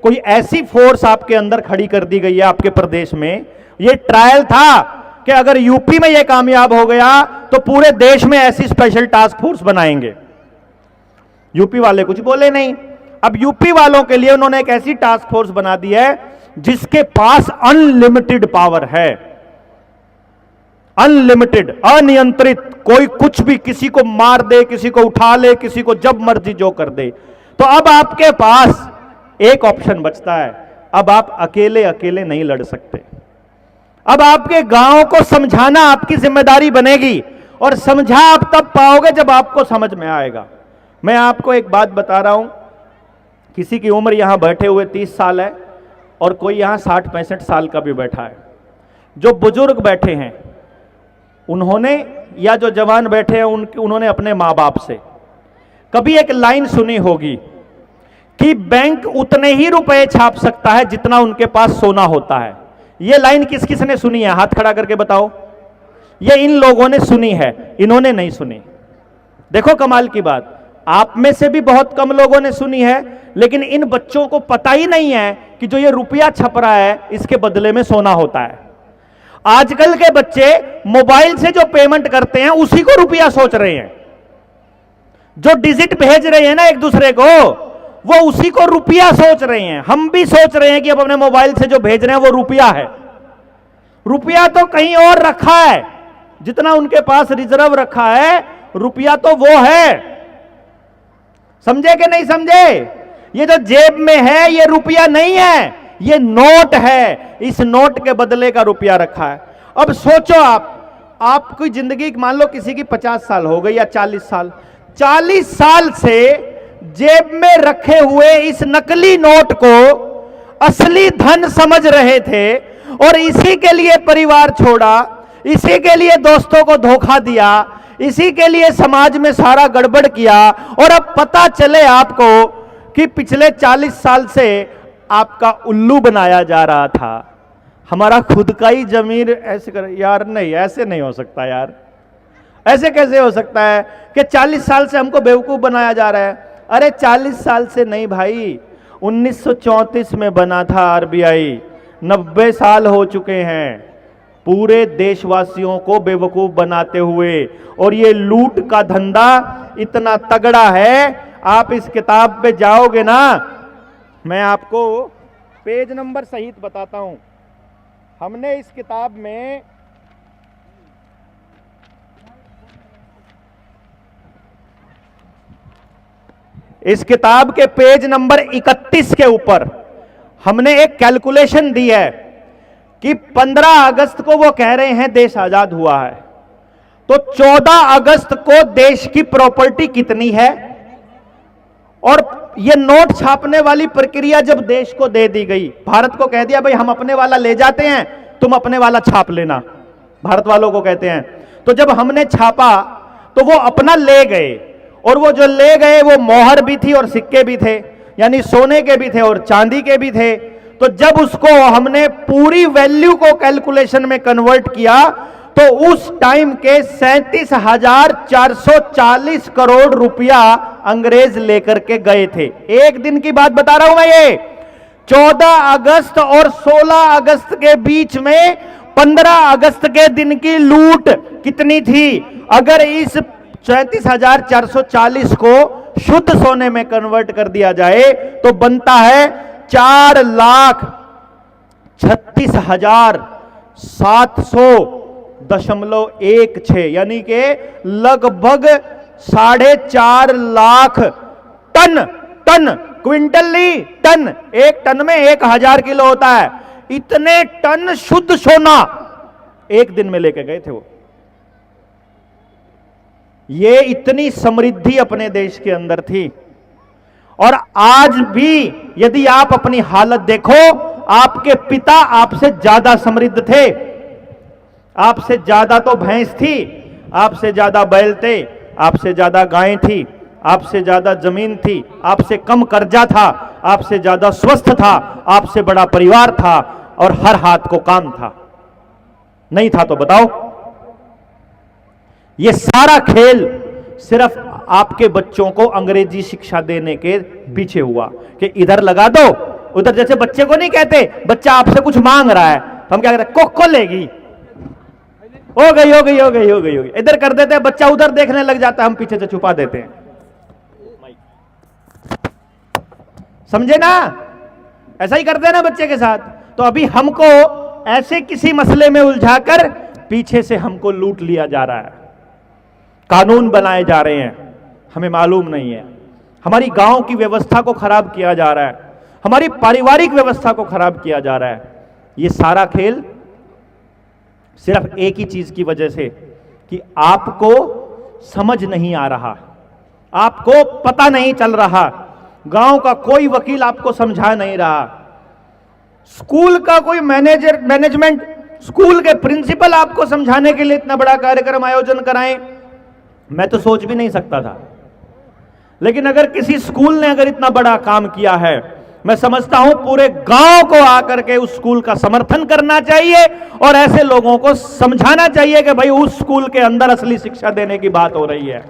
कोई ऐसी फोर्स आपके अंदर खड़ी कर दी गई है आपके प्रदेश में। ये ट्रायल था कि अगर यूपी में ये कामयाब हो गया तो पूरे देश में ऐसी स्पेशल टास्क फोर्स बनाएंगे। यूपी वाले कुछ बोले नहीं। अब यूपी वालों के लिए उन्होंने एक ऐसी टास्क फोर्स बना दी है जिसके पास अनलिमिटेड पावर है। अनलिमिटेड, अनियंत्रित, कोई कुछ भी किसी को मार दे, किसी को उठा ले, किसी को जब मर्जी जो कर दे। तो अब आपके पास एक ऑप्शन बचता है, अब आप अकेले अकेले नहीं लड़ सकते। अब आपके गांव को समझाना आपकी जिम्मेदारी बनेगी, और समझा आप तब पाओगे जब आपको समझ में आएगा। मैं आपको एक बात बता रहा हूं, किसी की उम्र यहां बैठे हुए 30 साल है और कोई यहां 60-65 साल का भी बैठा है। जो बुजुर्ग बैठे हैं उन्होंने, या जो जवान बैठे हैं उन्होंने अपने मां बाप से कभी एक लाइन सुनी होगी कि बैंक उतने ही रुपए छाप सकता है जितना उनके पास सोना होता है। यह लाइन किस किस ने सुनी है? हाथ खड़ा करके बताओ। ये इन लोगों ने सुनी है, इन्होंने नहीं सुनी। देखो कमाल की बात, आप में से भी बहुत कम लोगों ने सुनी है, लेकिन इन बच्चों को पता ही नहीं है कि जो ये रुपया छप रहा है इसके बदले में सोना होता है। आजकल के बच्चे मोबाइल से जो पेमेंट करते हैं उसी को रुपया सोच रहे हैं। जो डिजिट भेज रहे हैं ना एक दूसरे को, वो उसी को रुपया सोच रहे हैं। हम भी सोच रहे हैं कि अब अपने मोबाइल से जो भेज रहे हैं वो रुपया है। रुपया तो कहीं और रखा है, जितना उनके पास रिजर्व रखा है रुपया तो वो है। समझे कि नहीं समझे? ये जो जेब में है ये रुपया नहीं है, ये नोट है। इस नोट के बदले का रुपया रखा है। अब सोचो आपकी जिंदगी, मान लो किसी की 50 साल हो गई या 40 साल, 40 साल से जेब में रखे हुए इस नकली नोट को असली धन समझ रहे थे, और इसी के लिए परिवार छोड़ा, इसी के लिए दोस्तों को धोखा दिया, इसी के लिए समाज में सारा गड़बड़ किया, और अब पता चले आपको कि पिछले 40 साल से आपका उल्लू बनाया जा रहा था। हमारा खुद का ही जमीर ऐसे कर, यार नहीं, ऐसे नहीं हो सकता यार। ऐसे कैसे हो सकता है कि 40 साल से हमको बेवकूफ बनाया जा रहा है? अरे 40 साल से नहीं भाई, 1934 में बना था आरबीआई, 90 साल हो चुके हैं पूरे देशवासियों को बेवकूफ बनाते हुए। और ये लूट का धंधा इतना तगड़ा है, आप इस किताब पे जाओगे ना, मैं आपको पेज नंबर सहित बताता हूं। हमने इस किताब में के पेज नंबर 31 के ऊपर हमने एक कैलकुलेशन दी है कि 15 अगस्त को वो कह रहे हैं देश आजाद हुआ है, तो 14 अगस्त को देश की प्रॉपर्टी कितनी है, और ये नोट छापने वाली प्रक्रिया जब देश को दे दी गई, भारत को कह दिया भाई हम अपने वाला ले जाते हैं, तुम अपने वाला छाप लेना, भारत वालों को कहते हैं। तो जब हमने छापा तो वो अपना ले गए, और वो जो ले गए वो मोहर भी थी और सिक्के भी थे, यानी सोने के भी थे और चांदी के भी थे। तो जब उसको हमने पूरी वैल्यू को कैलकुलेशन में कन्वर्ट किया तो उस टाइम के 37,440 करोड़ रुपया अंग्रेज लेकर के गए थे। एक दिन की बात बता रहा हूं मैं, ये 14 अगस्त और 16 अगस्त के बीच में 15 अगस्त के दिन की लूट कितनी थी? अगर इस 37,440 को शुद्ध सोने में कन्वर्ट कर दिया जाए तो बनता है 4,36,700.16, यानी कि लगभग 4.5 लाख टन, क्विंटल नहीं टन, एक टन में 1,000 किलो होता है, इतने टन शुद्ध सोना एक दिन में लेके गए थे वो। ये इतनी समृद्धि अपने देश के अंदर थी। और आज भी यदि आप अपनी हालत देखो, आपके पिता आपसे ज्यादा समृद्ध थे। आपसे ज्यादा तो भैंस थी, आपसे ज्यादा बैल थे, आपसे ज्यादा गायें थी, आपसे ज्यादा जमीन थी, आपसे कम कर्जा था, आपसे ज्यादा स्वस्थ था, आपसे बड़ा परिवार था, और हर हाथ को काम था। नहीं था तो बताओ। ये सारा खेल सिर्फ आपके बच्चों को अंग्रेजी शिक्षा देने के पीछे हुआ कि इधर लगा दो उधर। जैसे बच्चे को नहीं कहते, बच्चा आपसे कुछ मांग रहा है तो हम क्या कहते हैं, कोको लेगी, हो गई हो गई हो गई हो गई हो गई, इधर कर देते हैं, बच्चा उधर देखने लग जाता है, हम पीछे से छुपा देते हैं। समझे ना? ऐसा ही करते हैं ना बच्चे के साथ। तो अभी हमको ऐसे किसी मसले में उलझाकर पीछे से हमको लूट लिया जा रहा है, कानून बनाए जा रहे हैं, हमें मालूम नहीं है। हमारी गांव की व्यवस्था को खराब किया जा रहा है, हमारी पारिवारिक व्यवस्था को खराब किया जा रहा है। ये सारा खेल सिर्फ एक ही चीज की वजह से कि आपको समझ नहीं आ रहा, आपको पता नहीं चल रहा, गांव का कोई वकील आपको समझा नहीं रहा, स्कूल का कोई मैनेजमेंट, स्कूल के प्रिंसिपल आपको समझाने के लिए इतना बड़ा कार्यक्रम आयोजन कराएं, मैं तो सोच भी नहीं सकता था। लेकिन अगर किसी स्कूल ने अगर इतना बड़ा काम किया है, मैं समझता हूं पूरे गांव को आकर के उस स्कूल का समर्थन करना चाहिए और ऐसे लोगों को समझाना चाहिए कि भाई उस स्कूल के अंदर असली शिक्षा देने की बात हो रही है।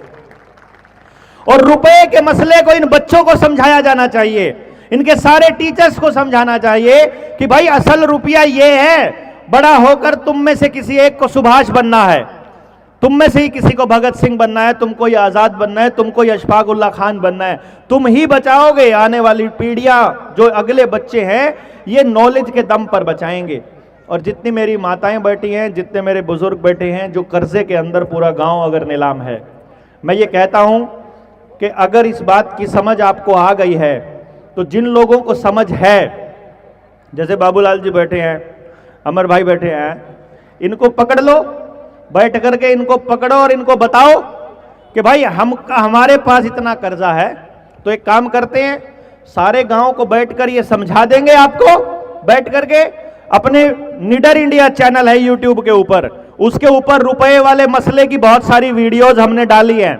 और रुपए के मसले को इन बच्चों को समझाया जाना चाहिए, इनके सारे टीचर्स को समझाना चाहिए कि भाई असल रुपया ये है, बड़ा होकर तुम में से किसी एक को सुभाष बनना है, तुम में से ही किसी को भगत सिंह बनना है, तुमको ये आजाद बनना है, तुमको ये अशफाक उल्लाह खान बनना है। तुम ही बचाओगे आने वाली पीढ़ियां, जो अगले बच्चे हैं ये नॉलेज के दम पर बचाएंगे। और जितनी मेरी माताएं बैठी हैं, जितने मेरे बुजुर्ग बैठे हैं, जो कर्जे के अंदर पूरा गांव अगर नीलाम है, मैं ये कहता हूं कि अगर इस बात की समझ आपको आ गई है तो जिन लोगों को समझ है, जैसे बाबूलाल जी बैठे हैं, अमर भाई बैठे हैं, इनको पकड़ लो, बैठ करके इनको पकड़ो और इनको बताओ कि भाई हमारे पास इतना कर्जा है। तो एक काम करते हैं, सारे गांव को बैठकर ये समझा देंगे आपको, बैठ करके अपने निडर इंडिया चैनल है यूट्यूब के ऊपर, उसके ऊपर रुपए वाले मसले की बहुत सारी वीडियोज हमने डाली हैं,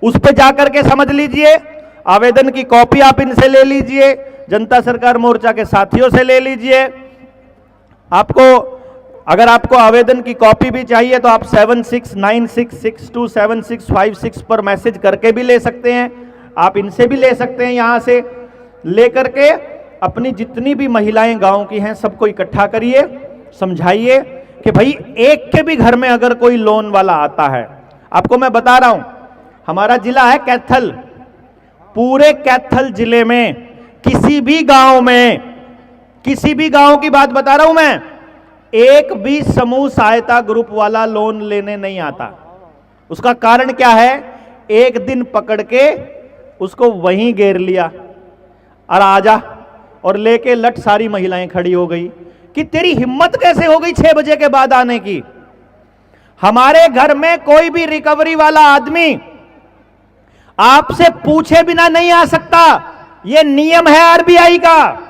उस पर जाकर के समझ लीजिए। आवेदन की कॉपी आप इनसे ले लीजिए, जनता सरकार मोर्चा के साथियों से ले लीजिए। अगर आपको आवेदन की कॉपी भी चाहिए तो आप 7696627656 पर मैसेज करके भी ले सकते हैं, आप इनसे भी ले सकते हैं। यहां से लेकर के अपनी जितनी भी महिलाएं गांव की हैं सबको इकट्ठा करिए, समझाइए कि भाई एक के भी घर में अगर कोई लोन वाला आता है, आपको मैं बता रहा हूं, हमारा जिला है कैथल, पूरे कैथल जिले में किसी भी गांव में, किसी भी गांव की बात बता रहा हूं मैं, एक भी समूह सहायता ग्रुप वाला लोन लेने नहीं आता। उसका कारण क्या है? एक दिन पकड़ के उसको वहीं घेर लिया और आजा, और लेके लट सारी महिलाएं खड़ी हो गई कि तेरी हिम्मत कैसे हो गई 6 बजे के बाद आने की। हमारे घर में कोई भी रिकवरी वाला आदमी आपसे पूछे बिना नहीं आ सकता, यह नियम है आरबीआई का।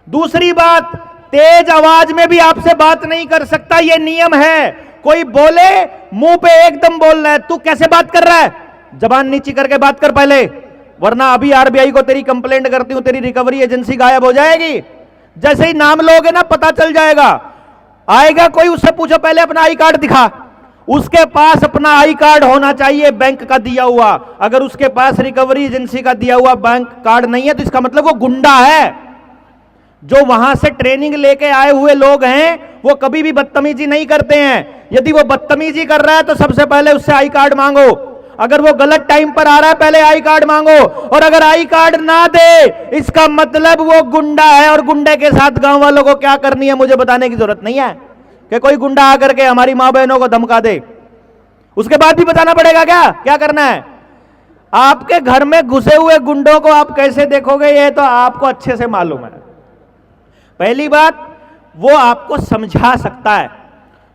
दूसरी बात, तेज आवाज में भी आपसे बात नहीं कर सकता, यह नियम है। कोई बोले मुंह पे एकदम बोल रहा है, तू कैसे बात कर रहा है, जबान नीची करके बात कर पहले, वरना अभी आरबीआई को तेरी कंप्लेंट करती हूं, तेरी रिकवरी एजेंसी गायब हो जाएगी। जैसे ही नाम लोगे ना पता चल जाएगा। आएगा कोई, उससे पूछो पहले अपना आई कार्ड दिखा, उसके पास अपना आई कार्ड होना चाहिए बैंक का दिया हुआ। अगर उसके पास रिकवरी एजेंसी का दिया हुआ बैंक कार्ड नहीं है तो इसका मतलब वो गुंडा है। जो वहां से ट्रेनिंग लेके आए हुए लोग हैं वो कभी भी बदतमीजी नहीं करते हैं। यदि वो बदतमीजी कर रहा है तो सबसे पहले उससे आई कार्ड मांगो। अगर वो गलत टाइम पर आ रहा है पहले आई कार्ड मांगो, और अगर आई कार्ड ना दे इसका मतलब वो गुंडा है। और गुंडे के साथ गांव वालों को क्या करनी है मुझे बताने की जरूरत नहीं है कि कोई गुंडा आकर के हमारी मां बहनों को धमका दे, उसके बाद भी बताना पड़ेगा क्या करना है। आपके घर में घुसे हुए गुंडों को आप कैसे देखोगे ये तो आपको अच्छे से मालूम है। पहली बात, वो आपको समझा सकता है।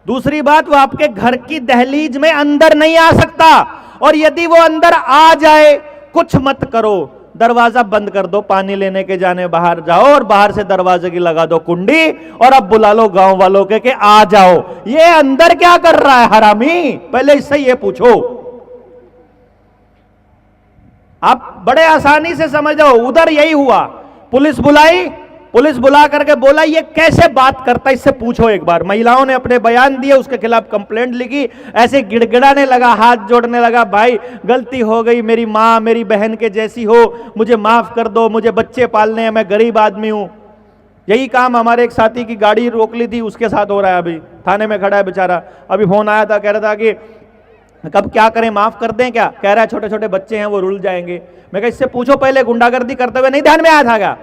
दूसरी बात, वो आपके घर की दहलीज में अंदर नहीं आ सकता, और यदि वो अंदर आ जाए कुछ मत करो, दरवाजा बंद कर दो, पानी लेने के जाने बाहर जाओ और बाहर से दरवाजे की लगा दो कुंडी, और अब बुला लो गांव वालों के आ जाओ। ये अंदर क्या कर रहा है हरामी, पहले इससे ये पूछो। आप बड़े आसानी से समझ जाओ। उधर यही हुआ, पुलिस बुलाई, पुलिस बुला करके बोला ये कैसे बात करता है, इससे पूछो एक बार। महिलाओं ने अपने बयान दिए, उसके खिलाफ कंप्लेंट लिखी, ऐसे गिड़गिड़ाने लगा, हाथ जोड़ने लगा, भाई गलती हो गई, मेरी माँ मेरी बहन के जैसी हो, मुझे माफ कर दो, मुझे बच्चे पालने हैं, मैं गरीब आदमी हूं। यही काम हमारे एक साथी की गाड़ी रोक ली थी, उसके साथ हो रहा है। अभी थाने में खड़ा है बेचारा, अभी फोन आया था, कह रहा था कि कब क्या करें, माफ कर दें क्या, कह रहा है छोटे छोटे बच्चे हैं वो रुल जाएंगे। मैं कहा इससे पूछो पहले, गुंडागर्दी करते हुए नहीं ध्यान में आया था क्या?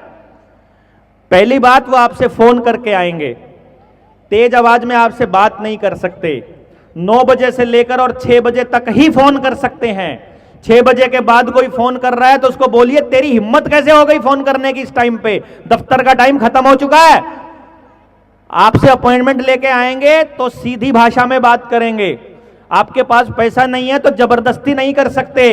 पहली बात, वो आपसे फोन करके आएंगे। तेज आवाज में आपसे बात नहीं कर सकते। 9 बजे से लेकर और 6 बजे तक ही फोन कर सकते हैं। 6 बजे के बाद कोई फोन कर रहा है तो उसको बोलिए तेरी हिम्मत कैसे हो गई फोन करने की इस टाइम पे, दफ्तर का टाइम खत्म हो चुका है। आपसे अपॉइंटमेंट लेके आएंगे तो सीधी भाषा में बात करेंगे। आपके पास पैसा नहीं है तो जबरदस्ती नहीं कर सकते।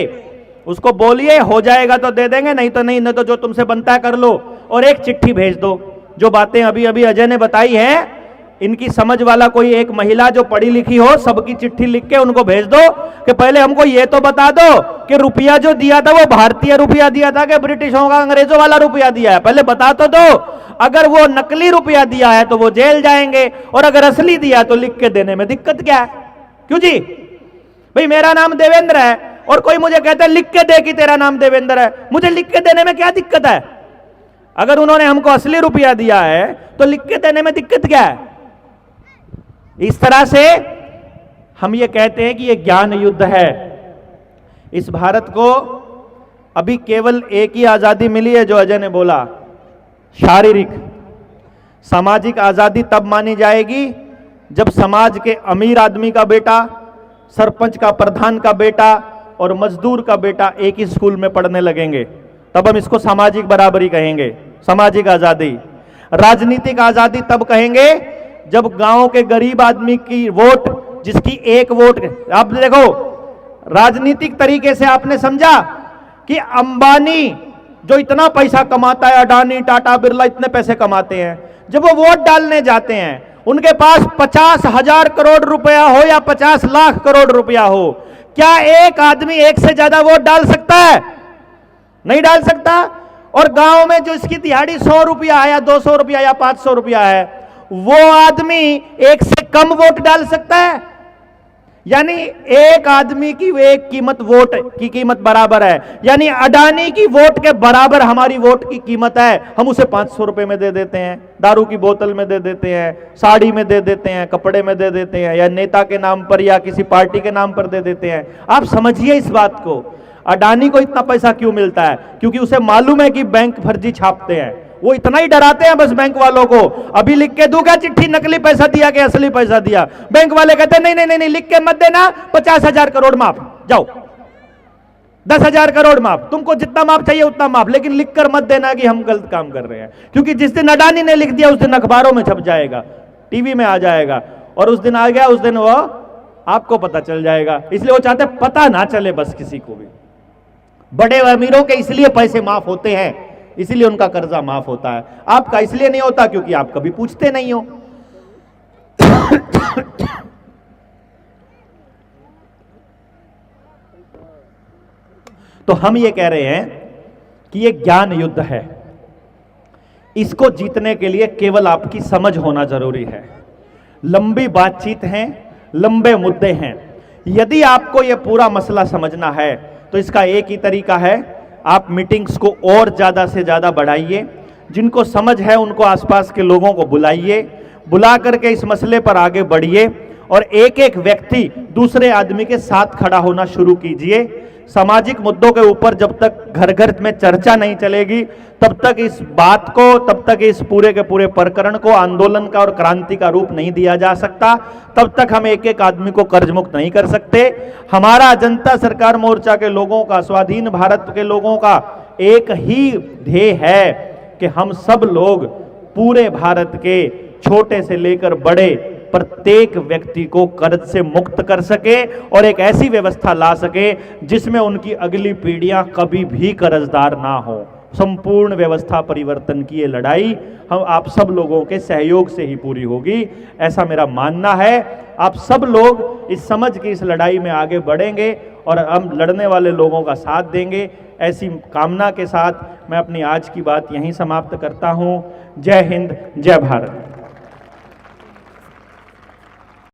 उसको बोलिए हो जाएगा तो दे देंगे, नहीं तो नहीं, नहीं तो जो तुमसे बनता है कर लो। और एक चिट्ठी भेज दो। जो बातें अभी अभी अजय ने बताई है, इनकी समझ वाला कोई एक महिला जो पढ़ी लिखी हो, सबकी चिट्ठी लिख के उनको भेज दो कि पहले हमको ये तो बता दो कि रुपया जो दिया था वो भारतीय रुपया दिया था कि ब्रिटिशों का अंग्रेजों वाला रुपया दिया है, पहले बता तो दो। अगर वो नकली रुपया दिया है तो वो जेल जाएंगे, और अगर असली दिया तो लिख के देने में दिक्कत क्या है? क्यों जी? भाई मेरा नाम देवेंद्र है और कोई मुझे कहता है लिख के दे कि तेरा नाम देवेंद्र है, मुझे लिख के देने में क्या दिक्कत है? अगर उन्होंने हमको असली रुपया दिया है तो लिख के देने में दिक्कत क्या है? इस तरह से हम ये कहते हैं कि ये ज्ञान युद्ध है। इस भारत को अभी केवल एक ही आजादी मिली है जो अजय ने बोला, शारीरिक। सामाजिक आजादी तब मानी जाएगी जब समाज के अमीर आदमी का बेटा, सरपंच का, प्रधान का बेटा और मजदूर का बेटा एक ही स्कूल में पढ़ने लगेंगे, तब हम इसको सामाजिक बराबरी कहेंगे, सामाजिक आजादी। राजनीतिक आजादी तब कहेंगे जब गांव के गरीब आदमी की वोट, जिसकी एक वोट, आप देखो राजनीतिक तरीके से आपने समझा कि अंबानी जो इतना पैसा कमाता है, अडानी, टाटा, बिरला इतने पैसे कमाते हैं, जब वो वोट डालने जाते हैं उनके पास 50,000 करोड़ रुपया हो या 50 लाख करोड़ रुपया हो, क्या एक आदमी एक से ज्यादा वोट डाल सकता है? नहीं डाल सकता। और गांव में जो इसकी दिहाड़ी 100 रुपया है या 200 रुपया या 500 रुपया है, वो आदमी एक से कम वोट डाल सकता है। यानी एक आदमी की एक कीमत, वोट की कीमत बराबर है। यानी अडानी की वोट के बराबर हमारी वोट की कीमत है। हम उसे 500 रुपए में दे देते हैं, दारू की बोतल में दे देते हैं, साड़ी में दे देते हैं, कपड़े में दे देते हैं, या नेता के नाम पर या किसी पार्टी के नाम पर दे देते हैं। आप समझिए इस बात को। अडानी को इतना पैसा क्यों मिलता है? क्योंकि उसे मालूम है कि बैंक फर्जी छापते हैं। वो इतना ही डराते हैं बस बैंक वालों को। अभी लिख के दूंगा चिट्ठी, नकली पैसा दिया कि असली पैसा दिया? बैंक वाले कहते हैं नहीं नहीं नहीं, लिख के मत देना, 50,000 करोड़ माफ, जाओ 10,000 करोड़ माफ, तुमको जितना माफ चाहिए उतना माफ, लेकिन लिख कर मत देना कि हम गलत काम कर रहे हैं। क्योंकि जिस दिन अडानी ने लिख दिया उस दिन अखबारों में छप जाएगा, टीवी में आ जाएगा, और उस दिन आ गया उस दिन वो आपको पता चल जाएगा। इसलिए वो चाहते पता ना चले बस किसी को भी। बड़े अमीरों के इसलिए पैसे माफ होते हैं, इसलिए उनका कर्जा माफ होता है। आपका इसलिए नहीं होता क्योंकि आप कभी पूछते नहीं हो। तो हम ये कह रहे हैं कि ये ज्ञान युद्ध है। इसको जीतने के लिए केवल आपकी समझ होना जरूरी है। लंबी बातचीत है, लंबे मुद्दे हैं। यदि आपको यह पूरा मसला समझना है तो इसका एक ही तरीका है, आप मीटिंग्स को और ज़्यादा से ज़्यादा बढ़ाइए। जिनको समझ है उनको आसपास के लोगों को बुलाइए, बुला करके इस मसले पर आगे बढ़िए, और एक एक व्यक्ति दूसरे आदमी के साथ खड़ा होना शुरू कीजिए। सामाजिक मुद्दों के ऊपर जब तक घर घर में चर्चा नहीं चलेगी, तब तक इस बात को, तब तक इस पूरे के पूरे प्रकरण को आंदोलन का और क्रांति का रूप नहीं दिया जा सकता। तब तक हम एक एक आदमी को कर्ज मुक्त नहीं कर सकते। हमारा जनता सरकार मोर्चा के लोगों का, स्वाधीन भारत के लोगों का एक ही ध्येय है कि हम सब लोग पूरे भारत के छोटे से लेकर बड़े प्रत्येक व्यक्ति को कर्ज से मुक्त कर सके और एक ऐसी व्यवस्था ला सके जिसमें उनकी अगली पीढ़ियां कभी भी कर्जदार ना हो। संपूर्ण व्यवस्था परिवर्तन की ये लड़ाई हम आप सब लोगों के सहयोग से ही पूरी होगी, ऐसा मेरा मानना है। आप सब लोग इस समझ की इस लड़ाई में आगे बढ़ेंगे और हम लड़ने वाले लोगों का साथ देंगे, ऐसी कामना के साथ मैं अपनी आज की बात यहीं समाप्त करता हूं। जय हिंद, जय भारत।